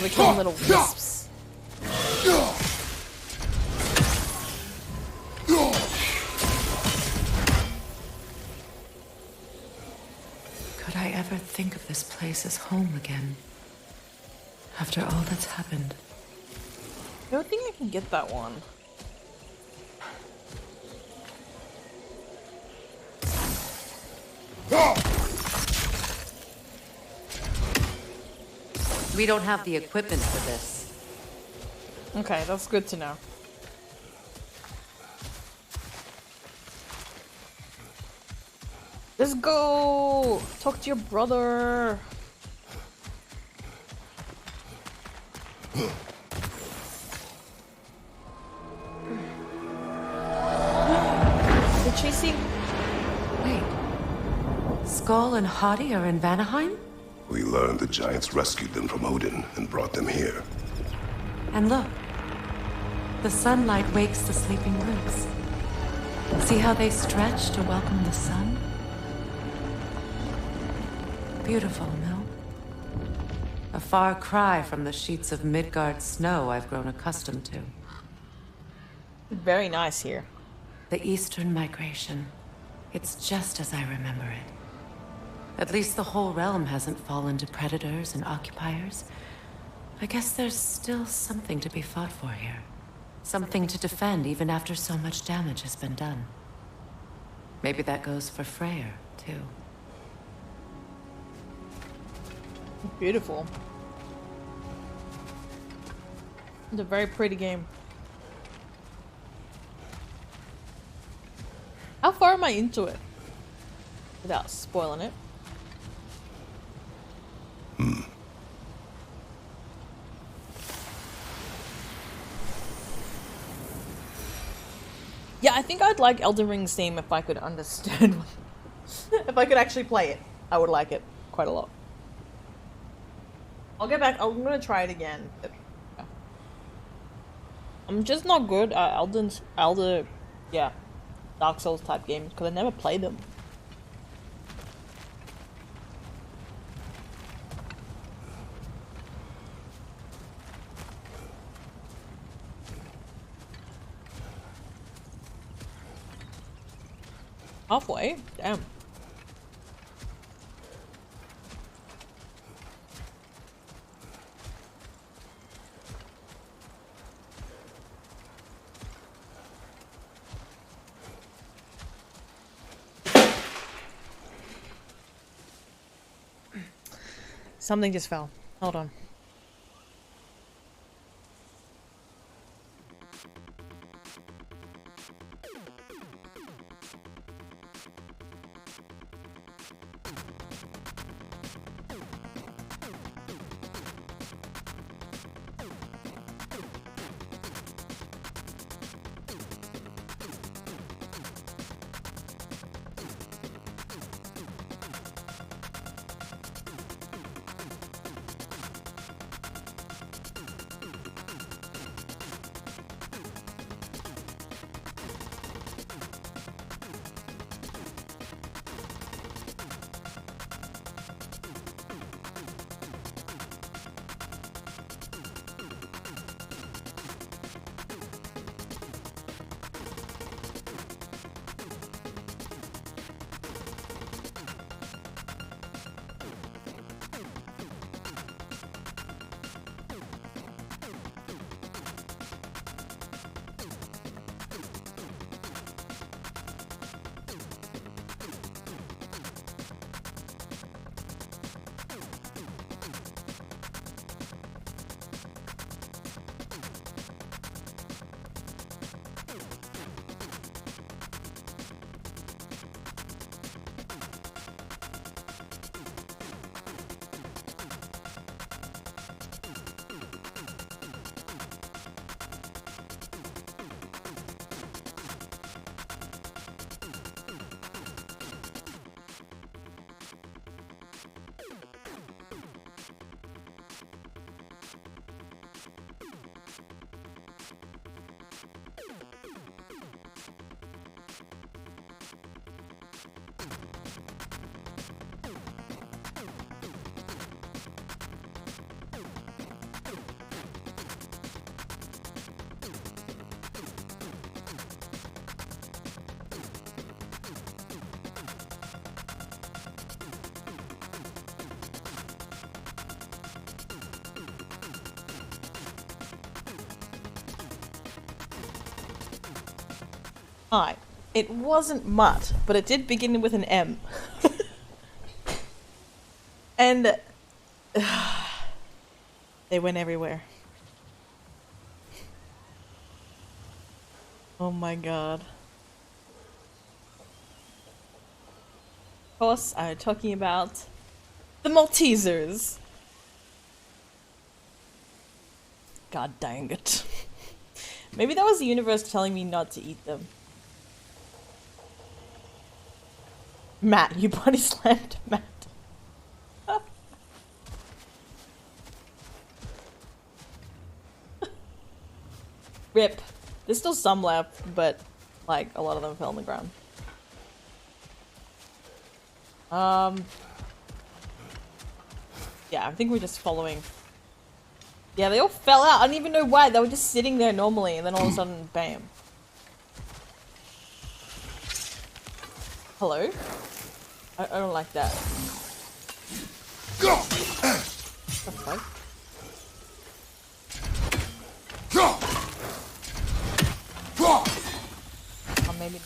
We're killing little wisps. Could I ever think of this place as home again? After all that's happened. I don't think I can get that one. We don't have the equipment for this. Okay, that's good to know. Let's go! Talk to your brother! They're chasing... Wait. Skull and Hadi are in Vanaheim? We learned the giants rescued them from Odin and brought them here. And look. The sunlight wakes the sleeping roots. See how they stretch to welcome the sun? Beautiful, no? A far cry from the sheets of Midgard snow I've grown accustomed to. Very nice here. The Eastern migration. It's just as I remember it. At least the whole realm hasn't fallen to predators and occupiers. I guess there's still something to be fought for here. Something to defend even after so much damage has been done. Maybe that goes for Freya, too. Beautiful. It's a very pretty game. How far am I into it? Without spoiling it. Yeah, I think I'd like Elden Ring's theme if I could understand. If I could actually play it, I would like it quite a lot. I'll get back. I'm gonna try it again. I'm just not good at Dark Souls type games because I never play them. Halfway? Damn. Something just fell. Hold on. Hi. It wasn't mud, but it did begin with an M. And they went everywhere. Oh my god. Of course, I'm talking about the Maltesers. God dang it. Maybe that was the universe telling me not to eat them. Matt, you body slammed Matt. Rip. There's still some left, but like a lot of them fell on the ground. Yeah, I think we're just following. Yeah, they all fell out. I don't even know why. They were just sitting there normally, and then all of a sudden, bam. Hello? I don't like that. What the fuck? Oh, maybe.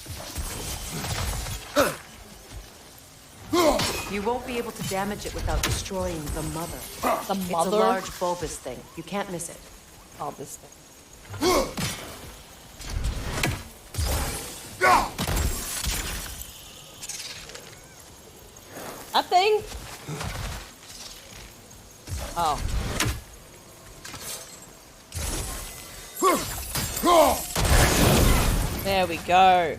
You won't be able to damage it without destroying the mother. The mother? It's a large bulbous thing. You can't miss it. Oh, this thing. That thing? Oh. There we go.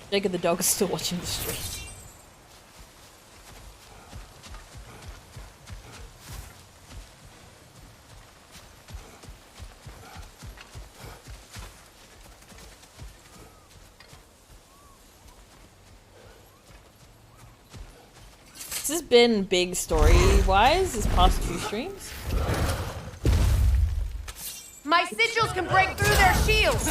Jacob the dog is still watching the stream. This has been big story-wise this past 2 streams. My sigils can break through their shields!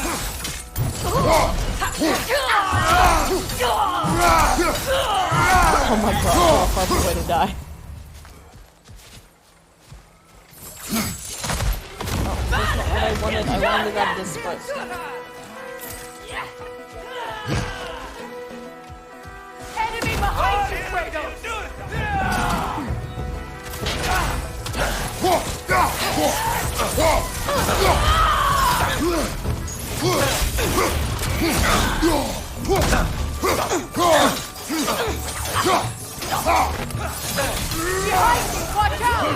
Oh my god, what a horrible way to die. Oh, that's not what I wanted. I wanted to grab this first. Enemy behind you, Kratos! Behind you, watch out!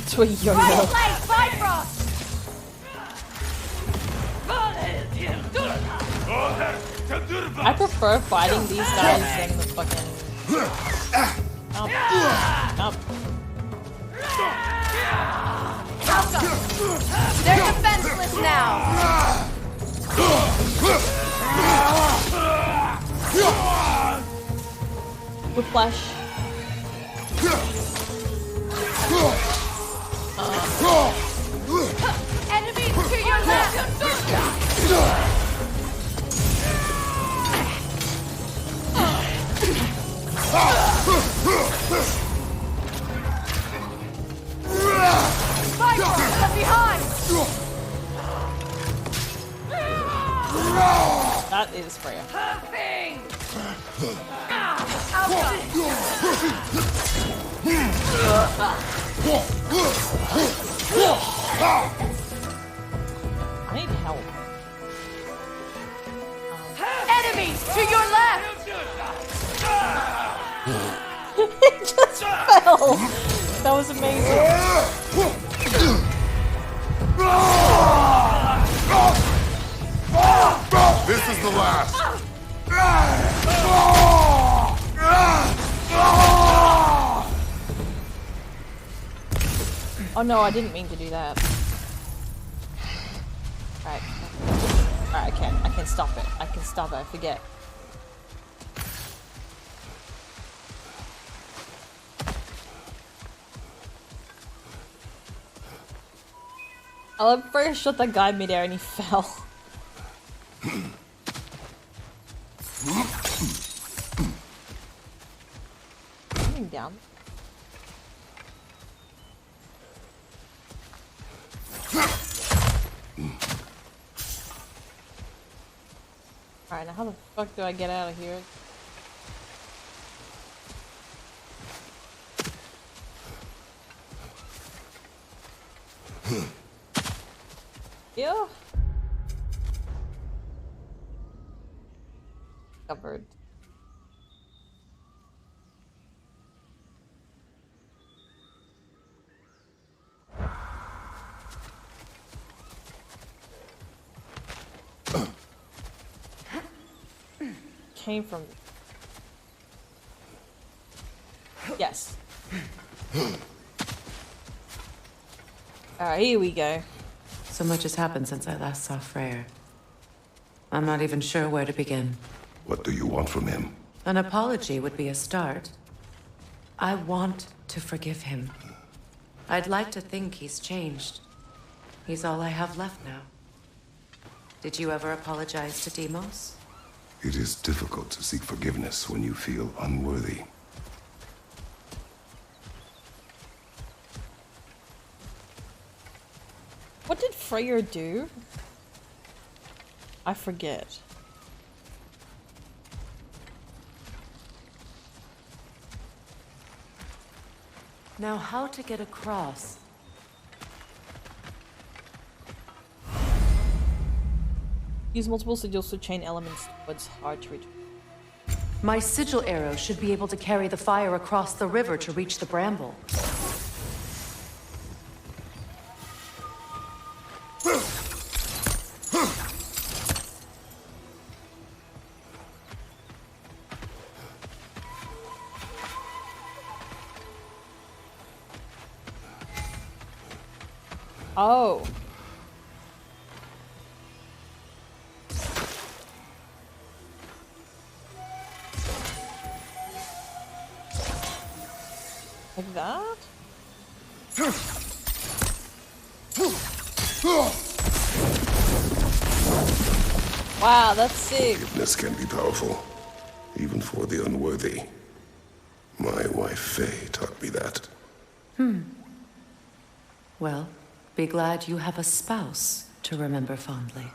To a yo-yo. Right leg, Bifrost! I prefer fighting these guys than the fucking... Up. They're defenseless now! Whiplash. Enemies to your left! Viper, from behind! That is Freya. I need help. Enemies to your left! It just fell! That was amazing. This is the last. Oh no, I didn't mean to do that. Alright. Alright, I can stop it. I can stop it, I forget. I love Freya shot that guy midair and he fell. coming down? Alright, now how the fuck do I get out of here? Yeah. Covered. Came from. Yes. Alright, here we go. So much has happened since I last saw Freya. I'm not even sure where to begin. What do you want from him? An apology would be a start. I want to forgive him. I'd like to think he's changed. He's all I have left now. Did you ever apologize to Deimos? It is difficult to seek forgiveness when you feel unworthy. What did Freya do? I forget. Now, how to get across? Use multiple sigils to chain elements towards hard to reach. My sigil arrow should be able to carry the fire across the river to reach the bramble. Oh. Like that? Wow, that's sick. Forgiveness can be powerful, even for the unworthy. My wife Faye taught me that. Well, be glad you have a spouse to remember fondly.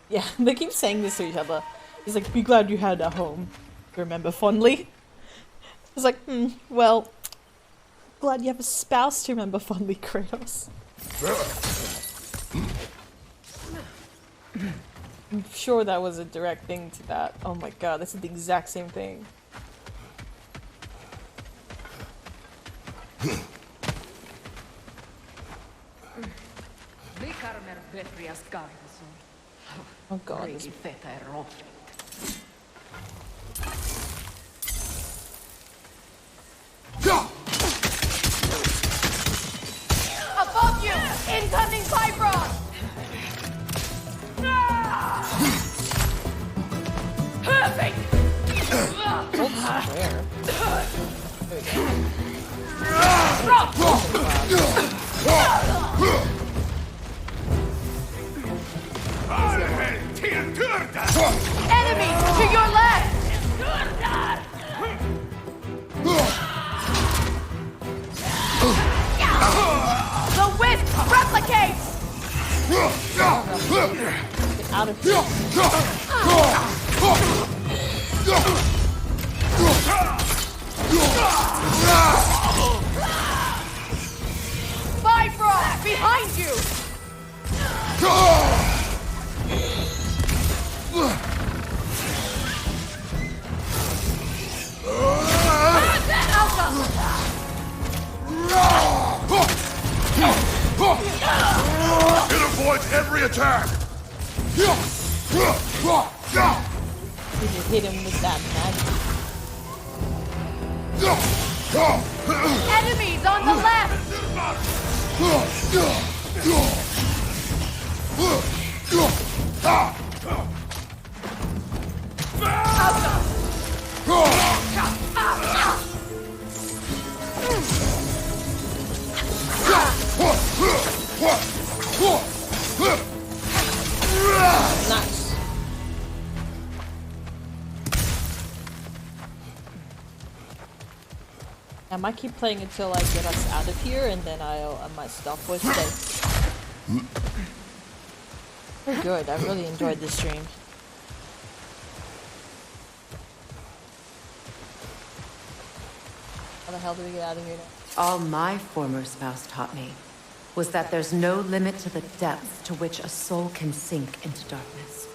Yeah, they keep saying this to each other. It's like, be glad you had a home to remember fondly. It's like, well, glad you have a spouse to remember fondly, Kratos. I'm sure that was a direct thing to that. Oh my god, this is the exact same thing. Oh god. This... Above you! Incoming Vibron! Perfect! Enemy to your left! The wisp replicates! Get out of here. Bifrost behind you! It avoids every attack! Did you hit him with that magic? Enemies on the left! Nice. I might keep playing until I get us out of here, and then I might stop for today. Very good. I really enjoyed this stream. How the hell do we get out of here now? All my former spouse taught me was that there's no limit to the depths to which a soul can sink into darkness.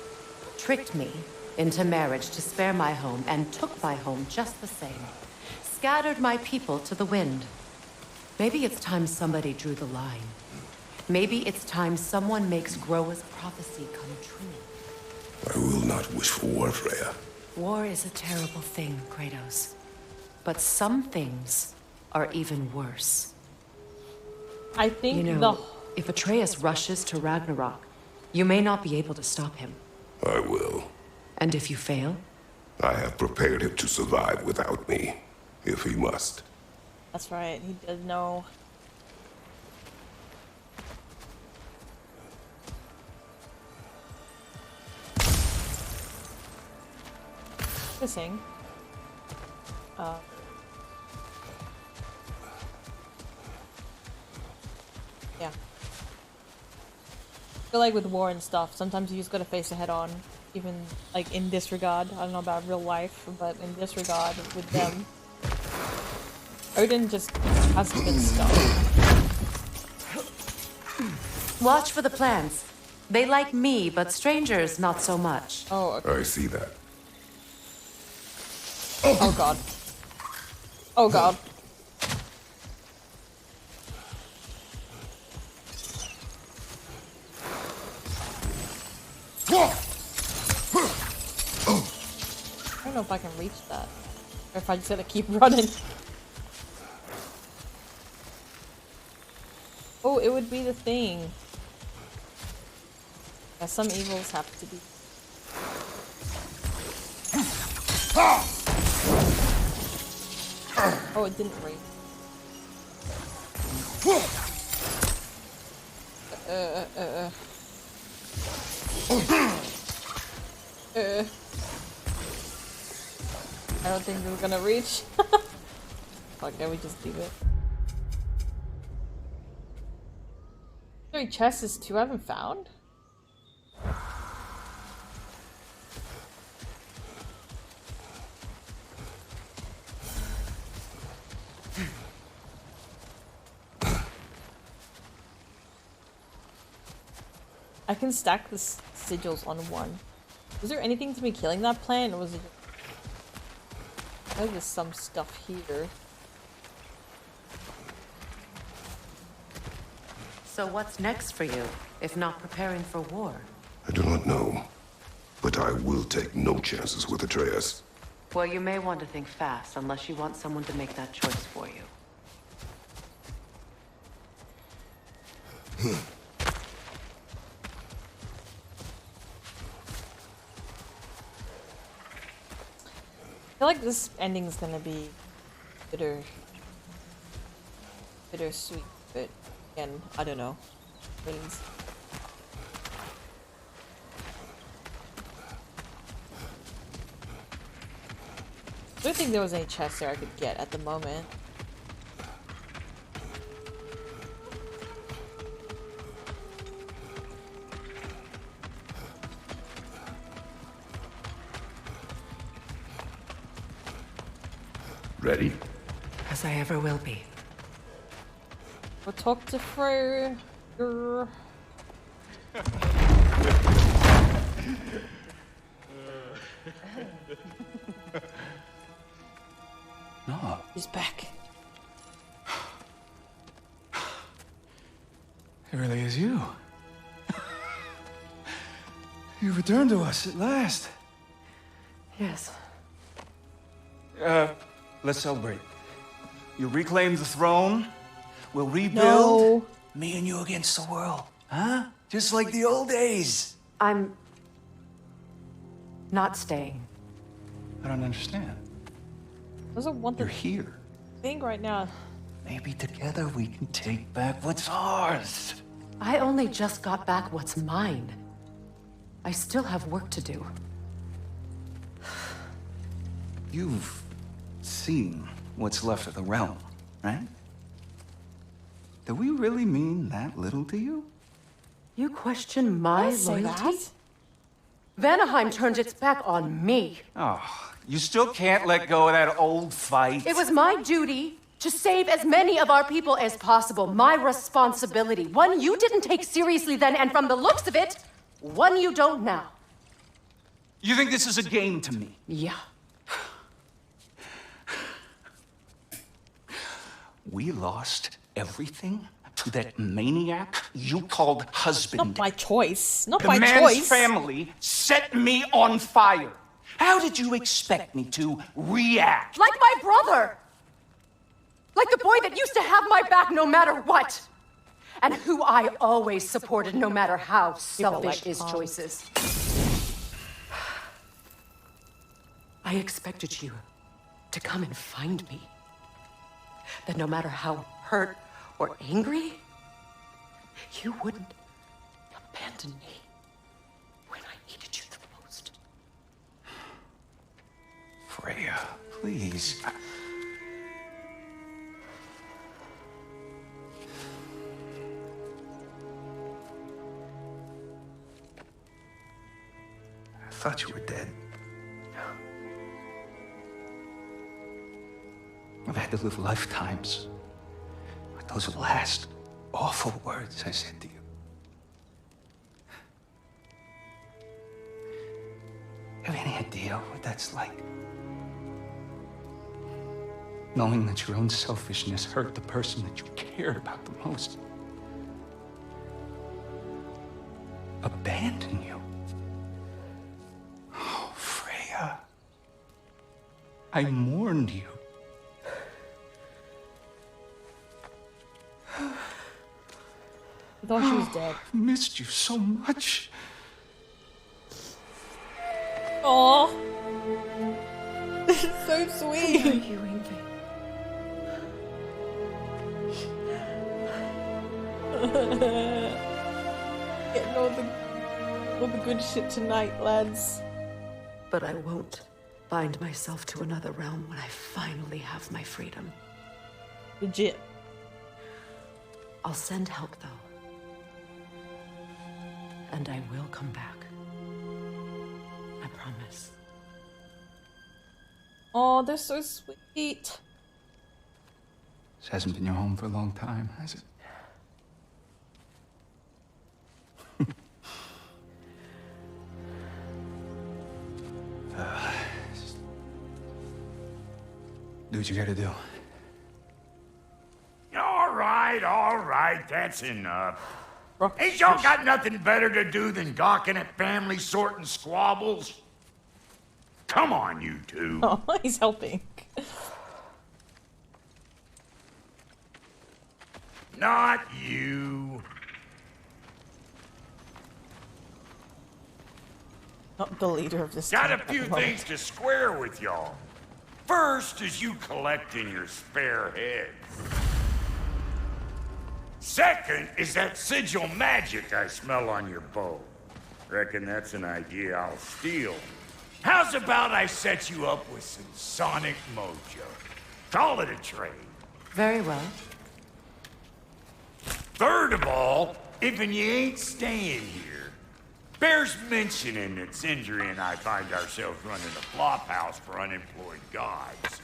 Tricked me into marriage to spare my home, and took my home just the same. Scattered my people to the wind. Maybe it's time somebody drew the line. Maybe it's time someone makes Groa's prophecy come true. I will not wish for war, Freya. War is a terrible thing, Kratos. But some things are even worse. I think you know, if Atreus rushes to Ragnarok, you may not be able to stop him. I will. And if you fail? I have prepared him to survive without me, if he must. That's right, he does know. Kissing. Yeah. I feel like with war and stuff, sometimes you just gotta face it head on. Even like in this regard. I don't know about real life, but in this regard with them. Odin just has good stuff. Watch for the plants. They like me, but strangers not so much. Oh, okay. I see that. Oh god. Oh god. I don't know if I can reach that. Or if I just gotta keep running. Oh, it would be the thing. Yeah, some evils have to be. Oh, it didn't rain. I don't think this is gonna reach. Okay, we just leave it. 3 chests too I haven't found? I can stack the sigils on one. Was there anything to me killing that plant, or was it just... I think there's some stuff here. So what's next for you, if not preparing for war? I do not know, but I will take no chances with Atreus. Well, you may want to think fast, unless you want someone to make that choice for you. I feel like this ending is gonna be bittersweet, but again, I don't know. Things. I don't think there was any chests there I could get at the moment. Ready? As I ever will be. We'll talk to Freya. No. He's back. It really is you. You returned to us at last. Yes. Let's celebrate. You reclaim the throne. We'll rebuild. No. Me and you against the world. Huh? Just like the old days. I'm... not staying. I don't understand. Doesn't want the You're here. thing right now. Maybe together we can take back what's ours. I only just got back what's mine. I still have work to do. You've seen what's left of the realm. right? Do we really mean that little to you? You question my Don't say loyalty? that. Vanaheim turned its back on me. Oh, you still can't let go of that old fight? It was my duty to save as many of our people as possible. My responsibility. One you didn't take seriously then, and from the looks of it, one you don't now. You think this is a game to me? Yeah. We lost everything to that maniac you called husband. Not by choice. Not The by man's choice. family set me on fire. How did you expect me to react? Like my brother! Like the boy that used to have my back no matter what! And who I always supported no matter how selfish his choices. I expected you to come and find me. That no matter how hurt or angry, you wouldn't abandon me when I needed you the most. Freya, please. I thought you were dead. I've had to live lifetimes with those last awful words I said to you. Have any idea what that's like? Knowing that your own selfishness hurt the person that you cared about the most. Abandon you. Oh, Freya. I mourned you. I thought she was dead. I missed you so much. Aww. This is so sweet. Thank you, Ingvi. Getting all the good shit tonight, lads. But I won't bind myself to another realm when I finally have my freedom. Legit. I'll send help, though. And I will come back. I promise. Oh, they're so sweet. This hasn't been your home for a long time, has it? Do what you gotta do. All right, that's enough. Ain't y'all got nothing better to do than gawking at family sorting squabbles? Come on, you two. Oh, he's helping. Not you. Not the leader of this. Got a camp few at the moment. things to square with y'all. First is you collecting your spare heads. Second is that sigil magic I smell on your bow. Reckon that's an idea I'll steal. How's about I set you up with some sonic mojo? Call it a trade. Very well. Third of all, if you ain't staying here, bears mentioning that Sindri and I find ourselves running a flop house for unemployed gods.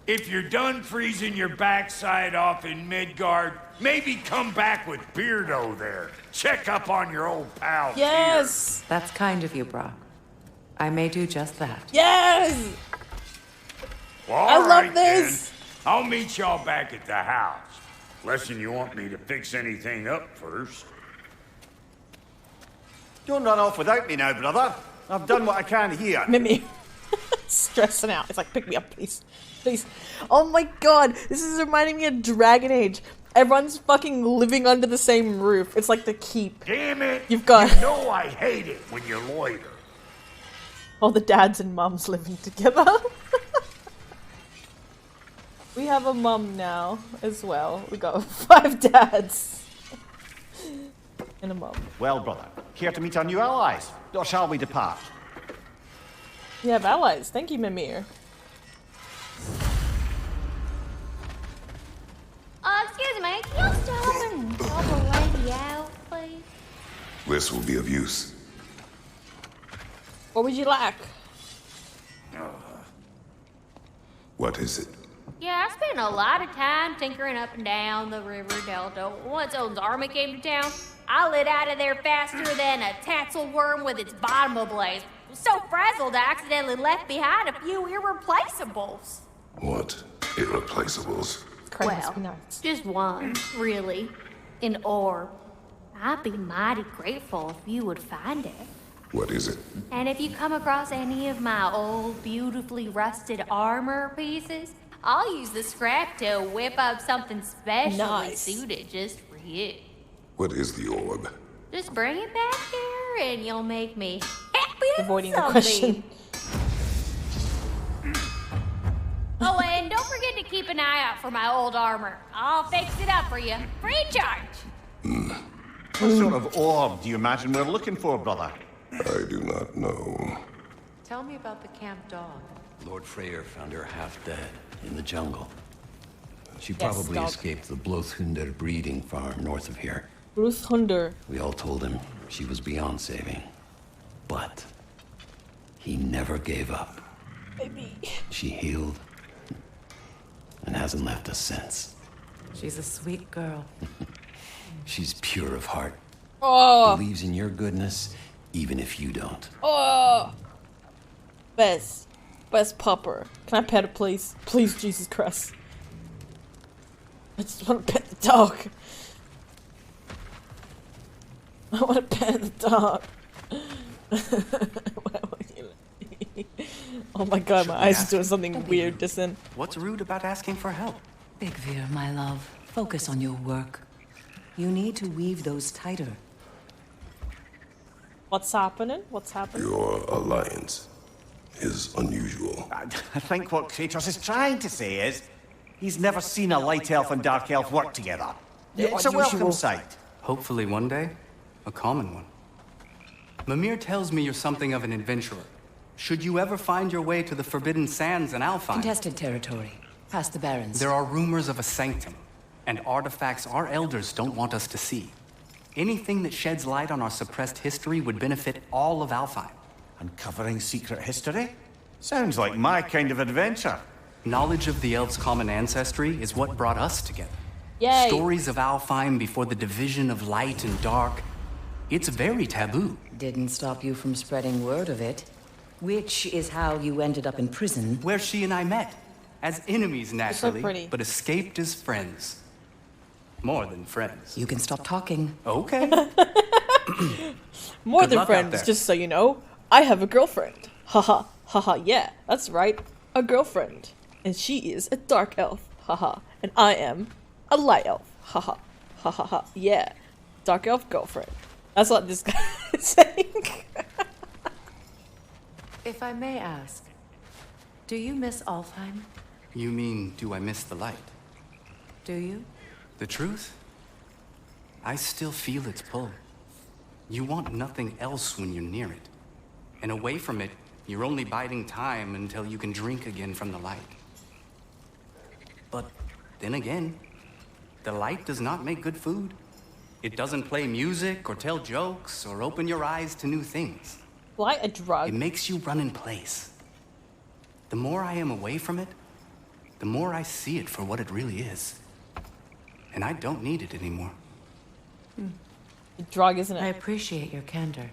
If you're done freezing your backside off in Midgard, maybe come back with Beardo there. Check up on your old pal. Yes! That's kind of you, Brock. I may do just that. Yes! Well, I love alright this! then. I'll meet y'all back at the house. Unless you want me to fix anything up first. Don't run off without me now, brother. I've done what I can here. Mimi. Stressing out. It's like, pick me up, please. Please. Oh my god. This is reminding me of Dragon Age. Everyone's fucking living under the same roof. It's like the keep. Damn it. You've got... You know I hate it when you loiter. all the dads and mums living together. We have a mum now as well. We got 5 dads. And a mum. Well, brother, care to meet our new allies? Or shall we depart? You have allies. Thank you, Mimir. This will be of use. What would you like? What is it? Yeah, I spent a lot of time tinkering up and down the river delta. Once Odin's army came to town, I lit out of there faster than a tassel worm with its bottom ablaze. So frazzled, I accidentally left behind a few irreplaceables. What? Irreplaceables? Well, just one, really. An orb. I'd be mighty grateful if you would find it. What is it? And if you come across any of my old, beautifully rusted armor pieces, I'll use the scrap to whip up something specially suited just for you. What is the orb? Just bring it back here and you'll make me happy as Avoiding the something. question. Oh, and don't forget to keep an eye out for my old armor. I'll fix it up for you. Free charge. What sort of orb do you imagine we're looking for, brother? I do not know. Tell me about the camp dog. Lord Freya found her half dead in the jungle. She Yes, probably dog. escaped the Blothunder breeding farm north of here. Bruce Hunter. We all told him she was beyond saving. But he never gave up. Baby. She healed and hasn't left us since. She's a sweet girl. She's pure of heart. Oh. Believes in your goodness, even if you don't. Oh. Best pupper. Can I pet it, please? Please, Jesus Christ. I just want to pet the dog. I want to pet the dog. Oh my god, my eyes are doing something weird, Distant. What's rude about asking for help? Big Veer, my love, focus on your work. You need to weave those tighter. What's happening? What's happening? Your alliance is unusual. I think what Kratos is trying to say is he's never seen a light elf and dark elf work together. It's a welcome sight. Hopefully one day, a common one. Mimir tells me you're something of an adventurer. Should you ever find your way to the Forbidden Sands in Alfheim, Contested territory. Past the Barrens. there are rumors of a sanctum, and artifacts our elders don't want us to see. Anything that sheds light on our suppressed history would benefit all of Alfheim. Uncovering secret history? Sounds like my kind of adventure. Knowledge of the elves' common ancestry is what brought us together. Yay. Stories of Alfheim before the division of light and dark. It's very taboo. Didn't stop you from spreading word of it. Which is how you ended up in prison. Where she and I met. As enemies, naturally, pretty. but escaped as friends. More than friends. You can stop talking. Okay. More Good than luck out friends, there. just so you know. I have a girlfriend. Haha, haha, yeah, that's right. A girlfriend. And she is a dark elf. Haha. And I am a light elf. Haha. Ha ha ha. Yeah. Dark elf girlfriend. That's what this guy is saying. If I may ask, do you miss Alfheim? You mean, do I miss the light? Do you? The truth? I still feel its pull. You want nothing else when you're near it. And away from it, you're only biding time until you can drink again from the light. But then again, the light does not make good food. It doesn't play music or tell jokes or open your eyes to new things. Light a drug. It makes you run in place. The more I am away from it, the more I see it for what it really is. And I don't need it anymore. A drug, isn't I it? appreciate your candor.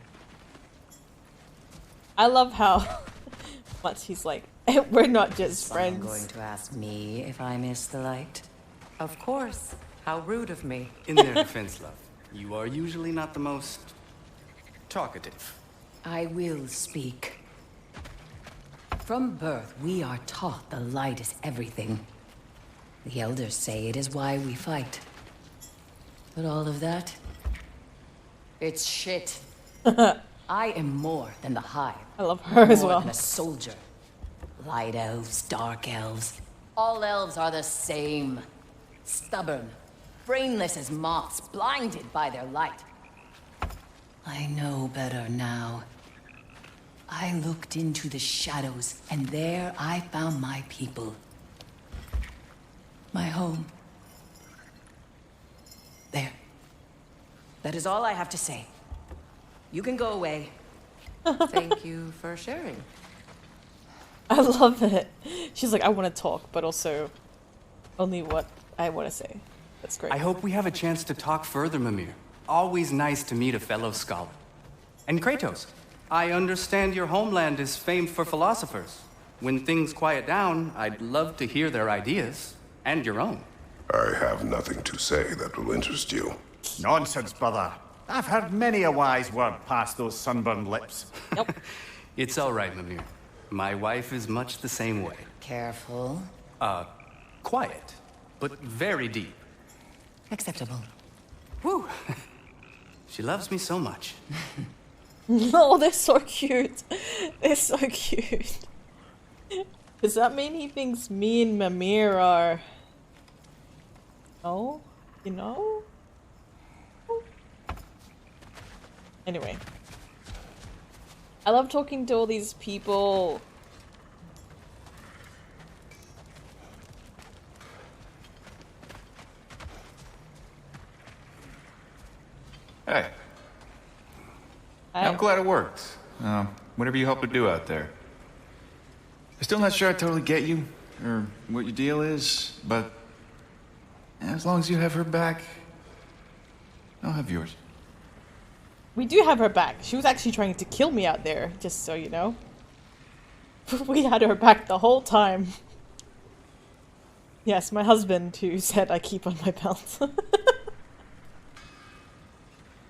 I love how much he's like, we're not just Someone friends. going to ask me if I miss the light? Of course. How rude of me. In their defense, love, you are usually not the most talkative. I will speak. From birth, we are taught the light is everything. The elders say it is why we fight. But all of that, it's shit. I am more than the hive. I love her as More well. than a soldier. Light elves, dark elves. All elves are the same. Stubborn, brainless as moths, blinded by their light. I know better now. I looked into the shadows, and there I found my people. My home. There. That is all I have to say. You can go away. Thank you for sharing. I love it. She's like, I want to talk, but also only what I want to say. That's great. I hope we have a chance to talk further, Mimir. Always nice to meet a fellow scholar. And Kratos, I understand your homeland is famed for philosophers. When things quiet down, I'd love to hear their ideas. And your own. I have nothing to say that will interest you. Nonsense, brother. I've heard many a wise word past those sunburned lips. Nope. It's all right, Mimir. My wife is much the same way. Careful. Quiet, but very deep. Acceptable. Whew. She loves me so much. No, they're so cute. They're so cute. Does that mean he thinks me and Mimir are... Oh? You know? Anyway. I love talking to all these people. Hey. I'm glad it worked. Whatever you hope to do out there. I'm still not sure I totally get you, or what your deal is, but as long as you have her back, I'll have yours. We do have her back. She was actually trying to kill me out there, just so you know. We had her back the whole time. Yes, my husband who said I keep on my belt.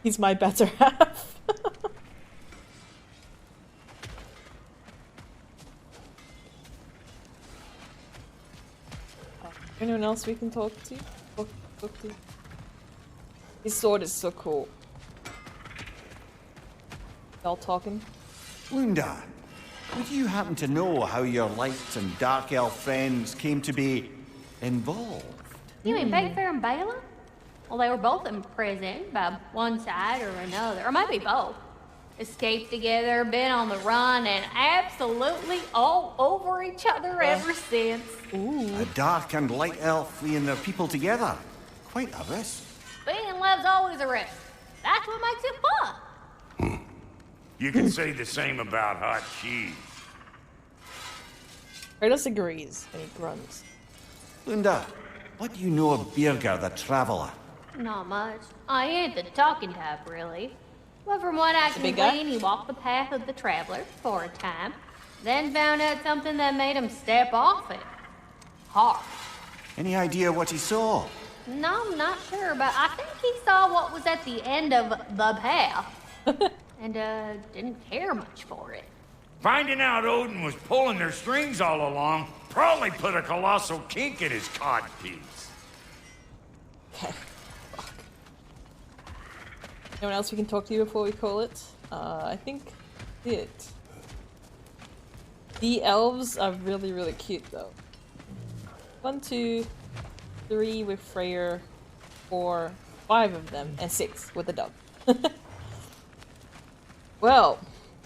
He's my better half. Anyone else we can talk to? Talk to? His sword is so cool. Y'all talking? Lunda, would you happen to know how your light and dark elf friends came to be involved? You mean Big Fair and Bala? Well, they were both imprisoned by one side or another, or maybe both. Escaped together, been on the run, and absolutely all over each other ever since. Ooh. A dark and light elf fleeing their people together. Quite a risk. Being in love's always a risk. That's what makes it fun. You can say the same about hot cheese. Kratos agrees, and he grunts. Lunda, what do you know of Birger the Traveler? Not much. I ain't the talking type, really. But from what I can big guy? glean, he walked the path of the traveler for a time, then found out something that made him step off it. Hard. Any idea what he saw? No, I'm not sure, but I think he saw what was at the end of the path. And, didn't care much for it. Finding out Odin was pulling their strings all along probably put a colossal kink in his codpiece. Okay. Fuck. Anyone else we can talk to before we call it? I think it. The elves are really, really cute though. 1, 2, 3 with Freya, 4, 5 of them, and 6 with the dog. Well,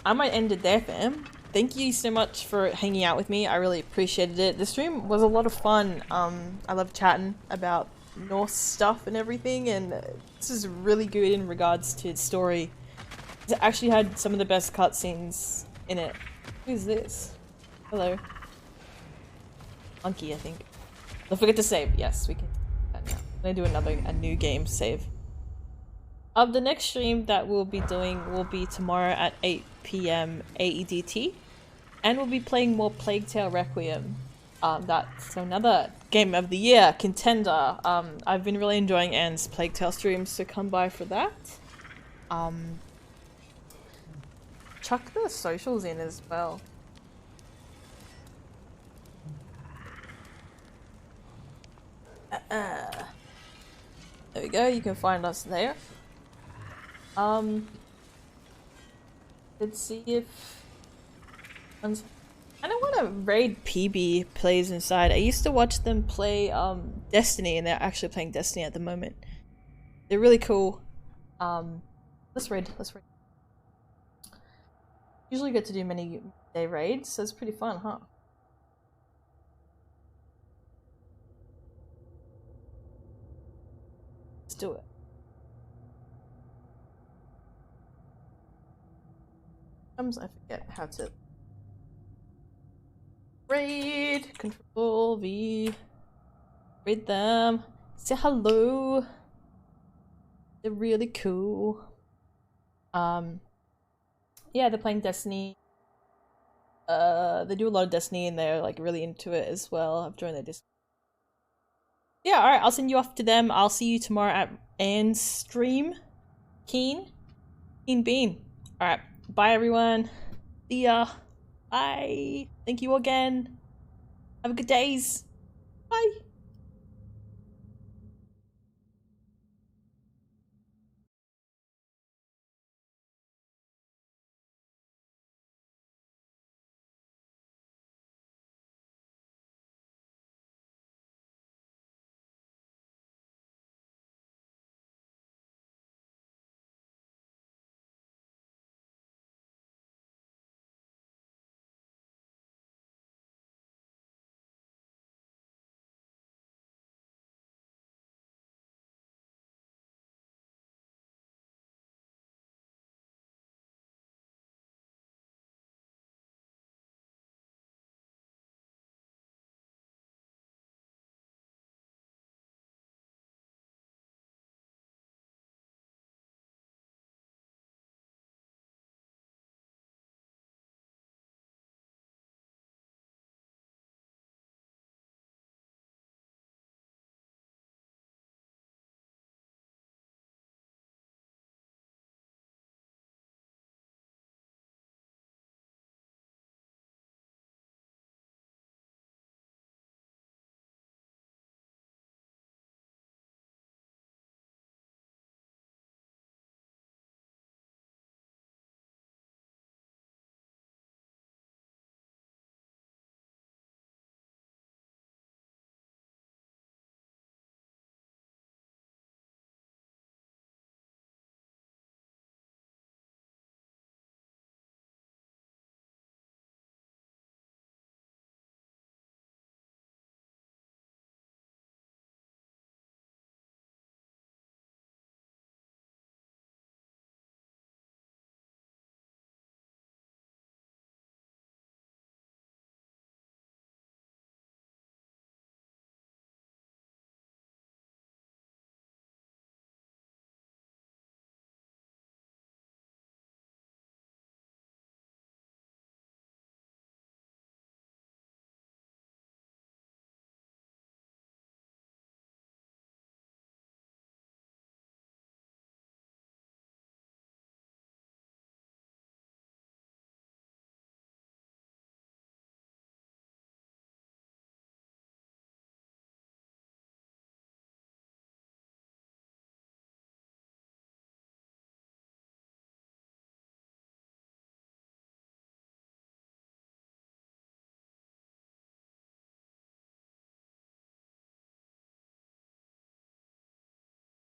I might end it there, fam. Thank you so much for hanging out with me. I really appreciated it. The stream was a lot of fun. I love chatting about Norse stuff and everything, and this is really good in regards to its story. It actually had some of the best cutscenes in it. Who's this? Hello. Monkey, I think. Don't forget to save. Yes, we can. I'm gonna do a new game save. The next stream that we'll be doing will be tomorrow at 8 PM AEDT, and we'll be playing more Plague Tale Requiem. That's another Game of the Year contender. I've been really enjoying Anne's Plague Tale streams, so come by for that. Chuck the socials in as well. There we go, you can find us there. Let's see if... I don't want to raid PB plays inside. I used to watch them play Destiny, and they're actually playing Destiny at the moment. They're really cool. Let's raid. Usually get to do many day raids, so it's pretty fun, huh? Let's do it. Sometimes I forget how to read. Control V. Read them. Say hello. They're really cool. Yeah, they're playing Destiny. They do a lot of Destiny and they're like really into it as well. I've joined their Discord. Yeah, alright, I'll send you off to them. I'll see you tomorrow at Anne's stream. Keen Bean. Alright, bye everyone. See ya. Bye. Thank you again. Have a good days. Bye.